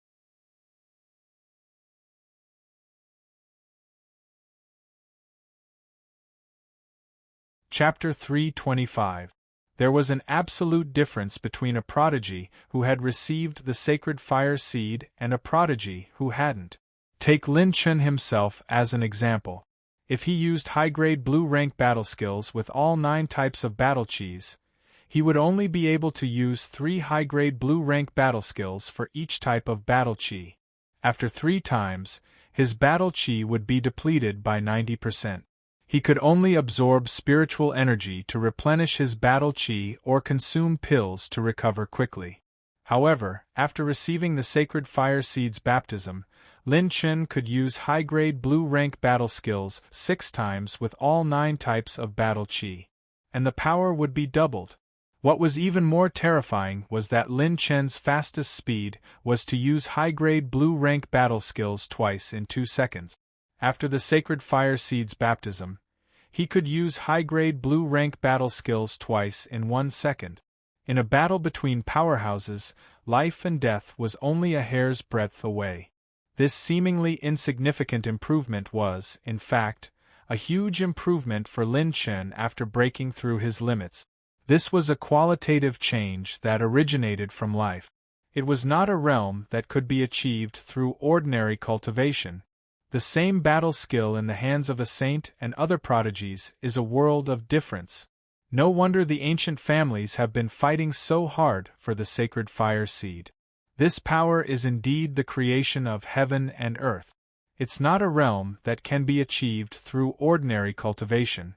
Chapter 325. There was an absolute difference between a prodigy who had received the sacred fire seed and a prodigy who hadn't. Take Lin Chen himself as an example. If he used high-grade blue-rank battle skills with all 9 types of battle chis, he would only be able to use 3 high-grade blue-rank battle skills for each type of battle chi. After 3 times, his battle chi would be depleted by 90%. He could only absorb spiritual energy to replenish his battle chi or consume pills to recover quickly. However, after receiving the sacred fire seed's baptism, Lin Chen could use high-grade blue-rank battle skills 6 times with all 9 types of battle chi. And the power would be doubled. What was even more terrifying was that Lin Chen's fastest speed was to use high-grade blue-rank battle skills twice in 2 seconds. After the sacred fire seed's baptism, he could use high-grade blue-rank battle skills twice in 1 second. In a battle between powerhouses, life and death was only a hair's breadth away. This seemingly insignificant improvement was, in fact, a huge improvement for Lin Chen after breaking through his limits. This was a qualitative change that originated from life. It was not a realm that could be achieved through ordinary cultivation. The same battle skill in the hands of a saint and other prodigies is a world of difference. No wonder the ancient families have been fighting so hard for the sacred fire seed. This power is indeed the creation of heaven and earth. It's not a realm that can be achieved through ordinary cultivation.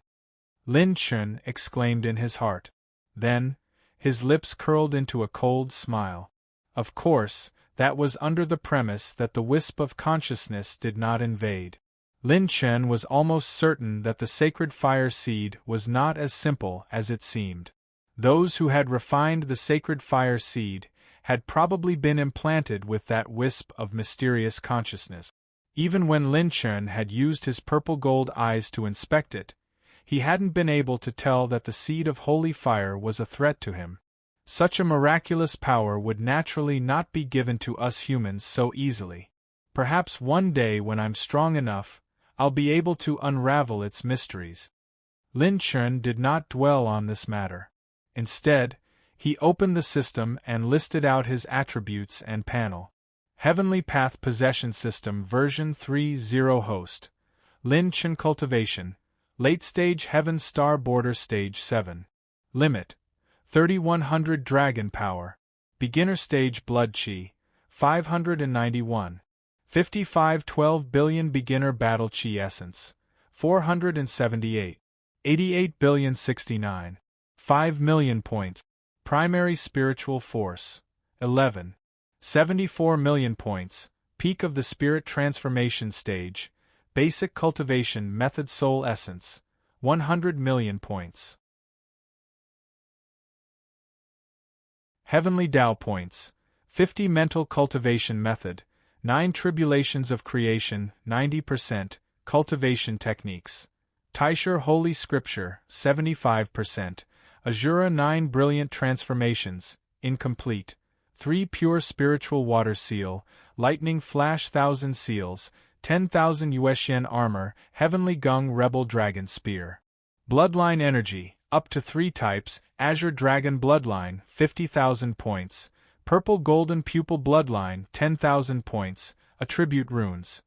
Lin Chen exclaimed in his heart. Then, his lips curled into a cold smile. Of course, that was under the premise that the wisp of consciousness did not invade. Lin Chen was almost certain that the sacred fire seed was not as simple as it seemed. Those who had refined the sacred fire seed had probably been implanted with that wisp of mysterious consciousness. Even when Lin Chen had used his purple-gold eyes to inspect it, he hadn't been able to tell that the seed of holy fire was a threat to him. Such a miraculous power would naturally not be given to us humans so easily. Perhaps one day when I'm strong enough, I'll be able to unravel its mysteries. Lin Chen did not dwell on this matter. Instead, he opened the system and listed out his attributes and panel. Heavenly Path Possession System version 3.0 Host. Lin Chen Cultivation. Late Stage Heaven Star Border Stage 7. Limit. 3100 Dragon Power. Beginner Stage Blood Chi. 591. 5512 billion Beginner Battle Chi Essence. 478. 88 billion 69. 5 million points. Primary Spiritual Force. 11. 74 million points. Peak of the Spirit Transformation Stage. Basic Cultivation Method Soul Essence. 100 million points. Heavenly Tao Points. 50 Mental Cultivation Method. 9 Tribulations of Creation, 90%. cultivation techniques. Taisher Holy Scripture, 75%. Azura 9 brilliant transformations, incomplete. 3 pure spiritual water seal, lightning flash 1,000 seals, 10,000 Yueshian armor, heavenly gung rebel dragon spear. Bloodline energy, up to 3 types, Azure Dragon Bloodline, 50,000 points. Purple Golden Pupil Bloodline, 10,000 points. Attribute runes.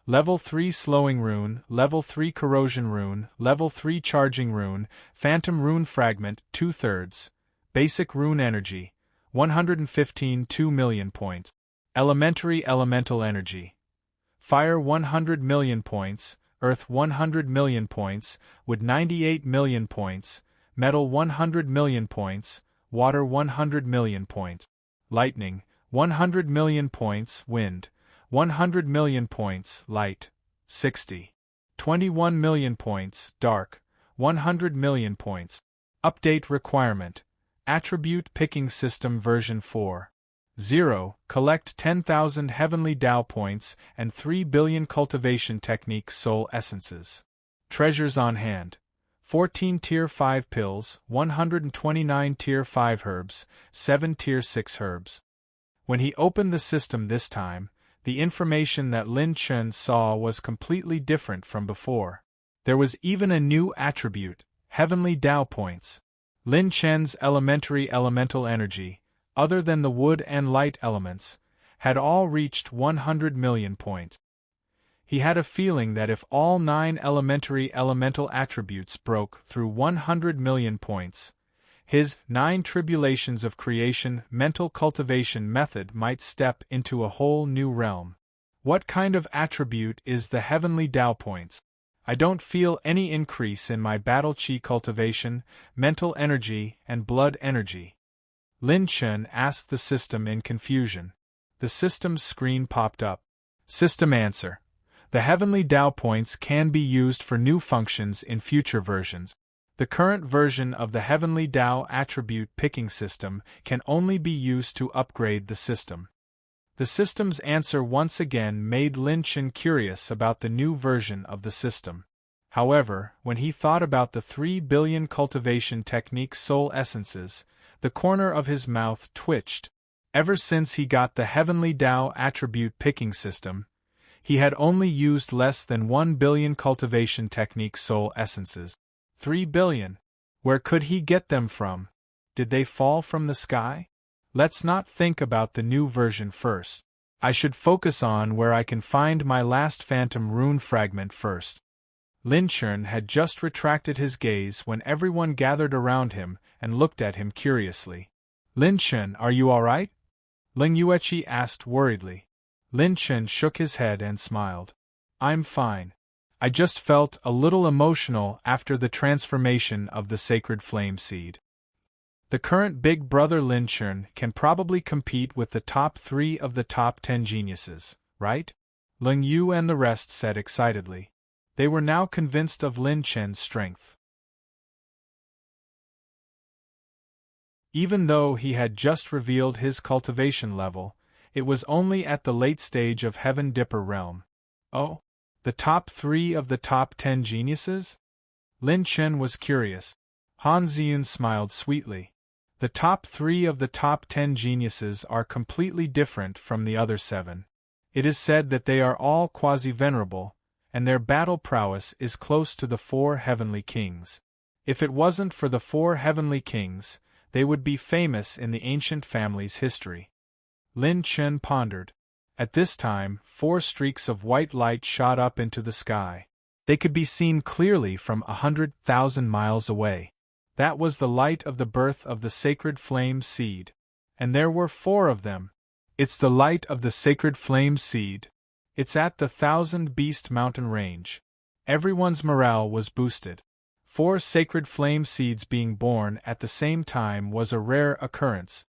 Level 3 Slowing Rune, Level 3 Corrosion Rune, Level 3 Charging Rune, Phantom Rune Fragment, 2/3. Basic Rune Energy, 115 2 million points. Elementary Elemental Energy. Fire 100 million points, Earth 100 million points, Wood 98 million points, Metal 100 million points, Water 100 million points. Lightning, 100 million points, Wind, 100 million points, Light, 60. 21 million points, Dark, 100 million points. Update requirement. Attribute Picking System version 4.0. Collect 10,000 Heavenly Tao points and 3 billion Cultivation Technique Soul Essences. Treasures on hand. 14 Tier 5 pills, 129 Tier 5 herbs, 7 Tier 6 herbs. When he opened the system this time, the information that Lin Chen saw was completely different from before. There was even a new attribute, Heavenly Tao points. Lin Chen's elementary elemental energy, other than the wood and light elements, had all reached 100 million points. He had a feeling that if all 9 elementary elemental attributes broke through 100 million points, his 9 tribulations of creation mental cultivation method might step into a whole new realm. What kind of attribute is the Heavenly Tao points? I don't feel any increase in my battle chi cultivation, mental energy, and blood energy. Lin Chen asked the system in confusion. The system's screen popped up. System answer. The Heavenly Tao points can be used for new functions in future versions. The current version of the Heavenly Tao attribute picking system can only be used to upgrade the system. The system's answer once again made Lin Chen curious about the new version of the system. However, when he thought about the 3 billion cultivation technique soul essences, the corner of his mouth twitched. Ever since he got the Heavenly Tao attribute picking system, he had only used less than 1 billion cultivation technique soul essences. 3 billion? Where could he get them from? Did they fall from the sky? Let's not think about the new version first. I should focus on where I can find my last phantom rune fragment first. Lin Chen had just retracted his gaze when everyone gathered around him and looked at him curiously. Lin Chen, are you alright? Ling Yueqi asked worriedly. Lin Chen shook his head and smiled. I'm fine. I just felt a little emotional after the transformation of the sacred flame seed. The current big brother Lin Chen can probably compete with the top 3 of the top 10 geniuses, right? Ling Yu and the rest said excitedly. They were now convinced of Lin Chen's strength. Even though he had just revealed his cultivation level, it was only at the late stage of Heaven Dipper realm. Oh? The top 3 of the top 10 geniuses? Lin Chen was curious. Han Ziyun smiled sweetly. The top 3 of the top 10 geniuses are completely different from the other 7. It is said that they are all quasi-venerable, and their battle prowess is close to the 4 heavenly kings. If it wasn't for the 4 heavenly kings, they would be famous in the ancient family's history. Lin Chen pondered. At this time, 4 streaks of white light shot up into the sky. They could be seen clearly from 100,000 miles away. That was the light of the birth of the sacred flame seed. And there were 4 of them. It's the light of the sacred flame seed. It's at the 1,000 Beast Mountain range. Everyone's morale was boosted. 4 sacred flame seeds being born at the same time was a rare occurrence.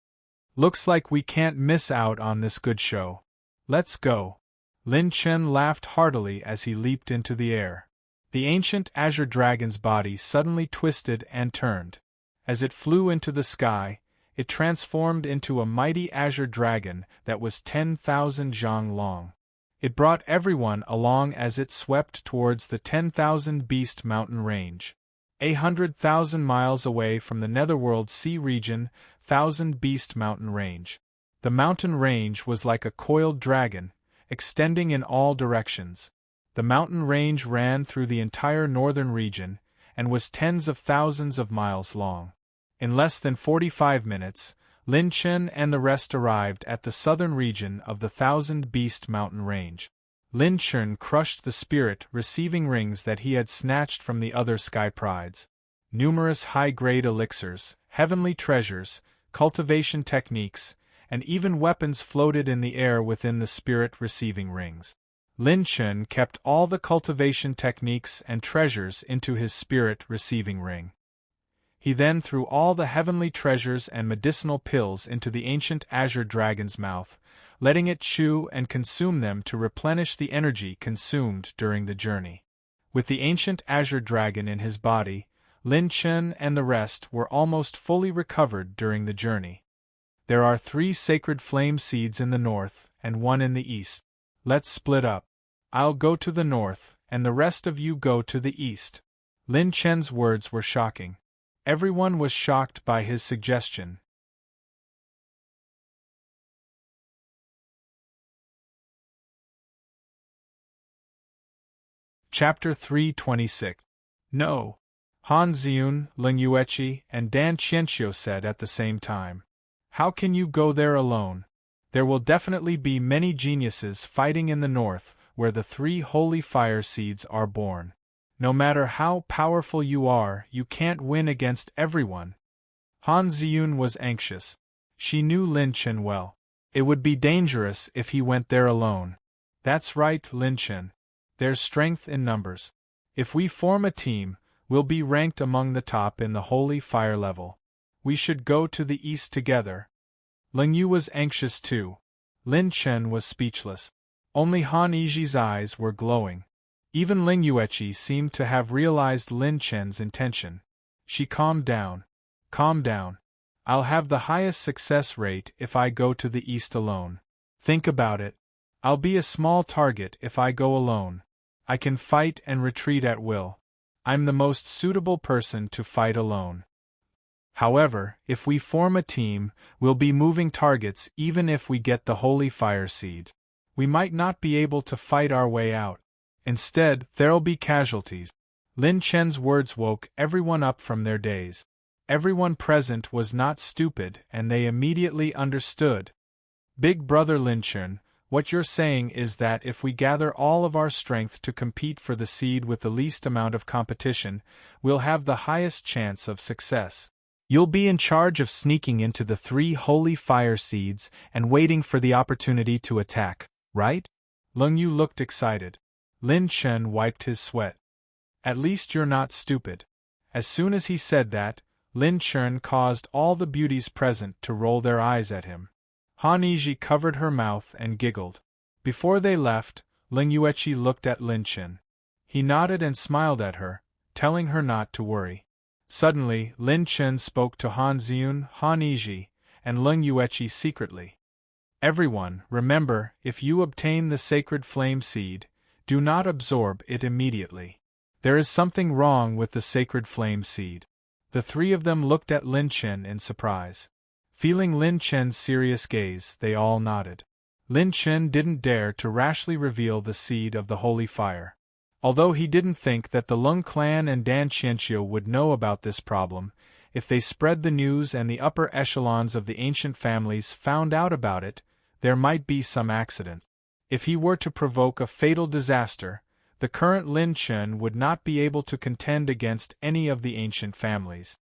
Looks like we can't miss out on this good show. Let's go. Lin Chen laughed heartily as he leaped into the air. The ancient azure dragon's body suddenly twisted and turned. As it flew into the sky, it transformed into a mighty azure dragon that was 10,000 zhang long. It brought everyone along as it swept towards the 10,000 Beast Mountain Range. 100,000 miles away from the Netherworld Sea region, 1,000 Beast Mountain Range. The mountain range was like a coiled dragon, extending in all directions. The mountain range ran through the entire northern region, and was tens of thousands of miles long. In less than 45 minutes, Lin Chen and the rest arrived at the southern region of the 1,000 Beast Mountain Range. Lin Chen crushed the spirit receiving rings that he had snatched from the other sky prides. Numerous high-grade elixirs, heavenly treasures, cultivation techniques, and even weapons floated in the air within the spirit receiving rings. Lin Chen kept all the cultivation techniques and treasures into his spirit receiving ring. He then threw all the heavenly treasures and medicinal pills into the ancient azure dragon's mouth, letting it chew and consume them to replenish the energy consumed during the journey. With the ancient azure dragon in his body, Lin Chen and the rest were almost fully recovered during the journey. There are 3 sacred flame seeds in the north and 1 in the east. Let's split up. I'll go to the north, and the rest of you go to the east. Lin Chen's words were shocking. Everyone was shocked by his suggestion. Chapter 326. No. Han Xiun, Ling Yueqi, and Dan Qianqiu said at the same time. How can you go there alone? There will definitely be many geniuses fighting in the north, where the 3 holy fire seeds are born. No matter how powerful you are, you can't win against everyone. Han Xiun was anxious. She knew Lin Chen well. It would be dangerous if he went there alone. That's right, Lin Chen. There's strength in numbers. If we form a team, we'll be ranked among the top in the holy fire level. We should go to the east together. Ling Yu was anxious too. Lin Chen was speechless. Only Han Yiji's eyes were glowing. Even Ling Yueqi seemed to have realized Lin Chen's intention. She calmed down. Calm down. I'll have the highest success rate if I go to the east alone. Think about it. I'll be a small target if I go alone. I can fight and retreat at will. I'm the most suitable person to fight alone. However, if we form a team, we'll be moving targets even if we get the holy fire seed. We might not be able to fight our way out. Instead, there'll be casualties. Lin Chen's words woke everyone up from their daze. Everyone present was not stupid, and they immediately understood. Big brother Lin Chen, what you're saying is that if we gather all of our strength to compete for the seed with the least amount of competition, we'll have the highest chance of success. You'll be in charge of sneaking into the 3 holy fire seeds and waiting for the opportunity to attack, right? Lung Yu looked excited. Lin Chen wiped his sweat. At least you're not stupid. As soon as he said that, Lin Chen caused all the beauties present to roll their eyes at him. Han Yiji covered her mouth and giggled. Before they left, Ling Yueqi looked at Lin Chen. He nodded and smiled at her, telling her not to worry. Suddenly, Lin Chen spoke to Han Xiun, Han Yiji, and Ling Yueqi secretly. Everyone, remember, if you obtain the sacred flame seed, do not absorb it immediately. There is something wrong with the sacred flame seed. The 3 of them looked at Lin Chen in surprise. Feeling Lin Chen's serious gaze, they all nodded. Lin Chen didn't dare to rashly reveal the seed of the holy fire. Although he didn't think that the Lung clan and Dan Qianqiu would know about this problem, if they spread the news and the upper echelons of the ancient families found out about it, there might be some accident. If he were to provoke a fatal disaster, the current Lin Chen would not be able to contend against any of the ancient families.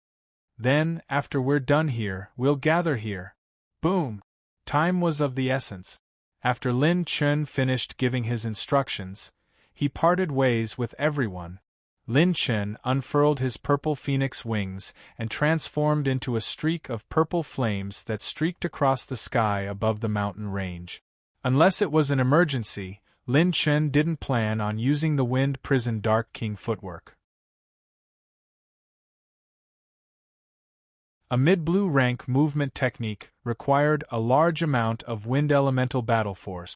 Then, after we're done here, we'll gather here. Boom! Time was of the essence. After Lin Chen finished giving his instructions, he parted ways with everyone. Lin Chen unfurled his purple phoenix wings and transformed into a streak of purple flames that streaked across the sky above the mountain range. Unless it was an emergency, Lin Chen didn't plan on using the Wind Prison Dark King footwork. A mid-blue rank movement technique required a large amount of wind elemental battle force.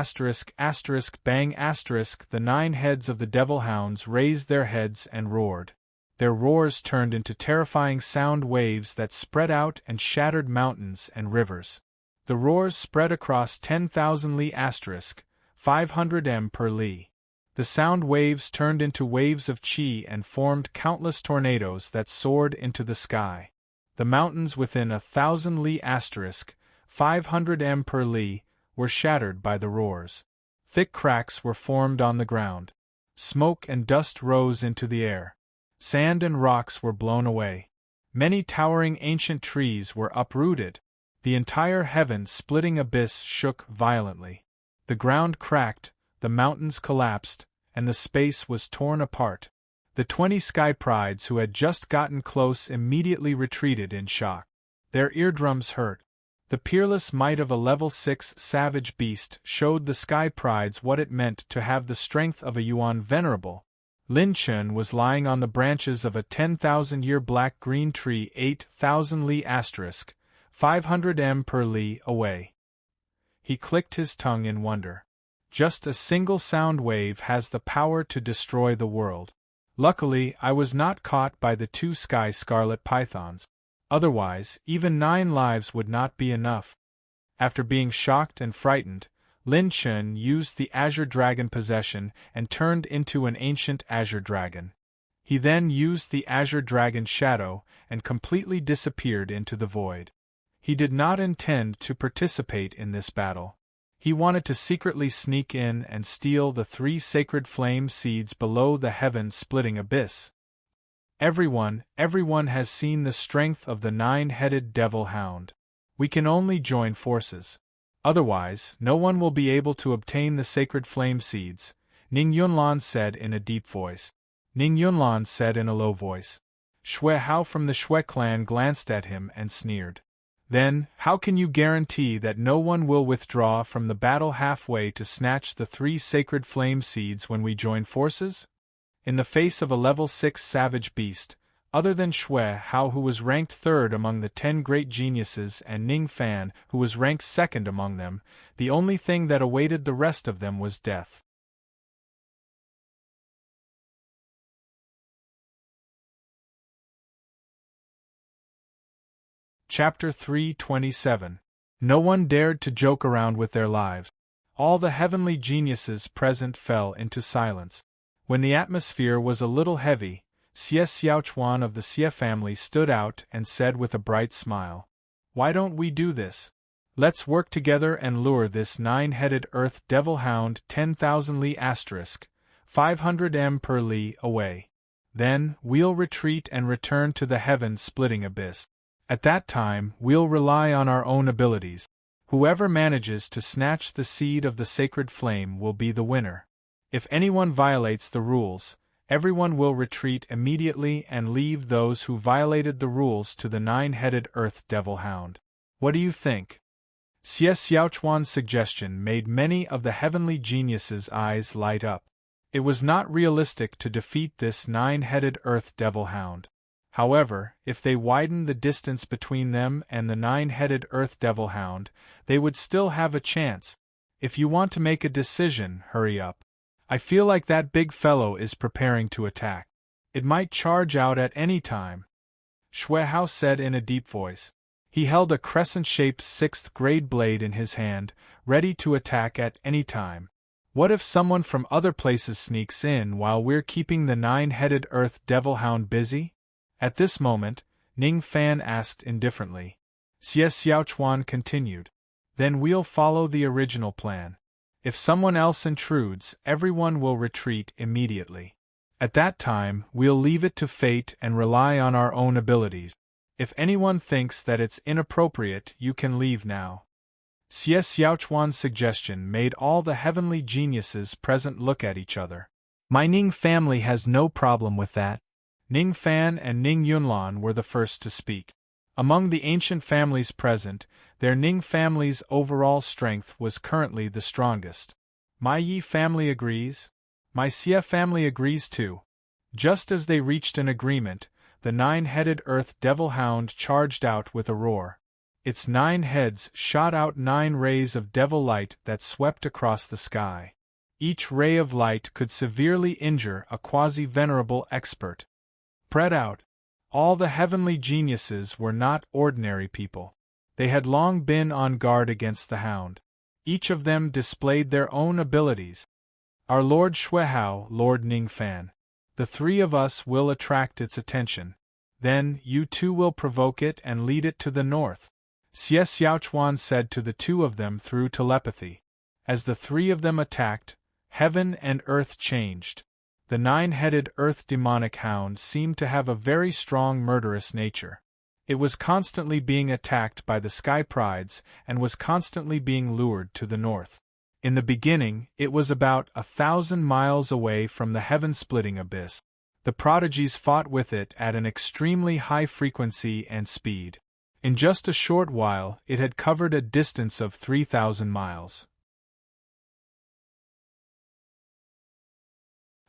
bang the 9 heads of the devil hounds raised their heads and roared. Their roars turned into terrifying sound waves that spread out and shattered mountains and rivers. The roars spread across 10,000 li 500 m per li. The sound waves turned into waves of chi and formed countless tornadoes that soared into the sky. The mountains within 1,000 li 500 m per li were shattered by the roars. Thick cracks were formed on the ground. Smoke and dust rose into the air. Sand and rocks were blown away. Many towering ancient trees were uprooted. The entire heaven-splitting abyss shook violently. The ground cracked, the mountains collapsed, and the space was torn apart. The 20 sky prides who had just gotten close immediately retreated in shock. Their eardrums hurt. The peerless might of a level 6 savage beast showed the sky prides what it meant to have the strength of a yuan venerable. Lin Chen was lying on the branches of a 10,000-year black-green tree 8,000 li 500 m per li away. He clicked his tongue in wonder. Just a single sound wave has the power to destroy the world. Luckily, I was not caught by the 2 sky scarlet pythons. Otherwise, even 9 lives would not be enough. After being shocked and frightened, Lin Chen used the Azure Dragon possession and turned into an ancient Azure Dragon. He then used the Azure Dragon's shadow and completely disappeared into the void. He did not intend to participate in this battle. He wanted to secretly sneak in and steal the 3 sacred flame seeds below the heaven-splitting abyss. Everyone has seen the strength of the 9-headed devil hound. We can only join forces. Otherwise, no one will be able to obtain the sacred flame seeds, Ning Yunlan said in a deep voice. Ning Yunlan said in a low voice. Xue Hao from the Xue clan glanced at him and sneered. Then, how can you guarantee that no one will withdraw from the battle halfway to snatch the 3 sacred flame seeds when we join forces? In the face of a level 6 savage beast, other than Xue Hao, who was ranked 3rd among the 10 great geniuses, and Ning Fan, who was ranked 2nd among them, the only thing that awaited the rest of them was death. Chapter 327. No one dared to joke around with their lives. All the heavenly geniuses present fell into silence. When the atmosphere was a little heavy, Xie Xiaochuan of the Xie family stood out and said with a bright smile, "Why don't we do this? Let's work together and lure this 9-headed earth devil hound 10,000 li * 500 m per li away. Then, we'll retreat and return to the heaven-splitting abyss. At that time, we'll rely on our own abilities. Whoever manages to snatch the seed of the sacred flame will be the winner. If anyone violates the rules, everyone will retreat immediately and leave those who violated the rules to the 9-headed earth devil hound. What do you think?" Xie Xiaochuan's suggestion made many of the heavenly geniuses' eyes light up. It was not realistic to defeat this 9-headed earth devil hound. However, if they widened the distance between them and the 9-headed earth devil hound, they would still have a chance. If you want to make a decision, hurry up. I feel like that big fellow is preparing to attack. It might charge out at any time. Xue Hao said in a deep voice. He held a crescent-shaped 6th-grade blade in his hand, ready to attack at any time. What if someone from other places sneaks in while we're keeping the 9-headed earth devil hound busy? At this moment, Ning Fan asked indifferently. Xie Xiaochuan continued. Then we'll follow the original plan. If someone else intrudes, everyone will retreat immediately. At that time, we'll leave it to fate and rely on our own abilities. If anyone thinks that it's inappropriate, you can leave now. Xie Xiaochuan's suggestion made all the heavenly geniuses present look at each other. My Ning family has no problem with that. Ning Fan and Ning Yunlan were the first to speak. Among the ancient families present, their Ning family's overall strength was currently the strongest. My Yi family agrees. My Xie family agrees too. Just as they reached an agreement, the 9-headed earth devil hound charged out with a roar. Its 9 heads shot out 9 rays of devil light that swept across the sky. Each ray of light could severely injure a quasi-venerable expert. Spread out. All the heavenly geniuses were not ordinary people. They had long been on guard against the hound. Each of them displayed their own abilities. Our Lord Xue Hao, Lord Ning Fan. The 3 of us will attract its attention. Then, you 2 will provoke it and lead it to the north. Xie Xiaochuan said to the 2 of them through telepathy. As the 3 of them attacked, heaven and earth changed. The 9-headed earth demonic hound seemed to have a very strong murderous nature. It was constantly being attacked by the sky prides and was constantly being lured to the north. In the beginning, it was about 1,000 miles away from the heaven-splitting abyss. The prodigies fought with it at an extremely high frequency and speed. In just a short while, it had covered a distance of 3,000 miles.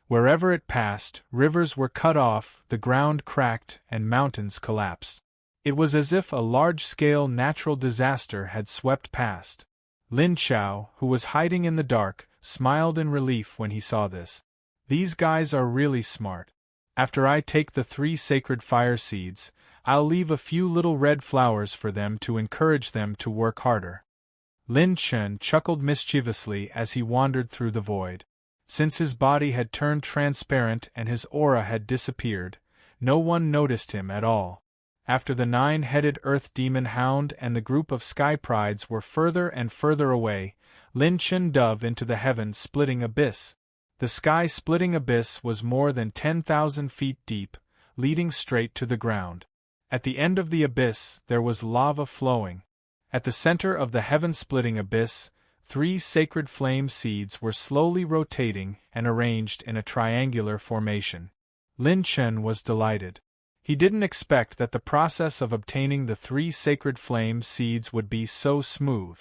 Wherever it passed, rivers were cut off, the ground cracked, and mountains collapsed. It was as if a large-scale natural disaster had swept past. Lin Chao, who was hiding in the dark, smiled in relief when he saw this. These guys are really smart. After I take the 3 sacred fire seeds, I'll leave a few little red flowers for them to encourage them to work harder. Lin Chen chuckled mischievously as he wandered through the void. Since his body had turned transparent and his aura had disappeared, no one noticed him at all. After the 9-headed Earth Demon Hound and the group of Sky Prides were further and further away, Lin Chen dove into the heaven-splitting abyss. The sky-splitting abyss was more than 10,000 feet deep, leading straight to the ground. At the end of the abyss there was lava flowing. At the center of the heaven-splitting abyss, 3 sacred flame seeds were slowly rotating and arranged in a triangular formation. Lin Chen was delighted. He didn't expect that the process of obtaining the 3 sacred flame seeds would be so smooth.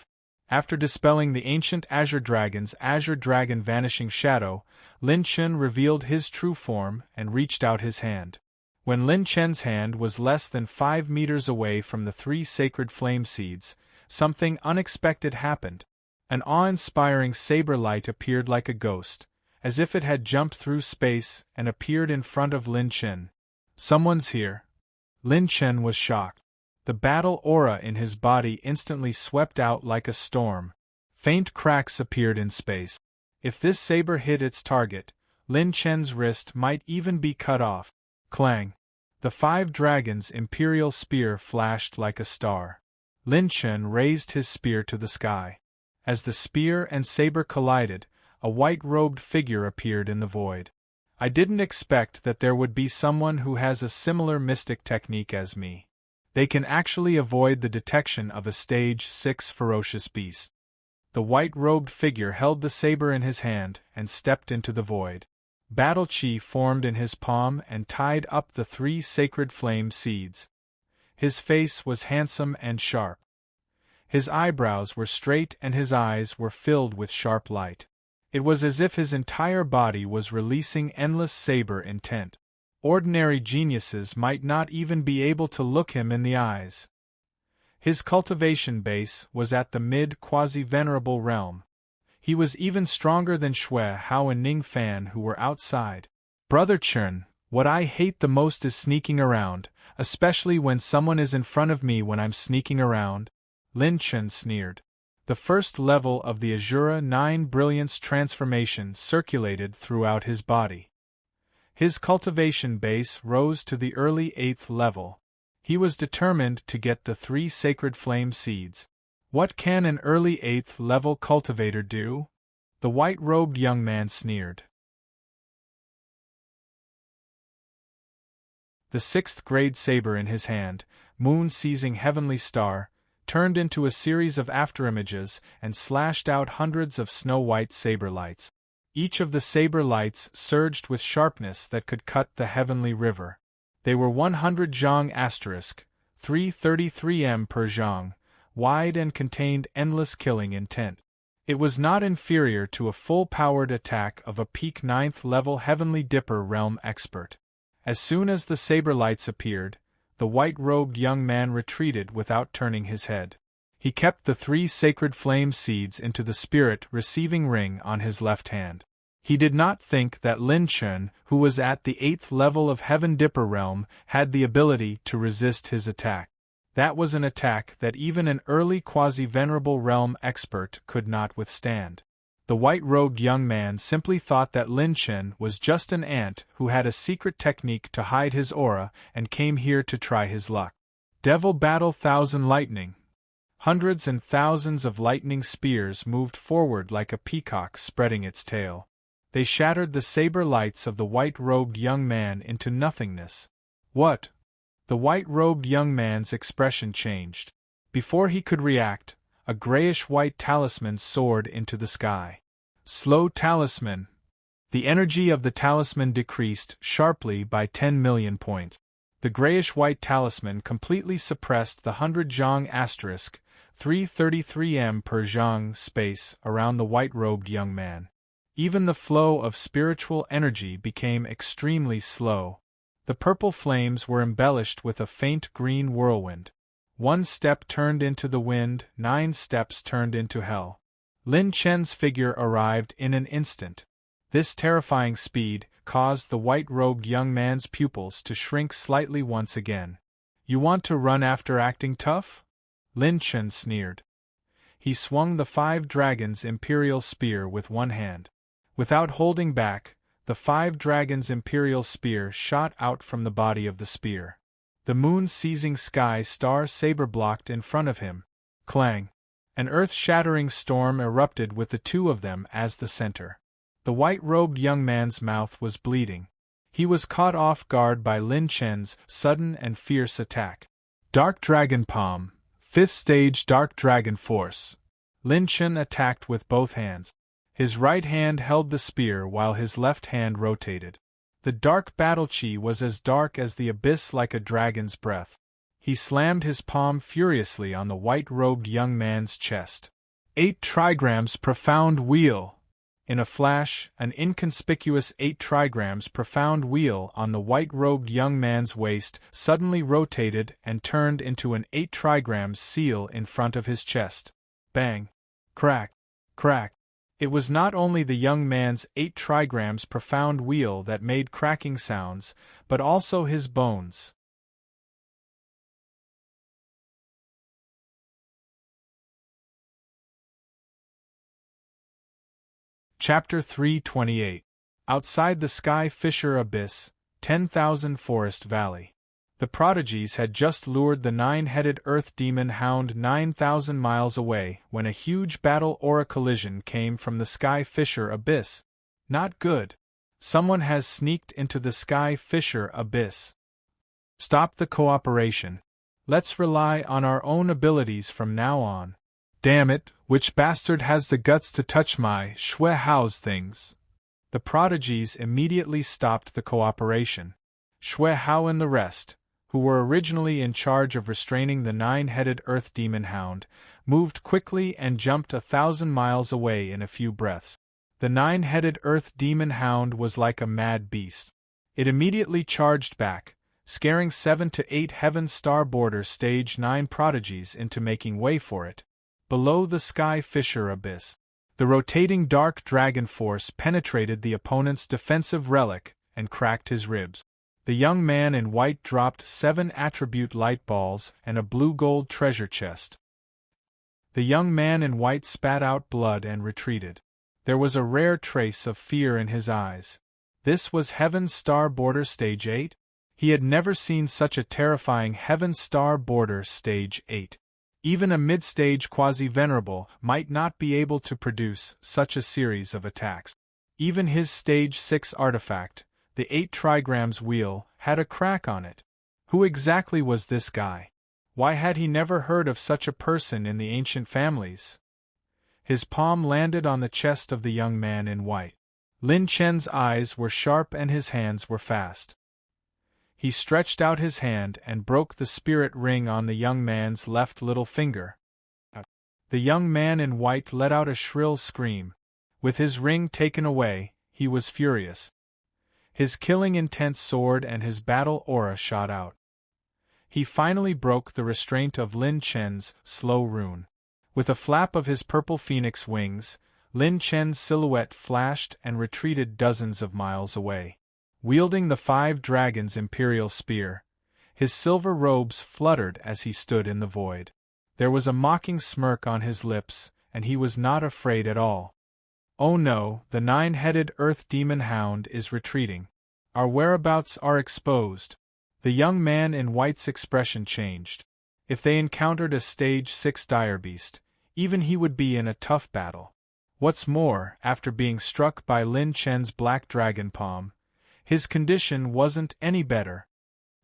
After dispelling the ancient Azure Dragon's Azure Dragon Vanishing Shadow, Lin Chen revealed his true form and reached out his hand. When Lin Chen's hand was less than 5 meters away from the 3 sacred flame seeds, something unexpected happened. An awe-inspiring saber light appeared like a ghost, as if it had jumped through space and appeared in front of Lin Chen. Someone's here. Lin Chen was shocked. The battle aura in his body instantly swept out like a storm. Faint cracks appeared in space. If this saber hit its target, Lin Chen's wrist might even be cut off. Clang! The 5 dragons' imperial spear flashed like a star. Lin Chen raised his spear to the sky. As the spear and saber collided, a white-robed figure appeared in the void. I didn't expect that there would be someone who has a similar mystic technique as me. They can actually avoid the detection of a stage 6 ferocious beast. The white-robed figure held the saber in his hand and stepped into the void. Battle Chi formed in his palm and tied up the 3 sacred flame seeds. His face was handsome and sharp. His eyebrows were straight and his eyes were filled with sharp light. It was as if his entire body was releasing endless saber intent. Ordinary geniuses might not even be able to look him in the eyes. His cultivation base was at the mid-quasi-venerable realm. He was even stronger than Xue Hao and Ning Fan, who were outside. Brother Chen, what I hate the most is sneaking around, especially when someone is in front of me when I'm sneaking around. Lin Chen sneered. The first level of the Azura 9 Brilliance transformation circulated throughout his body. His cultivation base rose to the early 8th level. He was determined to get the 3 sacred flame seeds. What can an early 8th level cultivator do? The white-robed young man sneered. The 6th grade saber in his hand, moon-seizing heavenly star, turned into a series of afterimages and slashed out hundreds of snow-white saber lights. Each of the saber lights surged with sharpness that could cut the heavenly river. They were 100 zhang *, 333 m per zhang, wide and contained endless killing intent. It was not inferior to a full-powered attack of a peak 9th level Heavenly Dipper realm expert. As soon as the saber lights appeared, the white-robed young man retreated without turning his head. He kept the 3 sacred flame seeds into the spirit receiving ring on his left hand. He did not think that Lin Chen, who was at the 8th level of Heaven Dipper realm, had the ability to resist his attack. That was an attack that even an early quasi-venerable realm expert could not withstand. The white-robed young man simply thought that Lin Chen was just an ant who had a secret technique to hide his aura and came here to try his luck. Devil Battle 1000 Lightning. Hundreds and thousands of lightning spears moved forward like a peacock spreading its tail. They shattered the saber lights of the white-robed young man into nothingness. What? The white-robed young man's expression changed. Before he could react, a grayish-white talisman soared into the sky. Slow talisman. The energy of the talisman decreased sharply by 10 million points. The grayish-white talisman completely suppressed the 100 zhang *, 333 m per zhang space around the white-robed young man. Even the flow of spiritual energy became extremely slow. The purple flames were embellished with a faint green whirlwind. 1 step turned into the wind, 9 steps turned into hell. Lin Chen's figure arrived in an instant. This terrifying speed caused the white-robed young man's pupils to shrink slightly once again. You want to run after acting tough? Lin Chen sneered. He swung the 5 dragons' imperial spear with one hand. Without holding back, the 5 dragons' imperial spear shot out from the body of the spear. The moon-seizing sky star saber blocked in front of him. Clang! An earth-shattering storm erupted with the two of them as the center. The white-robed young man's mouth was bleeding. He was caught off guard by Lin Chen's sudden and fierce attack. Dark Dragon Palm, 5th Stage Dark Dragon Force. Lin Chen attacked with both hands. His right hand held the spear while his left hand rotated. The dark battle chi was as dark as the abyss, like a dragon's breath. He slammed his palm furiously on the white-robed young man's chest. 8 trigrams profound wheel! In a flash, an inconspicuous 8 trigrams profound wheel on the white-robed young man's waist suddenly rotated and turned into an 8 trigrams seal in front of his chest. Bang! Crack! Crack! It was not only the young man's 8 trigrams profound wheel that made cracking sounds, but also his bones. Chapter 328. Outside the Sky Fissure Abyss, 10,000 Forest Valley. The prodigies had just lured the 9-headed Earth Demon Hound 9,000 miles away when a huge battle aura collision came from the Sky Fissure Abyss. Not good. Someone has sneaked into the Sky Fissure Abyss. Stop the cooperation. Let's rely on our own abilities from now on. Damn it, which bastard has the guts to touch my Shui Hao's things? The prodigies immediately stopped the cooperation. Shui Hao and the rest, who were originally in charge of restraining the 9-headed Earth Demon Hound, moved quickly and jumped 1,000 miles away in a few breaths. The 9-headed Earth Demon Hound was like a mad beast. It immediately charged back, scaring 7 to 8 Heaven Star Border Stage 9 prodigies into making way for it. Below the Sky Fissure Abyss, the rotating Dark Dragon Force penetrated the opponent's defensive relic and cracked his ribs. The young man in white dropped 7 attribute light balls and a blue-gold treasure chest. The young man in white spat out blood and retreated. There was a rare trace of fear in his eyes. This was Heaven Star Border Stage 8? He had never seen such a terrifying Heaven Star Border Stage 8. Even a mid-stage quasi-venerable might not be able to produce such a series of attacks. Even his Stage 6 artifact, the 8 trigrams wheel, had a crack on it. Who exactly was this guy? Why had he never heard of such a person in the ancient families? His palm landed on the chest of the young man in white. Lin Chen's eyes were sharp and his hands were fast. He stretched out his hand and broke the spirit ring on the young man's left little finger. The young man in white let out a shrill scream. With his ring taken away, he was furious. His killing intent soared and his battle aura shot out. He finally broke the restraint of Lin Chen's slow rune. With a flap of his purple phoenix wings, Lin Chen's silhouette flashed and retreated dozens of miles away. Wielding the 5 dragons' imperial spear, his silver robes fluttered as he stood in the void. There was a mocking smirk on his lips, and he was not afraid at all. Oh no, the 9-headed Earth Demon Hound is retreating. Our whereabouts are exposed. The young man in white's expression changed. If they encountered a Stage 6 dire beast, even he would be in a tough battle. What's more, after being struck by Lin Chen's black dragon palm, his condition wasn't any better.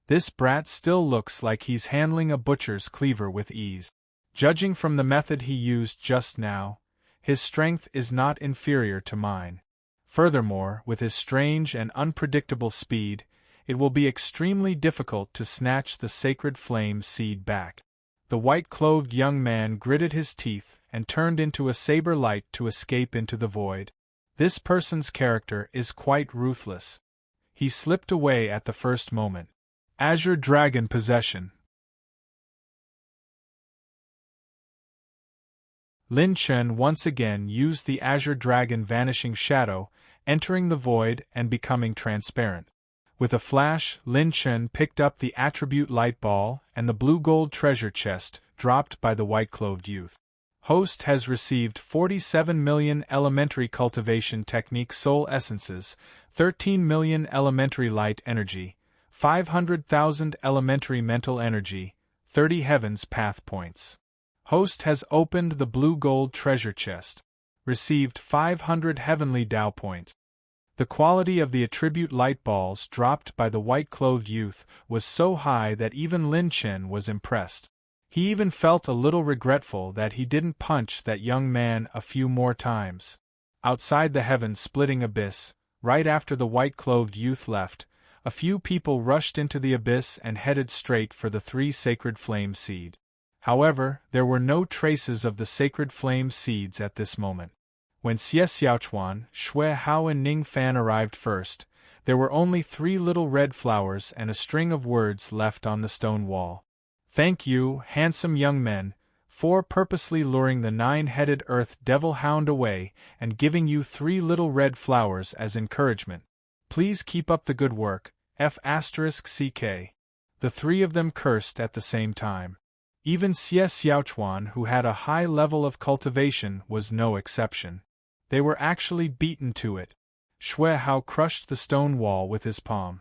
This brat still looks like he's handling a butcher's cleaver with ease. Judging from the method he used just now, his strength is not inferior to mine. Furthermore, with his strange and unpredictable speed, it will be extremely difficult to snatch the sacred flame seed back. The white-clothed young man gritted his teeth and turned into a saber light to escape into the void. This person's character is quite ruthless. He slipped away at the first moment. Azure Dragon Possession. Lin Chen once again used the Azure Dragon Vanishing Shadow, entering the void and becoming transparent. With a flash, Lin Chen picked up the attribute light ball and the blue gold treasure chest dropped by the white-clothed youth. Host has received 47 million elementary cultivation technique soul essences, 13 million elementary light energy, 500,000 elementary mental energy, 30 heavens path points. Host has opened the blue gold treasure chest. Received 500 heavenly Tao point. The quality of the attribute light balls dropped by the white-clothed youth was so high that even Lin Chen was impressed. He even felt a little regretful that he didn't punch that young man a few more times. Outside the heaven-splitting abyss, right after the white-clothed youth left, a few people rushed into the abyss and headed straight for the 3 sacred flame seed. However, there were no traces of the sacred flame seeds at this moment. When Xie Xiaochuan, Shui Hao and Ning Fan arrived first, there were only 3 little red flowers and a string of words left on the stone wall. Thank you, handsome young men, for purposely luring the 9-headed earth devil hound away and giving you 3 little red flowers as encouragement. Please keep up the good work, F***CK. The 3 of them cursed at the same time. Even Xie Xiaochuan, who had a high level of cultivation, was no exception. They were actually beaten to it. Shui Hao crushed the stone wall with his palm.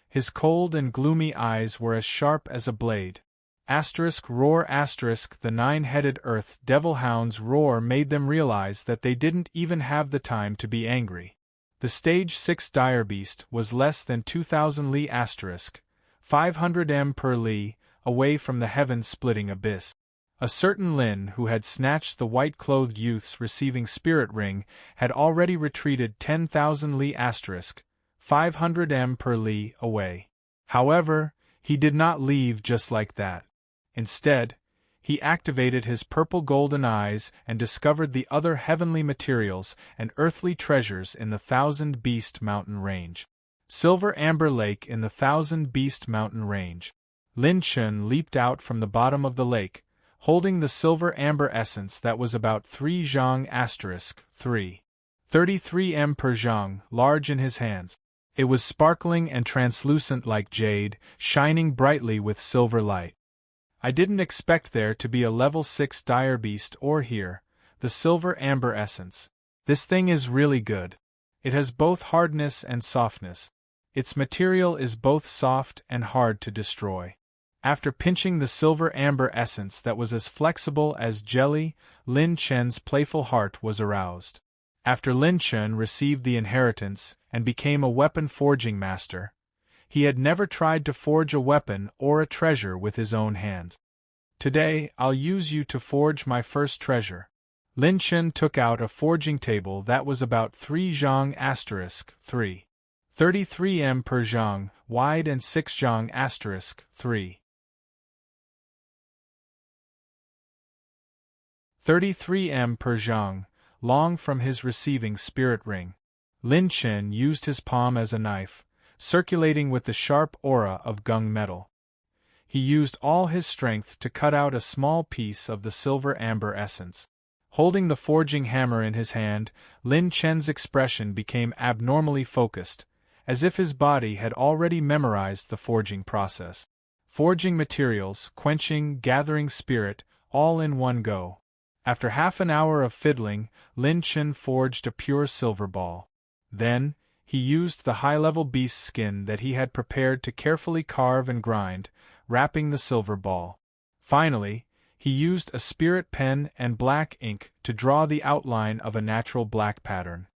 His cold and gloomy eyes were as sharp as a blade. Roar *, the 9-headed earth devil hound's roar made them realize that they didn't even have the time to be angry. The stage 6 dire beast was less than 2,000 li *, 500 m per li, away from the heaven-splitting abyss. A certain Lin who had snatched the white-clothed youth's receiving spirit ring had already retreated 10,000 li *, 500 m per li, away. However, he did not leave just like that. Instead, he activated his purple-golden eyes and discovered the other heavenly materials and earthly treasures in the Thousand Beast Mountain Range. Silver Amber Lake in the Thousand Beast Mountain Range. Lin Chen leaped out from the bottom of the lake, holding the silver amber essence that was about 3 zhang * 3. 33 m per zhang, large in his hands. It was sparkling and translucent like jade, shining brightly with silver light. I didn't expect there to be a level 6 dire beast or here, the silver amber essence. This thing is really good. It has both hardness and softness. Its material is both soft and hard to destroy. After pinching the silver amber essence that was as flexible as jelly, Lin Chen's playful heart was aroused. After Lin Chen received the inheritance and became a weapon forging master, he had never tried to forge a weapon or a treasure with his own hand. Today, I'll use you to forge my first treasure. Lin Chen took out a forging table that was about 3 zhang * 3. 33 m per zhang, wide and 6 zhang * 3. 33 m per zhang, long from his receiving spirit ring. Lin Chen used his palm as a knife, circulating with the sharp aura of gung metal. He used all his strength to cut out a small piece of the silver amber essence. Holding the forging hammer in his hand, Lin Chen's expression became abnormally focused, as if his body had already memorized the forging process. Forging materials, quenching, gathering spirit, all in one go. After half an hour of fiddling, Lin Chen forged a pure silver ball. Then, he used the high-level beast skin that he had prepared to carefully carve and grind, wrapping the silver ball. Finally, he used a spirit pen and black ink to draw the outline of a natural black pattern.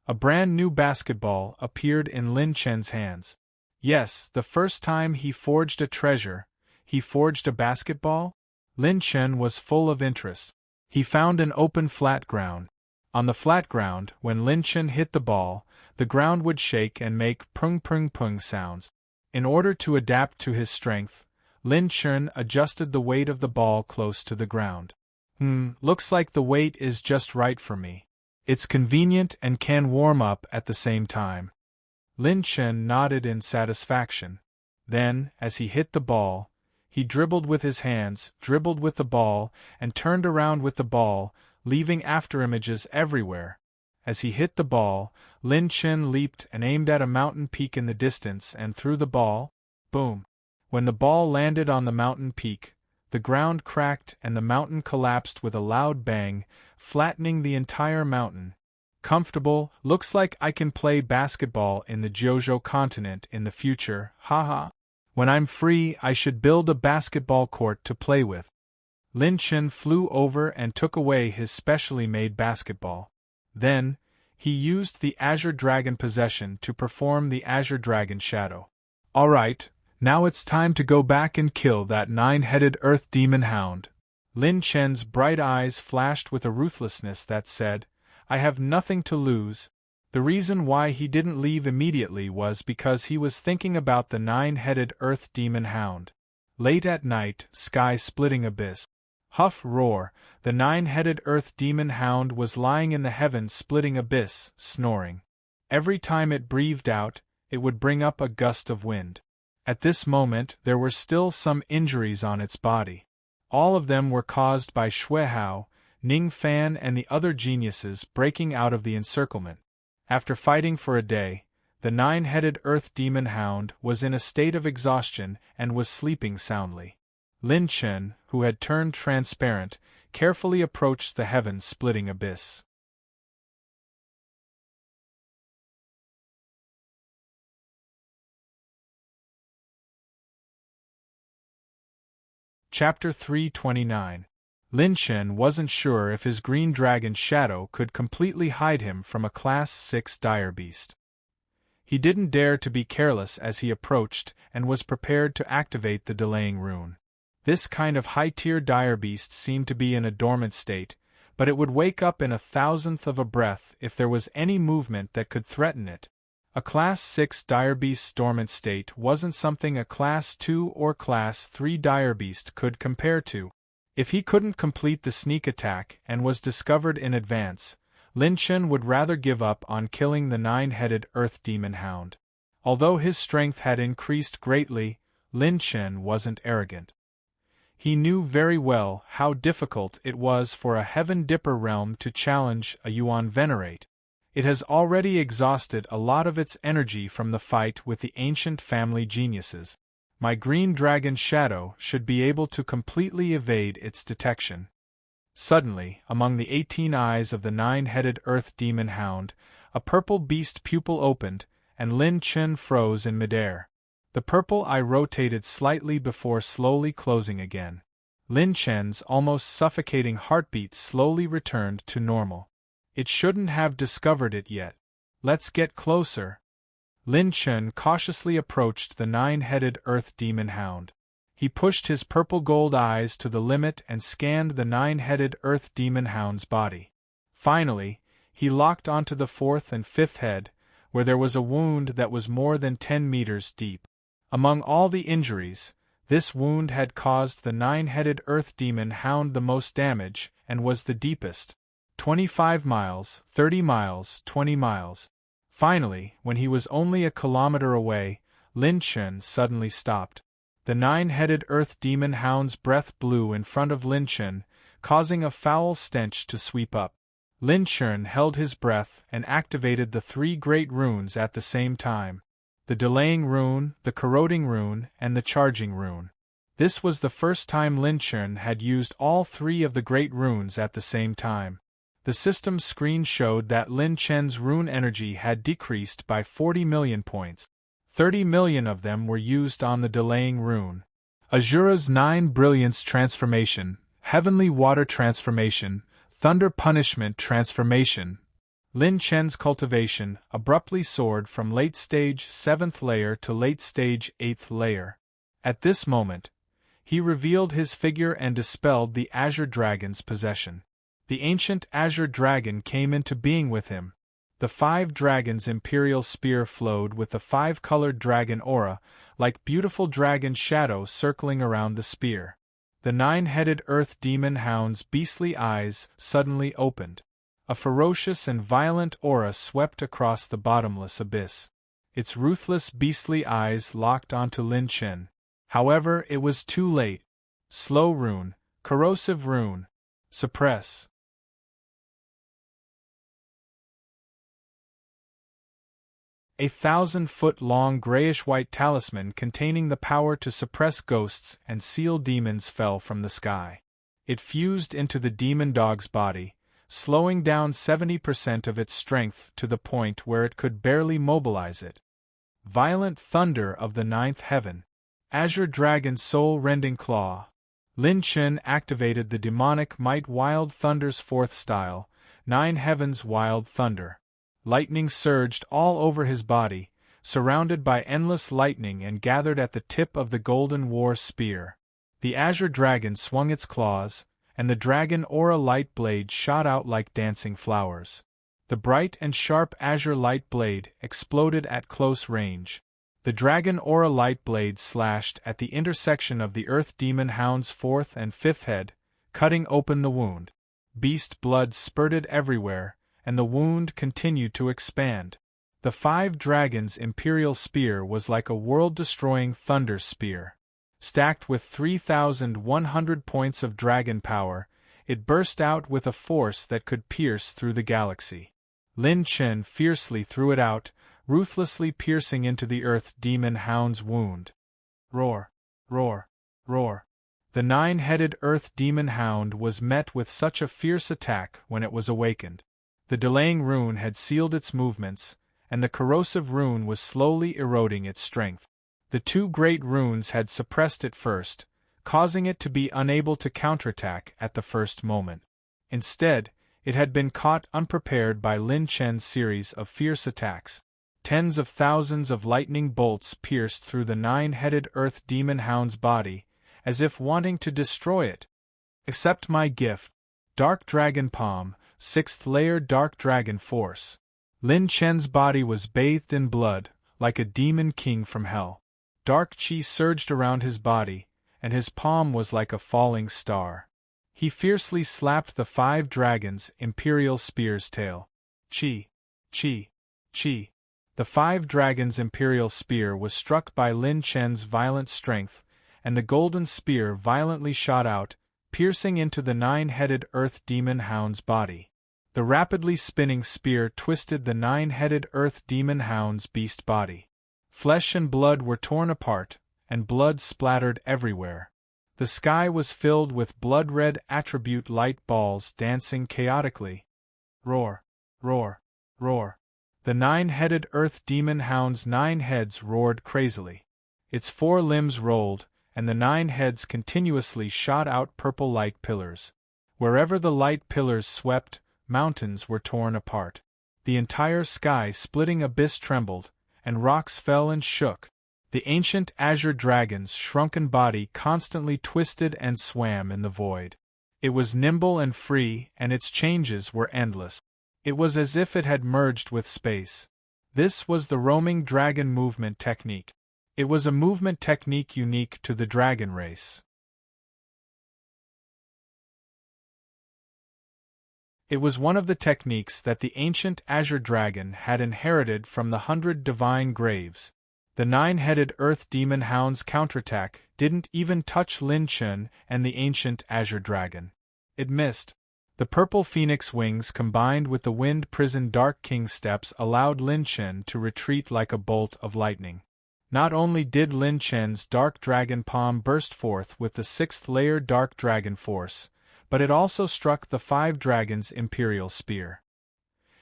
A brand new basketball appeared in Lin Chen's hands. Yes, the first time he forged a treasure, he forged a basketball? Lin Chen was full of interest. He found an open flat ground. On the flat ground, when Lin Chen hit the ball, the ground would shake and make prung prung prung sounds. In order to adapt to his strength, Lin Chen adjusted the weight of the ball close to the ground. Looks like the weight is just right for me. It's convenient and can warm up at the same time. Lin Chen nodded in satisfaction. Then, as he hit the ball, he dribbled with his hands, dribbled with the ball, and turned around with the ball, leaving afterimages everywhere. As he hit the ball, Lin Chen leaped and aimed at a mountain peak in the distance and threw the ball. Boom! When the ball landed on the mountain peak, the ground cracked and the mountain collapsed with a loud bang, flattening the entire mountain. Comfortable, looks like I can play basketball in the Jojo continent in the future, haha. When I'm free, I should build a basketball court to play with. Lin Chen flew over and took away his specially made basketball. Then, he used the Azure Dragon possession to perform the Azure Dragon Shadow. Alright, now it's time to go back and kill that 9-headed Earth Demon Hound. Lin Chen's bright eyes flashed with a ruthlessness that said, I have nothing to lose. The reason why he didn't leave immediately was because he was thinking about the 9-headed Earth Demon Hound. Late at night, sky-splitting abyss. Huff roar, the 9-headed Earth Demon Hound was lying in the heaven-splitting abyss, snoring. Every time it breathed out, it would bring up a gust of wind. At this moment there were still some injuries on its body. All of them were caused by Shui Hao, Ning Fan and the other geniuses breaking out of the encirclement. After fighting for a day, the 9-headed Earth Demon Hound was in a state of exhaustion and was sleeping soundly. Lin Chen, who had turned transparent, carefully approached the heaven-splitting abyss. Chapter 329. Lin Chen wasn't sure if his green dragon shadow could completely hide him from a Class 6 dire beast. He didn't dare to be careless as he approached and was prepared to activate the delaying rune. This kind of high-tier dire beast seemed to be in a dormant state, but it would wake up in a thousandth of a breath if there was any movement that could threaten it. A Class 6 dire beast's dormant state wasn't something a Class 2 or Class 3 dire beast could compare to. If he couldn't complete the sneak attack and was discovered in advance, Lin Chen would rather give up on killing the 9-headed Earth Demon Hound. Although his strength had increased greatly, Lin Chen wasn't arrogant. He knew very well how difficult it was for a Heaven Dipper realm to challenge a Yuan Venerate. It has already exhausted a lot of its energy from the fight with the ancient family geniuses. My green dragon shadow should be able to completely evade its detection. Suddenly, among the 18 eyes of the 9-headed Earth Demon Hound, a purple beast pupil opened, and Lin Chen froze in midair. The purple eye rotated slightly before slowly closing again. Lin Chen's almost suffocating heartbeat slowly returned to normal. It shouldn't have discovered it yet. Let's get closer. Lin Chen cautiously approached the 9-headed Earth Demon Hound. He pushed his purple gold eyes to the limit and scanned the 9-headed Earth Demon Hound's body. Finally, he locked onto the 4th and 5th head, where there was a wound that was more than 10 meters deep. Among all the injuries, this wound had caused the 9-headed Earth Demon Hound the most damage and was the deepest. 25 miles, 30 miles, 20 miles. Finally, when he was only a kilometer away, Lin Chen suddenly stopped. The 9-headed Earth Demon Hound's breath blew in front of Lin Chen, causing a foul stench to sweep up. Lin Chen held his breath and activated the 3 great runes at the same time. The delaying rune, the corroding rune, and the charging rune. This was the first time Lin Chen had used all 3 of the great runes at the same time. The system screen showed that Lin Chen's rune energy had decreased by 40 million points. 30 million of them were used on the delaying rune. Azura's 9 Brilliance Transformation, Heavenly Water Transformation, Thunder Punishment Transformation. Lin Chen's cultivation abruptly soared from late stage 7th layer to late stage 8th layer. At this moment, he revealed his figure and dispelled the Azure Dragon's possession. The ancient Azure Dragon came into being with him. The 5 dragons' imperial spear flowed with the 5-colored dragon aura, like beautiful dragon shadows circling around the spear. The 9-headed Earth Demon Hound's beastly eyes suddenly opened. A ferocious and violent aura swept across the bottomless abyss. Its ruthless beastly eyes locked onto Lin Chen. However, it was too late. Slow rune, corrosive rune, suppress. A 1,000-foot-long grayish-white talisman containing the power to suppress ghosts and seal demons fell from the sky. It fused into the demon dog's body, slowing down 70% of its strength to the point where it could barely mobilize it. Violent thunder of the ninth heaven. Azure Dragon's soul-rending claw. Lin Chen activated the demonic might Wild Thunder's fourth style, Nine Heavens Wild Thunder. Lightning surged all over his body, surrounded by endless lightning and gathered at the tip of the Golden War Spear. The Azure Dragon swung its claws, and the Dragon Aura Light Blade shot out like dancing flowers. The bright and sharp Azure Light Blade exploded at close range. The Dragon Aura Light Blade slashed at the intersection of the Earth Demon Hound's fourth and fifth head, cutting open the wound. Beast blood spurted everywhere, and the wound continued to expand. The Five Dragons' Imperial Spear was like a world-destroying thunder spear. Stacked with 3,100 points of dragon power, it burst out with a force that could pierce through the galaxy. Lin Chen fiercely threw it out, ruthlessly piercing into the Earth Demon Hound's wound. Roar! Roar! Roar! The nine-headed Earth Demon Hound was met with such a fierce attack when it was awakened. The delaying rune had sealed its movements, and the corrosive rune was slowly eroding its strength. The two great runes had suppressed it first, causing it to be unable to counterattack at the first moment. Instead, it had been caught unprepared by Lin Chen's series of fierce attacks. Tens of thousands of lightning bolts pierced through the nine-headed Earth Demon Hound's body, as if wanting to destroy it. Accept my gift. Dark Dragon Palm, 6th Layer Dark Dragon Force. Lin Chen's body was bathed in blood, like a demon king from hell. Dark chi surged around his body, and his palm was like a falling star. He fiercely slapped the Five Dragons' Imperial Spear's tail. Chi! Chi! Chi! The Five Dragons' Imperial Spear was struck by Lin Chen's violent strength, and the golden spear violently shot out, piercing into the nine-headed Earth Demon Hound's body. The rapidly spinning spear twisted the nine-headed Earth Demon Hound's beast body. Flesh and blood were torn apart, and blood splattered everywhere. The sky was filled with blood-red attribute light balls dancing chaotically. Roar! Roar! Roar! The nine-headed Earth Demon Hound's 9 heads roared crazily. Its 4 limbs rolled, and the 9 heads continuously shot out purple light pillars. Wherever the light pillars swept, mountains were torn apart. The entire sky-splitting abyss trembled, and rocks fell and shook. The ancient Azure Dragon's shrunken body constantly twisted and swam in the void. It was nimble and free, and its changes were endless. It was as if it had merged with space. This was the roaming dragon movement technique. It was a movement technique unique to the dragon race. It was one of the techniques that the ancient Azure Dragon had inherited from the 100 divine graves. The 9-headed Earth Demon Hound's counterattack didn't even touch Lin Chen and the ancient Azure Dragon. It missed. The purple phoenix wings combined with the wind-prisoned Dark King steps allowed Lin Chen to retreat like a bolt of lightning. Not only did Lin Chen's Dark Dragon Palm burst forth with the 6th Layer Dark Dragon Force, but it also struck the Five Dragons' Imperial Spear.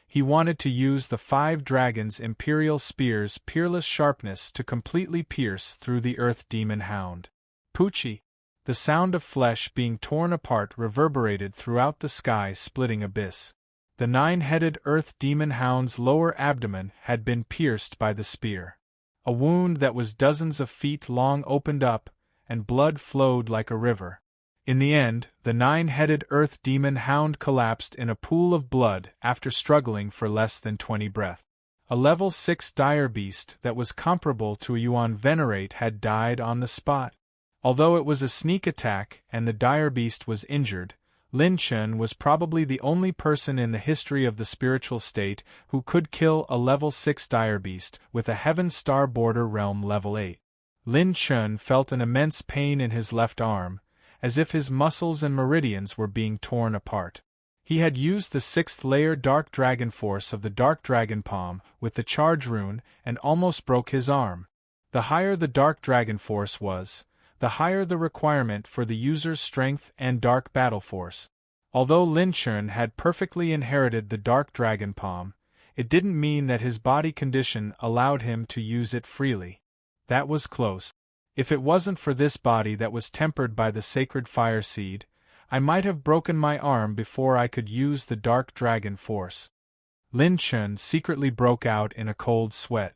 He wanted to use the Five Dragons' Imperial Spear's peerless sharpness to completely pierce through the Earth Demon Hound. Poochie! The sound of flesh being torn apart reverberated throughout the sky-splitting abyss. The 9-headed Earth Demon Hound's lower abdomen had been pierced by the spear. A wound that was dozens of feet long opened up, and blood flowed like a river. In the end, the 9-headed Earth Demon Hound collapsed in a pool of blood after struggling for less than 20 breaths. A level 6 dire beast that was comparable to a Yuan Venerate had died on the spot. Although it was a sneak attack and the dire beast was injured, Lin Chen was probably the only person in the history of the spiritual state who could kill a level 6 dire beast with a Heaven Star Border Realm level 8. Lin Chen felt an immense pain in his left arm, as if his muscles and meridians were being torn apart. He had used the 6th layer Dark Dragon Force of the Dark Dragon Palm with the Charge Rune and almost broke his arm. The higher the Dark Dragon Force was, the higher the requirement for the user's strength and Dark Battle Force. Although Lin Chun had perfectly inherited the Dark Dragon Palm, it didn't mean that his body condition allowed him to use it freely. That was close. If it wasn't for this body that was tempered by the sacred fire seed, I might have broken my arm before I could use the Dark Dragon Force. Lin Chun secretly broke out in a cold sweat.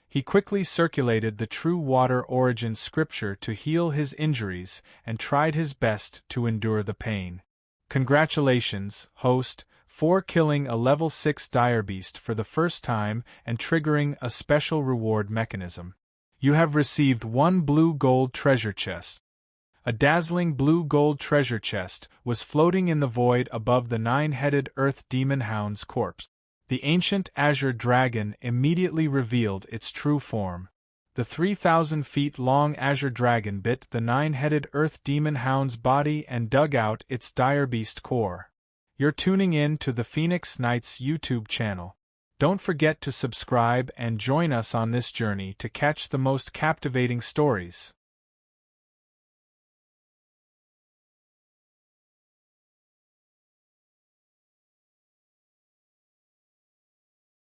He quickly circulated the true water origin scripture to heal his injuries and tried his best to endure the pain. Congratulations, host, for killing a level 6 dire beast for the first time and triggering a special reward mechanism. You have received 1 blue gold treasure chest. A dazzling blue gold treasure chest was floating in the void above the 9-headed Earth Demon Hound's corpse. The ancient azure dragon immediately revealed its true form. The 3,000 feet long azure dragon bit the 9-headed Earth Demon Hound's body and dug out its dire beast core. You're tuning in to the Phoenix Knights YouTube channel. Don't forget to subscribe and join us on this journey to catch the most captivating stories.